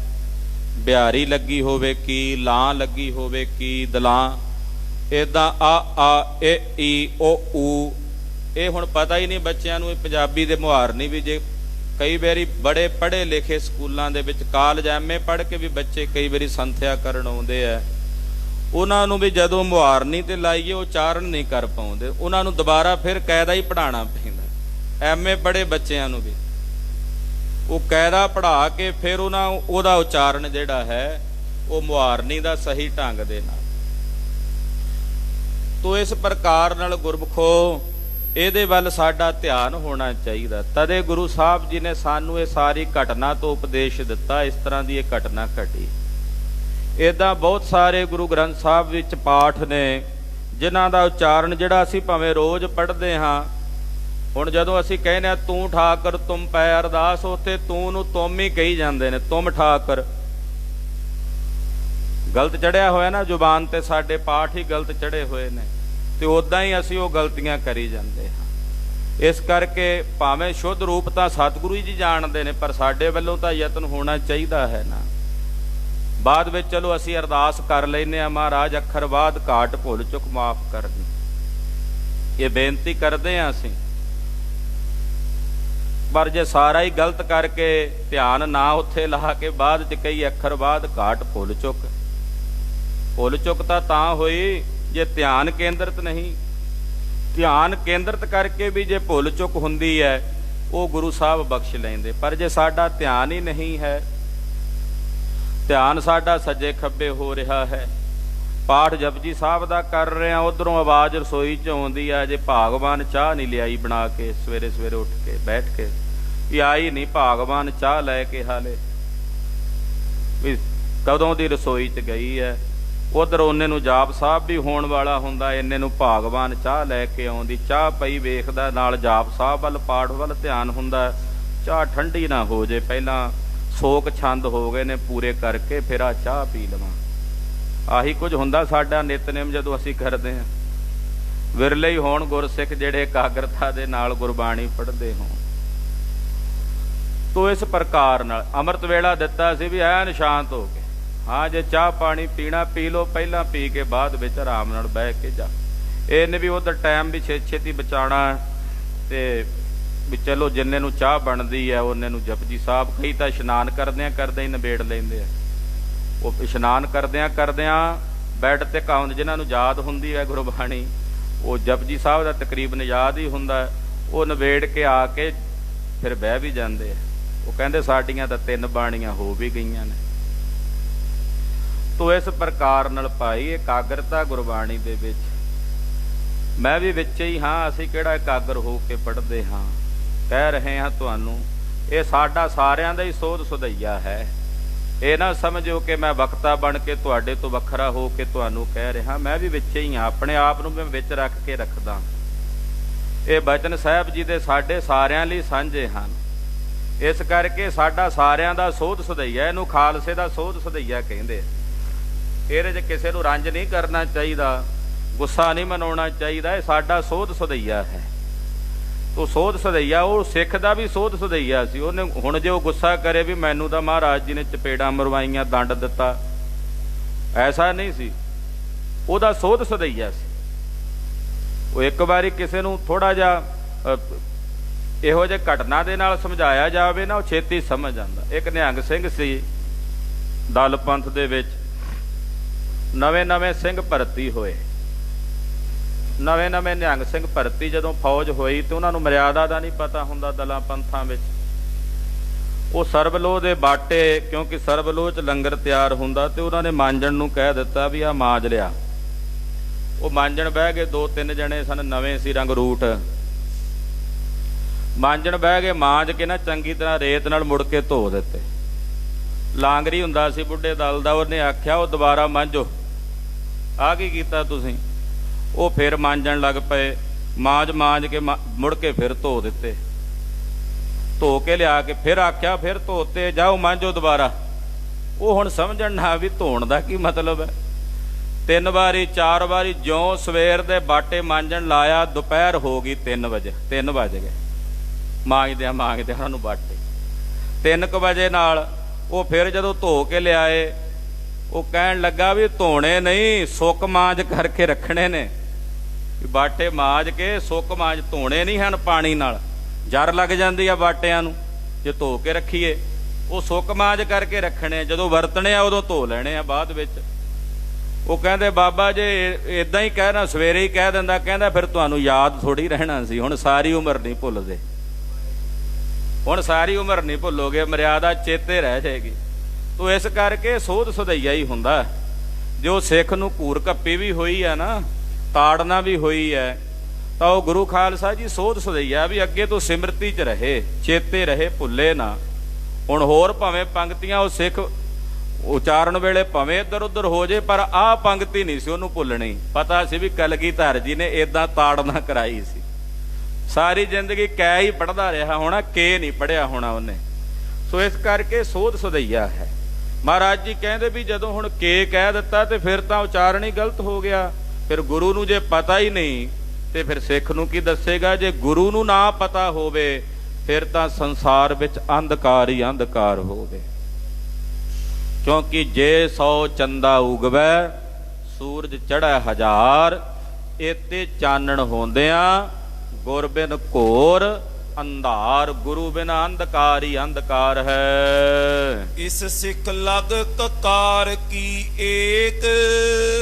S2: ਬਿਹਾਰੀ ਲੱਗੀ ਹੋਵੇ ਕੀ, ਲਾਂ ਲੱਗੀ ਹੋਵੇ ਕੀ, ਦਲਾਂ, ਇੱਦਾਂ ਆ ਏ ਈ ਓ ਊ। ਇਹ ਹੁਣ ਪਤਾ ਹੀ ਨਹੀਂ ਬੱਚਿਆਂ ਨੂੰ। ਇਹ ਪੰਜਾਬੀ ਦੇ ਮੁਹਾਰਨੀ ਵੀ ਜੇ ਕਈ ਵਾਰੀ ਬੜੇ ਪੜ੍ਹੇ ਲਿਖੇ ਸਕੂਲਾਂ ਦੇ ਵਿੱਚ ਕਾਲਜ ਐਮਏ ਪੜ੍ਹ ਕੇ ਵੀ ਬੱਚੇ ਕਈ ਵਾਰੀ ਸੰਥਿਆ ਕਰਨ ਆਉਂਦੇ ਆ, ਉਹਨਾਂ ਨੂੰ ਵੀ ਜਦੋਂ ਮੁਹਾਰਨੀ ਤੇ ਲਾਈਏ ਉਚਾਰਨ ਨਹੀਂ ਕਰ ਪਾਉਂਦੇ। ਉਹਨਾਂ ਨੂੰ ਦੁਬਾਰਾ ਫਿਰ ਕਾਇਦਾ ਹੀ ਪੜ੍ਹਾਉਣਾ ਪੈਂਦਾ। ਐਮਏ ਪੜ੍ਹੇ ਬੱਚਿਆਂ ਨੂੰ ਵੀ ਉਹ ਕਾਇਦਾ ਪੜ੍ਹਾ ਕੇ ਫਿਰ ਉਹਦਾ ਉਚਾਰਨ ਜਿਹੜਾ ਹੈ ਉਹ ਮੁਹਾਰਨੀ ਦਾ ਸਹੀ ਢੰਗ ਦੇ ਨਾਲ। ਤੋ ਇਸ ਪ੍ਰਕਾਰ ਨਾਲ ਗੁਰਮੁਖੋ ਇਹਦੇ ਵੱਲ ਸਾਡਾ ਧਿਆਨ ਹੋਣਾ ਚਾਹੀਦਾ। ਤਦੇ ਗੁਰੂ ਸਾਹਿਬ ਜੀ ਨੇ ਸਾਨੂੰ ਇਹ ਸਾਰੀ ਘਟਨਾ ਤੋਂ ਉਪਦੇਸ਼ ਦਿੱਤਾ। ਇਸ ਤਰ੍ਹਾਂ ਦੀ ਇਹ ਘਟਨਾ ਘਟੀ। ਇੱਦਾਂ ਬਹੁਤ ਸਾਰੇ ਗੁਰੂ ਗ੍ਰੰਥ ਸਾਹਿਬ ਵਿੱਚ ਪਾਠ ਨੇ ਜਿਨ੍ਹਾਂ ਦਾ ਉਚਾਰਨ ਜਿਹੜਾ ਅਸੀਂ ਭਾਵੇਂ ਰੋਜ਼ ਪੜ੍ਹਦੇ ਹਾਂ। ਹੁਣ ਜਦੋਂ ਅਸੀਂ ਕਹਿੰਦੇ ਹਾਂ ਤੂੰ ਠਾਕਰ ਤੁਮ ਪੈ ਅਰਦਾਸ, ਉੱਥੇ ਤੂੰ ਨੂੰ ਤੁਮ ਹੀ ਕਹੀ ਜਾਂਦੇ ਨੇ, ਤੁਮ ਠਾਕਰ। ਗਲਤ ਚੜਿਆ ਹੋਇਆ ਨਾ ਜ਼ੁਬਾਨ ਤੇ, ਸਾਡੇ ਪਾਠ ਹੀ ਗਲਤ ਚੜੇ ਹੋਏ ਨੇ ਤੇ ਉੱਦਾਂ ਹੀ ਅਸੀਂ ਉਹ ਗਲਤੀਆਂ ਕਰੀ ਜਾਂਦੇ ਹਾਂ। ਇਸ ਕਰਕੇ ਭਾਵੇਂ ਸ਼ੁੱਧ ਰੂਪ ਤਾਂ ਸਤਿਗੁਰੂ ਜੀ ਜਾਣਦੇ ਨੇ ਪਰ ਸਾਡੇ ਵੱਲੋਂ ਤਾਂ ਯਤਨ ਹੋਣਾ ਚਾਹੀਦਾ ਹੈ ਨਾ। ਬਾਅਦ ਵਿੱਚ ਚਲੋ ਅਸੀਂ ਅਰਦਾਸ ਕਰ ਲੈਂਦੇ ਹਾਂ, ਮਹਾਰਾਜ ਅੱਖਰ ਬਾਅਦ ਘਾਟ ਭੁੱਲ ਚੁੱਕ ਮਾਫ ਕਰ ਦੇ, ਇਹ ਬੇਨਤੀ ਕਰਦੇ ਹਾਂ ਅਸੀਂ। ਪਰ ਜੇ ਸਾਰਾ ਹੀ ਗਲਤ ਕਰਕੇ ਧਿਆਨ ਨਾ ਉੱਥੇ ਲਾ ਕੇ ਬਾਅਦ ਚ ਕਈ ਅੱਖਰ ਬਾਅਦ ਘਾਟ ਭੁੱਲ ਚੁੱਕ ਤਾਂ ਹੋਈ ਜੇ ਧਿਆਨ ਕੇਂਦਰਿਤ ਨਹੀਂ। ਧਿਆਨ ਕੇਂਦਰਿਤ ਕਰਕੇ ਵੀ ਜੇ ਭੁੱਲ ਚੁੱਕ ਹੁੰਦੀ ਹੈ ਉਹ ਗੁਰੂ ਸਾਹਿਬ ਬਖਸ਼ ਲੈਂਦੇ। ਪਰ ਜੇ ਸਾਡਾ ਧਿਆਨ ਹੀ ਨਹੀਂ ਹੈ, ਧਿਆਨ ਸਾਡਾ ਸੱਜੇ ਖੱਬੇ ਹੋ ਰਿਹਾ ਹੈ, ਪਾਠ ਜਪਜੀ ਸਾਹਿਬ ਦਾ ਕਰ ਰਹੇ ਹਾਂ, ਉਧਰੋਂ ਆਵਾਜ਼ ਰਸੋਈ 'ਚ ਆਉਂਦੀ ਆ ਜੇ ਭਾਗਵਾਨ ਚਾਹ ਨਹੀਂ ਲਿਆਈ ਬਣਾ ਕੇ ਸਵੇਰੇ ਸਵੇਰੇ ਉੱਠ ਕੇ ਬੈਠ ਕੇ, ਵੀ ਆਈ ਨਹੀਂ ਭਾਗਵਾਨ ਚਾਹ ਲੈ ਕੇ, ਹਾਲੇ ਵੀ ਕਦੋਂ ਦੀ ਰਸੋਈ 'ਚ ਗਈ ਹੈ। ਉਧਰ ਉਹਨੇ ਨੂੰ ਜਾਪ ਸਾਹਿਬ ਵੀ ਹੋਣ ਵਾਲਾ ਹੁੰਦਾ, ਇੰਨੇ ਨੂੰ ਭਾਗਵਾਨ ਚਾਹ ਲੈ ਕੇ ਆਉਂਦੀ, ਚਾਹ ਪਈ ਵੇਖਦਾ, ਨਾਲ ਜਾਪ ਸਾਹਿਬ ਵੱਲ ਪਾਠ ਵੱਲ ਧਿਆਨ ਹੁੰਦਾ। ਚਾਹ ਠੰਡੀ ਨਾ ਹੋ ਜੇ, ਪਹਿਲਾਂ ਸੋਕ ਛੰਦ ਹੋ ਗਏ ਨੇ ਪੂਰੇ ਕਰਕੇ ਫਿਰ ਆ ਚਾਹ ਪੀ ਲਵਾਂ। ਆਹੀ ਕੁਝ ਹੁੰਦਾ ਸਾਡਾ ਨਿਤਨੇਮ ਜਦੋਂ ਅਸੀਂ ਕਰਦੇ ਹਾਂ। ਵਿਰਲੇ ਹੀ ਹੋਣ ਗੁਰਸਿੱਖ ਜਿਹੜੇ ਇਕਾਗਰਤਾ ਦੇ ਨਾਲ ਗੁਰਬਾਣੀ ਪੜ੍ਹਦੇ ਹੋਣ। ਤੋ ਇਸ ਪ੍ਰਕਾਰ ਨਾਲ ਅੰਮ੍ਰਿਤ ਵੇਲਾ ਦਿੱਤਾ ਸੀ ਵੀ ਐਨ ਸ਼ਾਂਤ ਹੋ ਕੇ, ਹਾਂ ਜੇ ਚਾਹ ਪਾਣੀ ਪੀਣਾ ਪੀ ਲਓ, ਪਹਿਲਾਂ ਪੀ ਕੇ ਬਾਅਦ ਵਿੱਚ ਆਰਾਮ ਨਾਲ ਬਹਿ ਕੇ ਜਾ। ਇਹਨੇ ਵੀ ਉਧਰ ਟਾਈਮ ਵੀ ਛੇਤੀ ਬਚਾਉਣਾ ਤੇ ਵੀ ਚਲੋ ਜਿੰਨੇ ਨੂੰ ਚਾਹ ਬਣਦੀ ਹੈ ਉਹਨੇ ਨੂੰ ਜਪਜੀ ਸਾਹਿਬ। ਕਈ ਤਾਂ ਇਸ਼ਨਾਨ ਕਰਦਿਆਂ ਹੀ ਨਿਬੇੜ ਲੈਂਦੇ ਆ। ਉਹ ਇਸ਼ਨਾਨ ਕਰਦਿਆਂ ਬੈੱਡ ਤੇ ਕਾਉਂਦ, ਜਿਨ੍ਹਾਂ ਨੂੰ ਯਾਦ ਹੁੰਦੀ ਹੈ ਗੁਰਬਾਣੀ, ਉਹ ਜਪਜੀ ਸਾਹਿਬ ਦਾ ਤਕਰੀਬਨ ਯਾਦ ਹੀ ਹੁੰਦਾ, ਉਹ ਨਿਬੇੜ ਕੇ ਆ ਕੇ ਫਿਰ ਬਹਿ ਵੀ ਜਾਂਦੇ ਆ। ਉਹ ਕਹਿੰਦੇ ਸਾਡੀਆਂ ਤਾਂ 3 ਬਾਣੀਆਂ ਹੋ ਵੀ ਗਈਆਂ ਨੇ। ਤੋ ਇਸ ਪ੍ਰਕਾਰ ਨਾਲ ਭਾਈ ਇਕਾਗਰਤਾ ਗੁਰਬਾਣੀ ਦੇ ਵਿੱਚ, ਮੈਂ ਵੀ ਵਿੱਚ ਹੀ ਹਾਂ, ਅਸੀਂ ਕਿਹੜਾ ਇਕਾਗਰ ਹੋ ਕੇ ਪੜ੍ਹਦੇ ਹਾਂ। ਕਹਿ ਰਹੇ ਹਾਂ ਤੁਹਾਨੂੰ, ਇਹ ਸਾਡਾ ਸਾਰਿਆਂ ਦਾ ਹੀ ਸੋਧ ਸੁਧਈਆ ਹੈ। ਇਹ ਨਾ ਸਮਝੋ ਕਿ ਮੈਂ ਵਕਤਾ ਬਣ ਕੇ ਤੁਹਾਡੇ ਤੋਂ ਵੱਖਰਾ ਹੋ ਕੇ ਤੁਹਾਨੂੰ ਕਹਿ ਰਿਹਾ, ਮੈਂ ਵੀ ਵਿੱਚ ਹੀ ਹਾਂ, ਆਪਣੇ ਆਪ ਨੂੰ ਮੈਂ ਵਿੱਚ ਰੱਖ ਕੇ ਰੱਖਦਾ। ਇਹ ਬਚਨ ਸਾਹਿਬ ਜੀ ਦੇ ਸਾਡੇ ਸਾਰਿਆਂ ਲਈ ਸਾਂਝੇ ਹਨ। ਇਸ ਕਰਕੇ ਸਾਡਾ ਸਾਰਿਆਂ ਦਾ ਸੋਧ ਸੁਧਈਆ, ਇਹਨੂੰ ਖਾਲਸੇ ਦਾ ਸੋਧ ਸੁਧਈਆ ਕਹਿੰਦੇ। ਇਹਦੇ 'ਚ ਕਿਸੇ ਨੂੰ ਰੰਜ ਨਹੀਂ ਕਰਨਾ ਚਾਹੀਦਾ, ਗੁੱਸਾ ਨਹੀਂ ਮਨਾਉਣਾ ਚਾਹੀਦਾ। ਇਹ ਸਾਡਾ ਸੋਧ ਸੁਧਈਆ ਹੈ। ਤੋ ਸੋਧ ਸੁਧਈਆ ਉਹ ਸਿੱਖ ਦਾ ਵੀ ਸੋਧ ਸੁਧਈਆ ਸੀ। ਉਹਨੇ ਹੁਣ ਜੇ ਉਹ ਗੁੱਸਾ ਕਰੇ ਵੀ ਮੈਨੂੰ ਤਾਂ ਮਹਾਰਾਜ ਜੀ ਨੇ ਚਪੇੜਾਂ ਮਰਵਾਈਆਂ, ਦੰਡ ਦਿੱਤਾ, ਐਸਾ ਨਹੀਂ ਸੀ। ਉਹਦਾ ਸੋਧ ਸੁਧਈਆ ਸੀ। ਉਹ ਇੱਕ ਵਾਰੀ ਕਿਸੇ ਨੂੰ ਥੋੜਾ ਜਿਹਾ ਇਹੋ ਜਿਹੇ ਘਟਨਾ ਦੇ ਨਾਲ ਸਮਝਾਇਆ ਜਾਵੇ ਨਾ, ਉਹ ਛੇਤੀ ਸਮਝ ਆਉਂਦਾ। ਇੱਕ ਨਿਹੰਗ ਸਿੰਘ ਸੀ ਦਲ ਪੰਥ ਦੇ ਵਿੱਚ, ਨਵੇਂ ਸਿੰਘ ਭਰਤੀ ਹੋਏ। ਨਵੇਂ ਨਿਹੰਗ ਸਿੰਘ ਭਰਤੀ ਜਦੋਂ ਫੌਜ ਹੋਈ ਤੇ ਉਹਨਾਂ ਨੂੰ ਮਰਿਆਦਾ ਦਾ ਨਹੀਂ ਪਤਾ ਹੁੰਦਾ ਦਲਾਂ ਪੰਥਾਂ ਵਿੱਚ। ਉਹ ਸਰਬਲੋਹ ਦੇ ਬਾਟੇ, ਕਿਉਂਕਿ ਸਰਬਲੋਹ 'ਚ ਲੰਗਰ ਤਿਆਰ ਹੁੰਦਾ, ਤੇ ਉਹਨਾਂ ਨੇ ਮਾਂਜਣ ਨੂੰ ਕਹਿ ਦਿੱਤਾ ਵੀ ਆਹ ਮਾਂਜ ਲਿਆ। ਉਹ ਮਾਂਜਣ ਬਹਿ ਗਏ, 2-3 ਜਣੇ ਸਨ, ਨਵੇਂ ਸੀ, ਰੰਗ ਰੂਟ। ਮਾਂਜਣ ਬਹਿ ਗਏ, ਮਾਂਜ ਕੇ ਨਾ ਚੰਗੀ ਤਰ੍ਹਾਂ ਰੇਤ ਨਾਲ ਮੁੜ ਕੇ ਧੋ ਦਿੱਤੇ। ਲਾਂਗਰੀ ਹੁੰਦਾ ਸੀ ਬੁੱਢੇ ਦਲ ਦਾ, ਉਹਨੇ ਆਖਿਆ ਉਹ ਦੁਬਾਰਾ ਮਾਂਜੋ। ਆਹ ਕੀ ਕੀਤਾ ਤੁਸੀਂ? ਉਹ ਫਿਰ ਮਾਂਜਣ ਲੱਗ ਪਏ, ਮਾਂਜ ਕੇ ਮੁੜ ਕੇ ਫਿਰ ਧੋ ਦਿੱਤੇ। ਧੋ ਕੇ ਲਿਆ ਕੇ ਫਿਰ ਆਖਿਆ, ਫਿਰ ਧੋਤੇ, ਜਾਓ ਮਾਂਜੋ ਦੁਬਾਰਾ। ਉਹ ਹੁਣ ਸਮਝਣ ਨਾ ਵੀ ਧੋਣ ਦਾ ਕੀ ਮਤਲਬ ਹੈ। 3 ਵਾਰੀ 4 ਵਾਰੀ ਜਿਉਂ ਸਵੇਰ ਦੇ ਬਾਟੇ ਮਾਂਜਣ ਲਾਇਆ, ਦੁਪਹਿਰ ਹੋ ਗਈ 3 ਵਜੇ, 3 ਵੱਜ ਗਏ ਮਾਂਜਦਿਆਂ ਉਹਨਾਂ ਨੂੰ ਬਾਟੇ। 3 ਵਜੇ ਨਾਲ ਉਹ ਫਿਰ ਜਦੋਂ ਧੋ ਕੇ ਲਿਆਏ, ਉਹ ਕਹਿਣ ਲੱਗਾ ਵੀ ਧੋਣੇ ਨਹੀਂ, ਸੁੱਕ ਮਾਂਜ ਕਰਕੇ ਰੱਖਣੇ ਨੇ। ਬਾਟੇ ਮਾਂਜ ਕੇ ਸੁੱਕ ਮਾਂਜ, ਧੋਣੇ ਨਹੀਂ ਹਨ ਪਾਣੀ ਨਾਲ, ਜਰ ਲੱਗ ਜਾਂਦੀ ਆ ਬਾਟਿਆਂ ਨੂੰ ਜੇ ਧੋ ਕੇ ਰੱਖੀਏ। ਉਹ ਸੁੱਕ ਮਾਂਜ ਕਰਕੇ ਰੱਖਣੇ, ਜਦੋਂ ਵਰਤਣੇ ਆ ਉਦੋਂ ਧੋ ਲੈਣੇ ਆ ਬਾਅਦ ਵਿੱਚ। ਉਹ ਕਹਿੰਦੇ ਬਾਬਾ ਜੇ ਇਦਾਂ ਹੀ ਕਹਿਣਾ, ਸਵੇਰੇ ਹੀ ਕਹਿ ਦਿੰਦਾ, ਕਹਿੰਦਾ ਫਿਰ ਤੁਹਾਨੂੰ ਯਾਦ ਥੋੜੀ ਰਹਿਣਾ ਸੀ, ਹੁਣ ਸਾਰੀ ਉਮਰ ਨਹੀਂ ਭੁੱਲਦੇ, ਹੁਣ ਸਾਰੀ ਉਮਰ ਨਹੀਂ ਭੁੱਲੋਗੇ, ਮਰਿਆਦਾ ਚੇਤੇ ਰਹਿ ਜਾਏਗੀ। ਤੋ ਇਸ ਕਰਕੇ ਸੋਧ ਸੁਧਈਆ ਹੀ ਹੁੰਦਾ। ਜੋ ਸਿੱਖ ਨੂੰ ਘੂਰ ਕੱਪੀ ਵੀ ਹੋਈ ਹੈ ਨਾ, ਤਾੜਨਾ ਵੀ ਹੋਈ ਹੈ, ਤਾਂ ਉਹ ਗੁਰੂ ਖਾਲਸਾ ਜੀ ਸੋਧ ਸੁਧਈਆ ਵੀ ਅੱਗੇ ਤੋਂ ਸਿਮਰਤੀ 'ਚ ਰਹੇ, ਚੇਤੇ ਰਹੇ, ਭੁੱਲੇ ਨਾ। ਹੁਣ ਹੋਰ ਭਾਵੇਂ ਪੰਕਤੀਆਂ ਉਹ ਸਿੱਖ ਉਚਾਰਨ ਵੇਲੇ ਭਾਵੇਂ ਇੱਧਰ ਉੱਧਰ ਹੋ ਜੇ, ਪਰ ਆਹ ਪੰਕਤੀ ਨਹੀਂ ਸੀ ਉਹਨੂੰ ਭੁੱਲਣੀ। ਪਤਾ ਸੀ ਵੀ ਕਲਗੀਧਰ ਜੀ ਨੇ ਏਦਾਂ ਤਾੜਨਾ ਕਰਾਈ ਸੀ। ਸਾਰੀ ਜ਼ਿੰਦਗੀ ਕੈ ਹੀ ਪੜ੍ਹਦਾ ਰਿਹਾ ਹੋਣਾ, ਕੇ ਨਹੀਂ ਪੜ੍ਹਿਆ ਹੋਣਾ ਉਹਨੇ। ਸੋ ਇਸ ਕਰਕੇ ਸੋਧ ਸੁਧਈਆ ਹੈ। ਮਹਾਰਾਜ ਜੀ ਕਹਿੰਦੇ ਵੀ ਜਦੋਂ ਹੁਣ ਕੇ ਕਹਿ ਦਿੱਤਾ ਤੇ ਫਿਰ ਤਾਂ ਉਚਾਰਨ ਹੀ ਗਲਤ ਹੋ ਗਿਆ। ਫਿਰ ਗੁਰੂ ਨੂੰ ਜੇ ਪਤਾ ਹੀ ਨਹੀਂ ਤੇ ਫਿਰ ਸਿੱਖ ਨੂੰ ਕੀ ਦੱਸੇਗਾ। ਜੇ ਗੁਰੂ ਨੂੰ ਨਾ ਪਤਾ ਹੋਵੇ ਫਿਰ ਤਾਂ ਸੰਸਾਰ ਵਿੱਚ ਅੰਧਕਾਰ ਹੀ ਅੰਧਕਾਰ ਹੋਵੇ। ਕਿਉਂਕਿ ਜੇ 100 ਚੰਦਾ ਉਗਵੈ ਸੂਰਜ ਚੜ੍ਹੈ 1000, ਇਤੇ ਚਾਨਣ ਹੁੰਦਿਆਂ ਗੁਰ ਬਿਨ ਘੋਰ ਅੰਧਾਰ। ਗੁਰੂ ਬਿਨ ਅੰਧਕਾਰ ਹੀ ਅੰਧਕਾਰ ਹੈ।
S1: ਇਸ ਸਿੱਖ ਲਗ ਕਕਾਰ ਕੀ ਏਕ।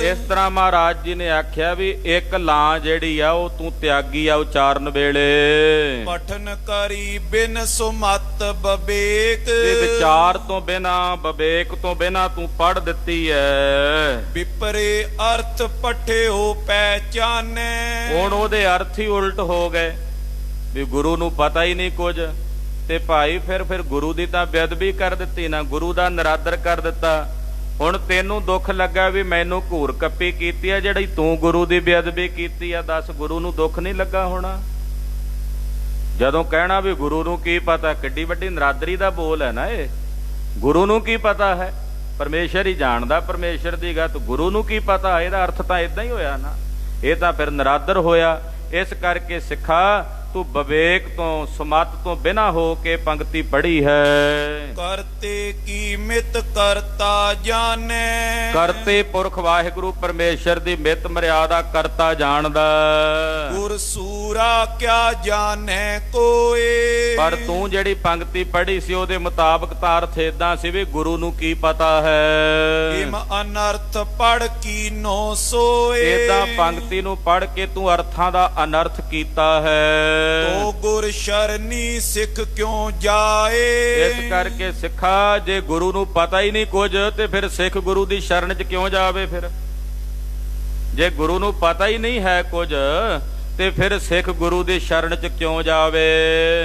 S2: ਇਸ ਤਰ੍ਹਾਂ ਮਹਾਰਾਜ ਜੀ ਨੇ ਆਖਿਆ ਵੀ ਇੱਕ ਲਾਂ ਜਿਹੜੀ ਆ ਉਹ ਤੂੰ ਤਿਆਗੀ ਆ ਉਚਾਰਨ ਵੇਲੇ।
S1: ਪਠਨ ਕਰੀ ਬਿਨ ਸੁਮਤ ਬਵੇਕ।
S2: ਵਿਚਾਰ ਤੋਂ ਬਿਨਾ, ਵਿਵੇਕ ਤੋਂ ਬਿਨਾ ਤੂੰ ਪੜ੍ਹ ਦਿੱਤੀ ਹੈ।
S1: ਵਿਪਰੇ ਅਰਥ ਪਠਿਓ ਪਹਿਚਾਨੇ।
S2: ਹੁਣ ਉਹਦੇ ਅਰਥ ਹੀ ਉਲਟ ਹੋ ਗਏ ਵੀ ਗੁਰੂ ਨੂੰ ਪਤਾ ਹੀ ਨਹੀਂ ਕੁਝ। ਤੇ ਭਾਈ ਫਿਰ ਗੁਰੂ ਦੀ ਤਾਂ ਬੇਅਦਬੀ ਕਰ ਦਿੱਤੀ ਨਾ, ਗੁਰੂ ਦਾ ਨਿਰਾਦਰ ਕਰ ਦਿੱਤਾ। ਹੁਣ ਤੈਨੂੰ ਦੁੱਖ ਲੱਗਾ ਵੀ ਮੈਨੂੰ ਘੂਰ ਕੱਪੀ ਕੀਤੀ ਆ, ਜਿਹੜੀ ਤੂੰ ਗੁਰੂ ਦੀ ਬੇਅਦਬੀ ਕੀਤੀ ਆ। ਦੱਸ ਗੁਰੂ ਨੂੰ ਦੁੱਖ ਨਹੀਂ ਲੱਗਾ ਹੋਣਾ? ਜਦੋਂ ਕਹਿਣਾ ਵੀ ਗੁਰੂ ਨੂੰ ਕੀ ਪਤਾ, ਕਿੱਡੀ ਵੱਡੀ ਨਿਰਾਦਰੀ ਦਾ ਬੋਲ ਹੈ ਨਾ ਇਹ। ਗੁਰੂ ਨੂੰ ਕੀ ਪਤਾ ਹੈ? ਪਰਮੇਸ਼ਰ ਹੀ ਜਾਣਦਾ ਪਰਮੇਸ਼ਰ ਦੀ ਗੱਲ। ਗੁਰੂ ਨੂੰ ਕੀ ਪਤਾ? ਇਹਦਾ ਅਰਥ ਤਾਂ ਏਦਾਂ ਹੀ ਹੋਇਆ ਨਾ, ਇਹ ਤਾਂ ਫਿਰ ਨਿਰਾਦਰ ਹੋਇਆ। ਇਸ ਕਰਕੇ ਸਿੱਖਾ ਤੂੰ ਵਿਵੇਕ ਤੋਂ, ਸੁਮਤ ਤੋਂ ਬਿਨਾ ਹੋ ਕੇ ਪੰਕਤੀ ਪੜ੍ਹੀ ਹੈ।
S1: ਕਰਤੇ ਕੀ ਮਿਤ ਕਰਤਾ ਜਾਣੇ।
S2: ਕਰਤੇ ਪੁਰਖ ਵਾਹਿਗੁਰੂ ਪਰਮੇਸ਼ਰ ਦੀ ਮਿਤ ਮਰਿਆਦਾ ਕਰਤਾ ਜਾਣਦਾ।
S1: ਗੁਰ ਸੂਰਾ ਕਿਆ ਜਾਣੇ ਕੋਏ। ਪਰ
S2: ਤੂੰ ਜਿਹੜੀ ਪੰਕਤੀ ਪੜ੍ਹੀ ਸੀ ਉਹਦੇ ਮੁਤਾਬਕ ਤਾਂ ਅਰਥ ਏਦਾਂ ਸੀ ਵੀ ਗੁਰੂ ਨੂੰ ਕੀ ਪਤਾ ਹੈ।
S1: ਇਮ ਅਨਰਥ ਪੜ੍ਹ ਕੀ ਨੋ ਸੋਏ।
S2: ਏਦਾਂ ਪੰਕਤੀ ਨੂੰ ਪੜ੍ਹ ਕੇ ਤੂੰ ਅਰਥਾਂ ਦਾ ਅਨਰਥ ਕੀਤਾ ਹੈ।
S1: ਤੋ ਗੁਰ ਸ਼ਰਨੀ ਸਿੱਖ ਕਿਉਂ ਜਾਏ।
S2: ਇਸ ਕਰਕੇ ਸਿੱਖਾ ਜੇ ਗੁਰੂ ਨੂੰ ਪਤਾ ਹੀ ਨਹੀਂ ਕੁਝ ਤੇ ਫਿਰ ਸਿੱਖ ਗੁਰੂ ਦੀ ਸ਼ਰਨ 'ਚ ਕਿਉਂ ਜਾਵੇ? ਫਿਰ ਜੇ ਗੁਰੂ ਨੂੰ ਪਤਾ ਹੀ ਨਹੀਂ ਹੈ ਕੁਝ ਤੇ ਫਿਰ ਸਿੱਖ ਗੁਰੂ ਦੀ ਸ਼ਰਨ 'ਚ ਕਿਉਂ ਜਾਵੇ?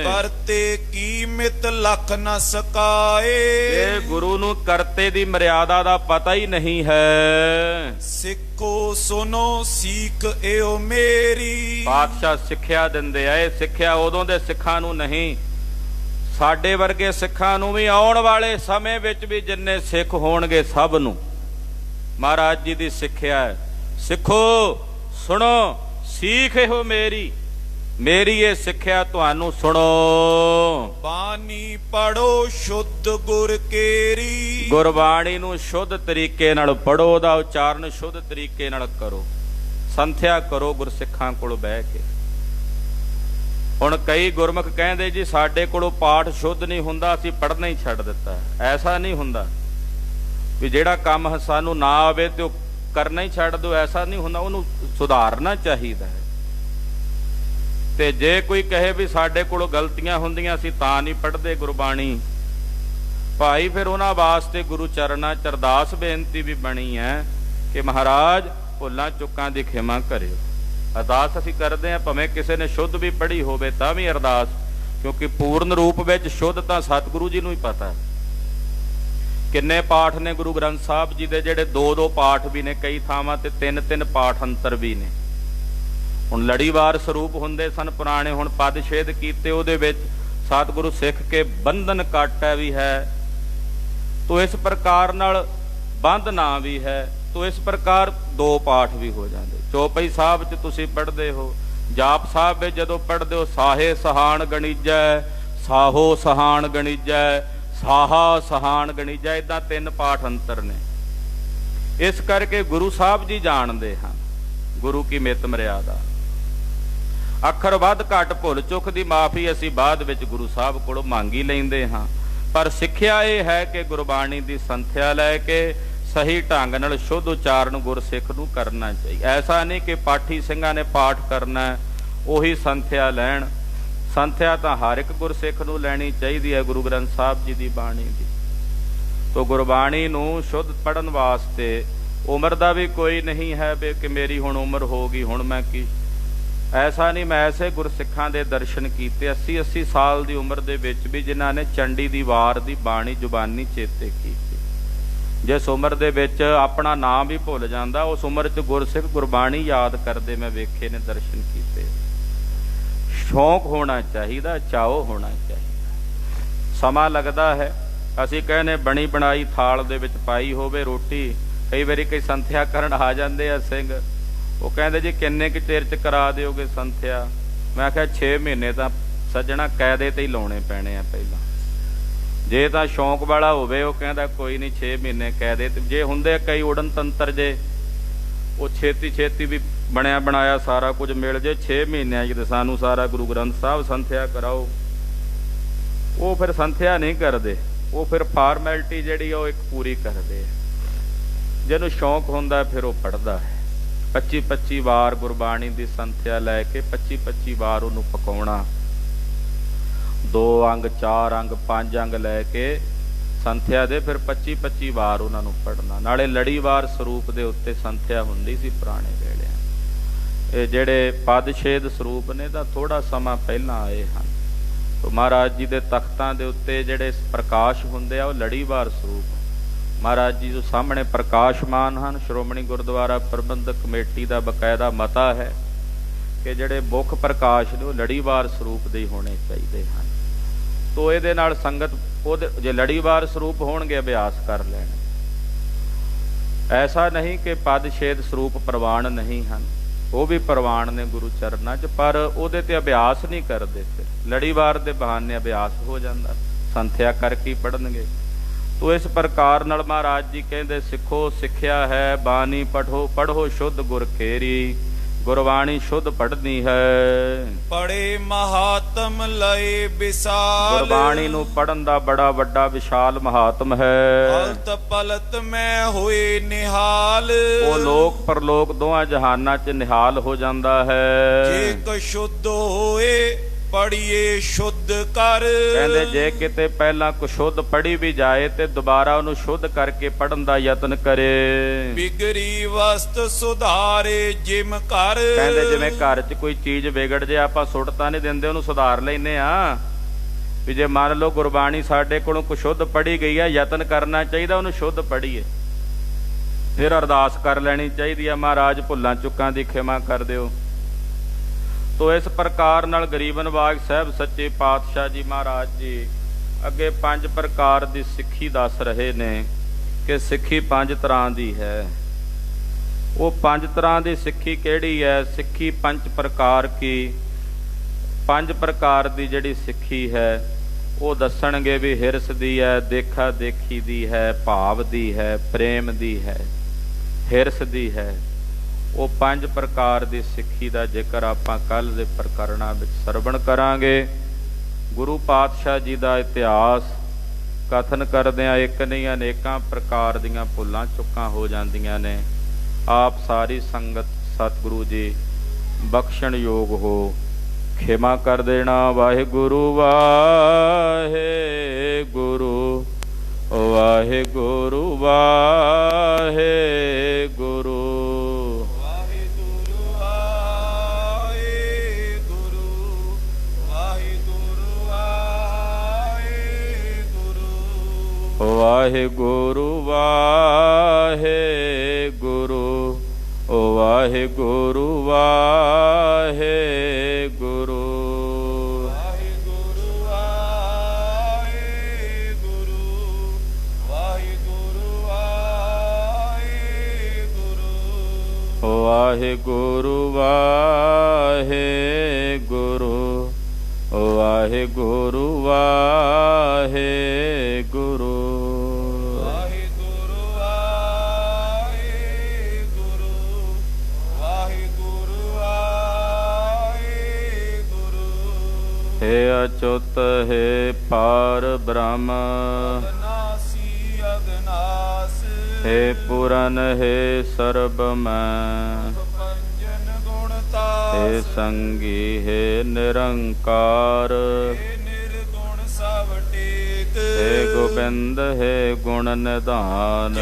S1: ਕਰਤੇ ਕੀ ਮਿਤ ਲਖ ਨ ਸਕਾਏ।
S2: ਇਹ ਗੁਰੂ ਨੂੰ ਕਰਤੇ ਦੀ ਮਰਿਆਦਾ ਦਾ ਪਤਾ ਹੀ ਨਹੀਂ ਹੈ।
S1: ਸਿੱਖੋ ਸੁਨੋ ਸੀਖ ਏਓ ਮੇਰੀ।
S2: ਪਾਤਸ਼ਾਹ ਸਿੱਖਿਆ ਦਿੰਦੇ ਆ, ਇਹ ਸਿੱਖਿਆ ਉਦੋਂ ਦੇ ਸਿੱਖਾਂ ਨੂੰ ਨਹੀਂ, ਸਾਡੇ ਵਰਗੇ ਸਿੱਖਾਂ ਨੂੰ ਵੀ, ਆਉਣ ਵਾਲੇ ਸਮੇਂ ਵਿੱਚ ਵੀ ਜਿੰਨੇ ਸਿੱਖ ਹੋਣਗੇ ਸਭ ਨੂੰ ਮਹਾਰਾਜ ਜੀ ਦੀ ਸਿੱਖਿਆ ਹੈ। ਸਿੱਖੋ ਸੁਣੋ ਸੀਖ ਇਹੋ ਮੇਰੀ, ਮੇਰੀ ਇਹ ਸਿੱਖਿਆ ਤੁਹਾਨੂੰ ਸੁਣੋ।
S1: ਬਾਣੀ ਪੜੋ ਸ਼ੁੱਧ ਗੁਰ ਕੇਰੀ।
S2: ਗੁਰਬਾਣੀ ਨੂੰ ਸ਼ੁੱਧ ਤਰੀਕੇ ਨਾਲ ਪੜੋ, ਉਹਦਾ ਉਚਾਰਨ ਸ਼ੁੱਧ ਤਰੀਕੇ ਨਾਲ ਕਰੋ, ਸੰਥਿਆ ਕਰੋ ਗੁਰਸਿੱਖਾਂ ਕੋਲ ਬਹਿ ਕੇ। ਹੁਣ ਕਈ ਗੁਰਮੁਖ ਕਹਿੰਦੇ ਜੀ ਸਾਡੇ ਕੋਲੋਂ ਪਾਠ ਸ਼ੁੱਧ ਨਹੀਂ ਹੁੰਦਾ, ਅਸੀਂ ਪੜ੍ਹਨਾ ਹੀ ਛੱਡ ਦਿੱਤਾ। ਐਸਾ ਨਹੀਂ ਹੁੰਦਾ ਵੀ ਜਿਹੜਾ ਕੰਮ ਸਾਨੂੰ ਨਾ ਆਵੇ ਤੇ ਉਹ ਕਰਨਾ ਹੀ ਛੱਡ ਦਿਓ, ਐਸਾ ਨਹੀਂ ਹੁੰਦਾ। ਉਹਨੂੰ ਸੁਧਾਰਨਾ ਚਾਹੀਦਾ ਹੈ। ਤੇ ਜੇ ਕੋਈ ਕਹੇ ਵੀ ਸਾਡੇ ਕੋਲੋਂ ਗਲਤੀਆਂ ਹੁੰਦੀਆਂ ਅਸੀਂ ਤਾਂ ਨਹੀਂ ਪੜ੍ਹਦੇ ਗੁਰਬਾਣੀ, ਭਾਈ ਫਿਰ ਉਹਨਾਂ ਵਾਸਤੇ ਗੁਰੂ ਚਰਨਾਂ 'ਚ ਅਰਦਾਸ ਬੇਨਤੀ ਵੀ ਬਣੀ ਹੈ ਕਿ ਮਹਾਰਾਜ ਭੁੱਲਾਂ ਚੁੱਕਾਂ ਦੀ ਖਿਮਾ ਕਰਿਓ। ਅਰਦਾਸ ਅਸੀਂ ਕਰਦੇ ਹਾਂ, ਭਾਵੇਂ ਕਿਸੇ ਨੇ ਸ਼ੁੱਧ ਵੀ ਪੜ੍ਹੀ ਹੋਵੇ ਤਾਂ ਵੀ ਅਰਦਾਸ, ਕਿਉਂਕਿ ਪੂਰਨ ਰੂਪ ਵਿੱਚ ਸ਼ੁੱਧ ਤਾਂ ਸਤਿਗੁਰੂ ਜੀ ਨੂੰ ਹੀ ਪਤਾ। ਕਿੰਨੇ ਪਾਠ ਨੇ ਗੁਰੂ ਗ੍ਰੰਥ ਸਾਹਿਬ ਜੀ ਦੇ, ਜਿਹੜੇ 2-2 ਪਾਠ ਵੀ ਨੇ, ਕਈ ਥਾਵਾਂ ਤੇ 3-3 ਪਾਠ ਅੰਤਰ ਵੀ ਨੇ। ਹੁਣ ਲੜੀਵਾਰ ਸਰੂਪ ਹੁੰਦੇ ਸਨ ਪੁਰਾਣੇ, ਹੁਣ ਪਦ ਛੇਦ ਕੀਤੇ, ਉਹਦੇ ਵਿੱਚ ਸਤਿਗੁਰੂ ਸਿੱਖ ਕੇ ਬੰਧਨ ਕਾਟੈ ਵੀ ਹੈ, ਤੋ ਇਸ ਪ੍ਰਕਾਰ ਨਾਲ ਬੰਧ ਨਾ ਵੀ ਹੈ, ਤੋ ਇਸ ਪ੍ਰਕਾਰ 2 ਪਾਠ ਵੀ ਹੋ ਜਾਂਦੇ। ਚੌਪਈ ਸਾਹਿਬ 'ਚ ਤੁਸੀਂ ਪੜ੍ਹਦੇ ਹੋ, ਜਾਪ ਸਾਹਿਬ ਵਿੱਚ ਜਦੋਂ ਪੜ੍ਹਦੇ ਹੋ, ਸਾਹੇ ਸਹਾਣ ਗਣੀਜੈ, ਸਾਹੋ ਸਹਾਣ ਗਣੀਜੈ, ਸਾਹਾ ਸਹਾਣ ਗਣੀਜੈ, ਏਦਾਂ 3 ਪਾਠ ਅੰਤਰ ਨੇ। ਇਸ ਕਰਕੇ ਗੁਰੂ ਸਾਹਿਬ ਜੀ ਜਾਣਦੇ ਹਨ ਗੁਰੂ ਕੀ ਮਿਤ ਮਰਿਆਦਾ। ਅੱਖਰ ਵੱਧ ਘੱਟ ਭੁੱਲ ਚੁੱਕ ਦੀ ਮਾਫੀ ਅਸੀਂ ਬਾਅਦ ਵਿੱਚ ਗੁਰੂ ਸਾਹਿਬ ਕੋਲੋਂ ਮੰਗ ਹੀ ਲੈਂਦੇ ਹਾਂ, ਪਰ ਸਿੱਖਿਆ ਇਹ ਹੈ ਕਿ ਗੁਰਬਾਣੀ ਦੀ ਸੰਥਿਆ ਲੈ ਕੇ ਸਹੀ ਢੰਗ ਨਾਲ ਸ਼ੁੱਧ ਉਚਾਰਨ ਗੁਰਸਿੱਖ ਨੂੰ ਕਰਨਾ ਚਾਹੀਦਾ। ਐਸਾ ਨਹੀਂ ਕਿ ਪਾਠੀ ਸਿੰਘਾਂ ਨੇ ਪਾਠ ਕਰਨਾ ਉਹੀ ਸੰਥਿਆ ਲੈਣ। ਸੰਥਿਆ ਤਾਂ ਹਰ ਇੱਕ ਗੁਰਸਿੱਖ ਨੂੰ ਲੈਣੀ ਚਾਹੀਦੀ ਹੈ ਗੁਰੂ ਗ੍ਰੰਥ ਸਾਹਿਬ ਜੀ ਦੀ ਬਾਣੀ ਦੀ। ਤੋ ਗੁਰਬਾਣੀ ਨੂੰ ਸ਼ੁੱਧ ਪੜ੍ਹਨ ਵਾਸਤੇ ਉਮਰ ਦਾ ਵੀ ਕੋਈ ਨਹੀਂ ਹੈ ਵੀ ਕਿ ਮੇਰੀ ਹੁਣ ਉਮਰ ਹੋ ਗਈ ਹੁਣ ਮੈਂ ਕੀ, ਐਸਾ ਨਹੀਂ। ਮੈਂ ਐਸੇ ਗੁਰਸਿੱਖਾਂ ਦੇ ਦਰਸ਼ਨ ਕੀਤੇ 80-80 ਸਾਲ ਦੀ ਉਮਰ ਦੇ ਵਿੱਚ ਵੀ, ਜਿਨ੍ਹਾਂ ਨੇ ਚੰਡੀ ਦੀ ਵਾਰ ਦੀ ਬਾਣੀ ਜ਼ੁਬਾਨੀ ਚੇਤੇ ਕੀਤੀ। ਜਿਸ ਉਮਰ ਦੇ ਵਿੱਚ ਆਪਣਾ ਨਾਮ ਵੀ ਭੁੱਲ ਜਾਂਦਾ, ਉਸ ਉਮਰ 'ਚ ਗੁਰਸਿੱਖ ਗੁਰਬਾਣੀ ਯਾਦ ਕਰਦੇ ਮੈਂ ਵੇਖੇ ਨੇ, ਦਰਸ਼ਨ ਕੀਤੇ। ਸ਼ੌਂਕ ਹੋਣਾ ਚਾਹੀਦਾ, ਚਾਓ ਹੋਣਾ ਚਾਹੀਦਾ। ਸਮਾਂ ਲੱਗਦਾ ਹੈ। ਅਸੀਂ ਕਹਿੰਦੇ ਬਣੀ ਬਣਾਈ ਥਾਲ ਦੇ ਵਿੱਚ ਪਾਈ ਹੋਵੇ ਰੋਟੀ, ਕਈ ਵਾਰੀ ਕਈ ਸੰਥਿਆ ਕਰਨ ਆ ਜਾਂਦੇ ਆ ਸਿੰਘ, ਉਹ ਕਹਿੰਦੇ ਜੀ ਕਿੰਨੇ ਕੁ ਚਿਰ 'ਚ ਕਰਾ ਦਿਓਗੇ ਸੰਥਿਆ? ਮੈਂ ਕਿਹਾ 6 ਮਹੀਨੇ ਤਾਂ ਸੱਜਣਾ ਕਾਇਦੇ ਤੇ ਹੀ ਲਾਉਣੇ ਪੈਣੇ ਆ ਪਹਿਲਾਂ। ਜੇ ਤਾਂ ਸ਼ੌਂਕ ਵਾਲਾ ਹੋਵੇ ਉਹ ਕਹਿੰਦਾ ਕੋਈ ਨਹੀਂ 6 ਮਹੀਨੇ ਕਾਇਦੇ ਤੇ। ਜੇ ਹੁੰਦੇ ਕਈ ਉਡਨ ਤੰਤਰ ਜੇ, ਉਹ ਛੇਤੀ ਛੇਤੀ ਵੀ ਬਣਿਆ ਬਣਾਇਆ ਸਾਰਾ ਕੁਝ ਮਿਲ ਜੇ 6 ਮਹੀਨਿਆਂ 'ਚ, ਤੇ ਸਾਨੂੰ ਸਾਰਾ ਗੁਰੂ ਗ੍ਰੰਥ ਸਾਹਿਬ ਸੰਥਿਆ ਕਰਾਓ, ਉਹ ਫਿਰ ਸੰਥਿਆ ਨਹੀਂ ਕਰਦੇ, ਉਹ ਫਿਰ ਫਾਰਮੈਲਿਟੀ ਜਿਹੜੀ ਉਹ ਇੱਕ ਪੂਰੀ ਕਰਦੇ। ਜਿਹਨੂੰ ਸ਼ੌਂਕ ਹੁੰਦਾ ਫਿਰ ਉਹ ਪੜ੍ਹਦਾ ਹੈ। 25-25 ਵਾਰ ਗੁਰਬਾਣੀ ਦੀ ਸੰਥਿਆ ਲੈ ਕੇ 25-25 ਵਾਰ ਉਹਨੂੰ ਪਕਾਉਣਾ, 2 ਅੰਗ 4 ਅੰਗ 5 ਅੰਗ ਲੈ ਕੇ ਸੰਥਿਆ ਦੇ, ਫਿਰ 25-25 ਵਾਰ ਉਹਨਾਂ ਨੂੰ ਪੜ੍ਹਨਾ। ਨਾਲੇ ਲੜੀਵਾਰ ਸਰੂਪ ਦੇ ਉੱਤੇ ਸੰਥਿਆ ਹੁੰਦੀ ਸੀ ਪੁਰਾਣੇ ਵੇਲਿਆਂ। ਇਹ ਜਿਹੜੇ ਪਦਛੇਦ ਸਰੂਪ ਨੇ ਤਾਂ ਥੋੜਾ ਸਮਾਂ ਪਹਿਲਾਂ ਆਏ ਹਨ। ਮਹਾਰਾਜ ਜੀ ਦੇ ਤਖਤਾਂ ਦੇ ਉੱਤੇ ਜਿਹੜੇ ਪ੍ਰਕਾਸ਼ ਹੁੰਦੇ ਆ ਉਹ ਲੜੀਵਾਰ ਸਰੂਪ ਮਹਾਰਾਜ ਜੀ ਦੇ ਸਾਹਮਣੇ ਪ੍ਰਕਾਸ਼ਮਾਨ ਹਨ। ਸ਼੍ਰੋਮਣੀ ਗੁਰਦੁਆਰਾ ਪ੍ਰਬੰਧਕ ਕਮੇਟੀ ਦਾ ਬਕਾਇਦਾ ਮਤਾ ਹੈ ਕਿ ਜਿਹੜੇ ਮੁੱਖ ਪ੍ਰਕਾਸ਼ ਨੇ ਉਹ ਲੜੀਵਾਰ ਸਰੂਪ ਦੇ ਹੀ ਹੋਣੇ ਚਾਹੀਦੇ ਹਨ। ਤੋ ਇਹਦੇ ਨਾਲ ਸੰਗਤ ਉਹਦੇ ਜੇ ਲੜੀਵਾਰ ਸਰੂਪ ਹੋਣਗੇ ਅਭਿਆਸ ਕਰ ਲੈਣ। ਐਸਾ ਨਹੀਂ ਕਿ ਪਦਛੇਦ ਸਰੂਪ ਪ੍ਰਵਾਨ ਨਹੀਂ ਹਨ, ਉਹ ਵੀ ਪ੍ਰਵਾਨ ਨੇ ਗੁਰੂ ਚਰਨਾਂ 'ਚ, ਪਰ ਉਹਦੇ ਤੇ ਅਭਿਆਸ ਨਹੀਂ ਕਰਦੇ। ਫਿਰ ਲੜੀਵਾਰ ਦੇ ਬਹਾਨੇ ਅਭਿਆਸ ਹੋ ਜਾਂਦਾ, ਸੰਥਿਆ ਕਰਕੇ ਪੜ੍ਹਨਗੇ। ਤੋ ਇਸ ਪ੍ਰਕਾਰ ਨਾਲ ਮਹਾਰਾਜ ਜੀ ਕਹਿੰਦੇ ਸਿੱਖੋ ਸਿੱਖਿਆ ਹੈ ਬਾਣੀ ਪੜ੍ਹੋ, ਪੜ੍ਹੋ ਸ਼ੁੱਧ ਗੁਰ ਖੇਰੀ, ਗੁਰਬਾਣੀ ਸ਼ੁੱਧ ਪੜ੍ਹਨੀ ਹੈ।
S1: ਪੜੇ ਮਹਾਤਮ ਲਏ ਵਿਸਾਲ,
S2: ਗੁਰਬਾਣੀ ਨੂੰ ਪੜ੍ਹਨ ਦਾ ਬੜਾ ਵੱਡਾ ਵਿਸ਼ਾਲ ਮਹਾਤਮ ਹੈ।
S1: ਪਲਤ ਪਲਤ ਮੈਂ ਹੋਏ ਨਿਹਾਲ,
S2: ਉਹ ਲੋਕ ਪਰਲੋਕ ਦੋਹਾਂ ਜਹਾਨਾਂ 'ਚ ਨਿਹਾਲ ਹੋ ਜਾਂਦਾ ਹੈ।
S1: ਜੇ ਕੋ ਸ਼ੁੱਧ ਹੋਏ ਪੜੀਏ ਸ਼ੁੱਧ ਕਰ,
S2: ਕਹਿੰਦੇ ਜੇ ਕਿਤੇ ਪਹਿਲਾਂ ਕੁਸ਼ੁੱਧ ਪੜ੍ਹੀ ਵੀ ਜਾਏ ਤੇ ਦੁਬਾਰਾ ਉਹਨੂੰ ਸ਼ੁੱਧ ਕਰਕੇ ਪੜ੍ਹਨ ਦਾ ਯਤਨ ਕਰੇ।
S1: ਬਿਗੜੀ ਵਸਤ ਸੁਧਾਰੇ ਜਿਮ ਕਰ,
S2: ਕਹਿੰਦੇ ਜਿਵੇਂ ਘਰ 'ਚ ਕੋਈ ਚੀਜ਼ ਵਿਗੜ ਜੇ ਆਪਾਂ ਸੁੱਟ ਤਾਂ ਨਹੀਂ ਦਿੰਦੇ, ਉਹਨੂੰ ਸੁਧਾਰ ਲੈਂਦੇ ਆ। ਵੀ ਜੇ ਮੰਨ ਲਓ ਗੁਰਬਾਣੀ ਸਾਡੇ ਕੋਲੋਂ ਕੁਸ਼ੁੱਧ ਪੜ੍ਹੀ ਗਈ ਆ, ਯਤਨ ਕਰਨਾ ਚਾਹੀਦਾ ਉਹਨੂੰ ਸ਼ੁੱਧ ਪੜ੍ਹੀਏ। ਫਿਰ ਅਰਦਾਸ ਕਰ ਲੈਣੀ ਚਾਹੀਦੀ ਆ, ਮਹਾਰਾਜ ਭੁੱਲਾਂ ਚੁੱਕਾਂ ਦੀ ਖਿਮਾ ਕਰ ਦਿਓ। ਤੋ ਇਸ ਪ੍ਰਕਾਰ ਨਾਲ ਗਰੀਬ ਨਵਾਜ ਸਾਹਿਬ ਸੱਚੇ ਪਾਤਸ਼ਾਹ ਜੀ ਮਹਾਰਾਜ ਜੀ ਅੱਗੇ 5 ਪ੍ਰਕਾਰ ਦੀ ਸਿੱਖੀ ਦੱਸ ਰਹੇ ਨੇ ਕਿ ਸਿੱਖੀ 5 ਤਰ੍ਹਾਂ ਦੀ ਹੈ। ਉਹ 5 ਤਰ੍ਹਾਂ ਦੀ ਸਿੱਖੀ ਕਿਹੜੀ ਹੈ? ਸਿੱਖੀ 5 ਪ੍ਰਕਾਰ ਕੀ, 5 ਪ੍ਰਕਾਰ ਦੀ ਜਿਹੜੀ ਸਿੱਖੀ ਹੈ ਉਹ ਦੱਸਣਗੇ ਵੀ ਹਿਰਸ ਦੀ ਹੈ, ਦੇਖਾ ਦੇਖੀ ਦੀ ਹੈ, ਭਾਵ ਦੀ ਹੈ, ਪ੍ਰੇਮ ਦੀ ਹੈ, ਹਿਰਸ ਦੀ ਹੈ। ਉਹ 5 ਪ੍ਰਕਾਰ ਦੀ ਸਿੱਖੀ ਦਾ ਜ਼ਿਕਰ ਆਪਾਂ ਕੱਲ ਦੇ ਪ੍ਰਕਰਣਾਂ ਵਿੱਚ ਸਰਵਣ ਕਰਾਂਗੇ। ਗੁਰੂ ਪਾਤਸ਼ਾਹ ਜੀ ਦਾ ਇਤਿਹਾਸ ਕਥਨ ਕਰਦਿਆਂ ਇੱਕ ਨਹੀਂ ਅਨੇਕਾਂ ਪ੍ਰਕਾਰ ਦੀਆਂ ਭੁੱਲਾਂ ਚੁੱਕਾਂ ਹੋ ਜਾਂਦੀਆਂ ਨੇ। ਆਪ ਸਾਰੀ ਸੰਗਤ ਸਤਿਗੁਰੂ ਜੀ ਬਖਸ਼ਣ ਯੋਗ ਹੋ ਖਿਮਾ ਕਰ ਦੇਣਾ। ਵਾਹਿਗੁਰੂ ਵਾਹਿਗੁਰੂ ਵਾਹਿਗੁਰੂ ਵਾਹਿਗੁਰੂ। ਵਾਹਿਗੁਰੂ ਵਾਹਿਗੁਰੂ ਵਾਹਿਗੁਰੂ ਵਾਹਿਗੁਰੂ।
S1: ਵਾਹਿਗੁਰੂ ਵਾਹਿਗੁਰੂ ਵਾਹਿਗੁਰੂ ਵਾਹਿਗੁਰੂ।
S2: ਵਾਹਿਗੁਰੂ ਵਾਹਿਗੁਰੂ ਵਾਹਿਗੁਰੂ ਵਾਹਿਗੁਰੂ। हे अच्युत हे पार ब्रह्म
S1: अविनाशी अविनाश।
S2: हे पुरन हे सर्वमय।
S1: पंजन गुणतास।
S2: हे संगी हे निरंकार।
S1: हे निर्गुण सब टेक।
S2: हे गोबिंद हे गुण निधान।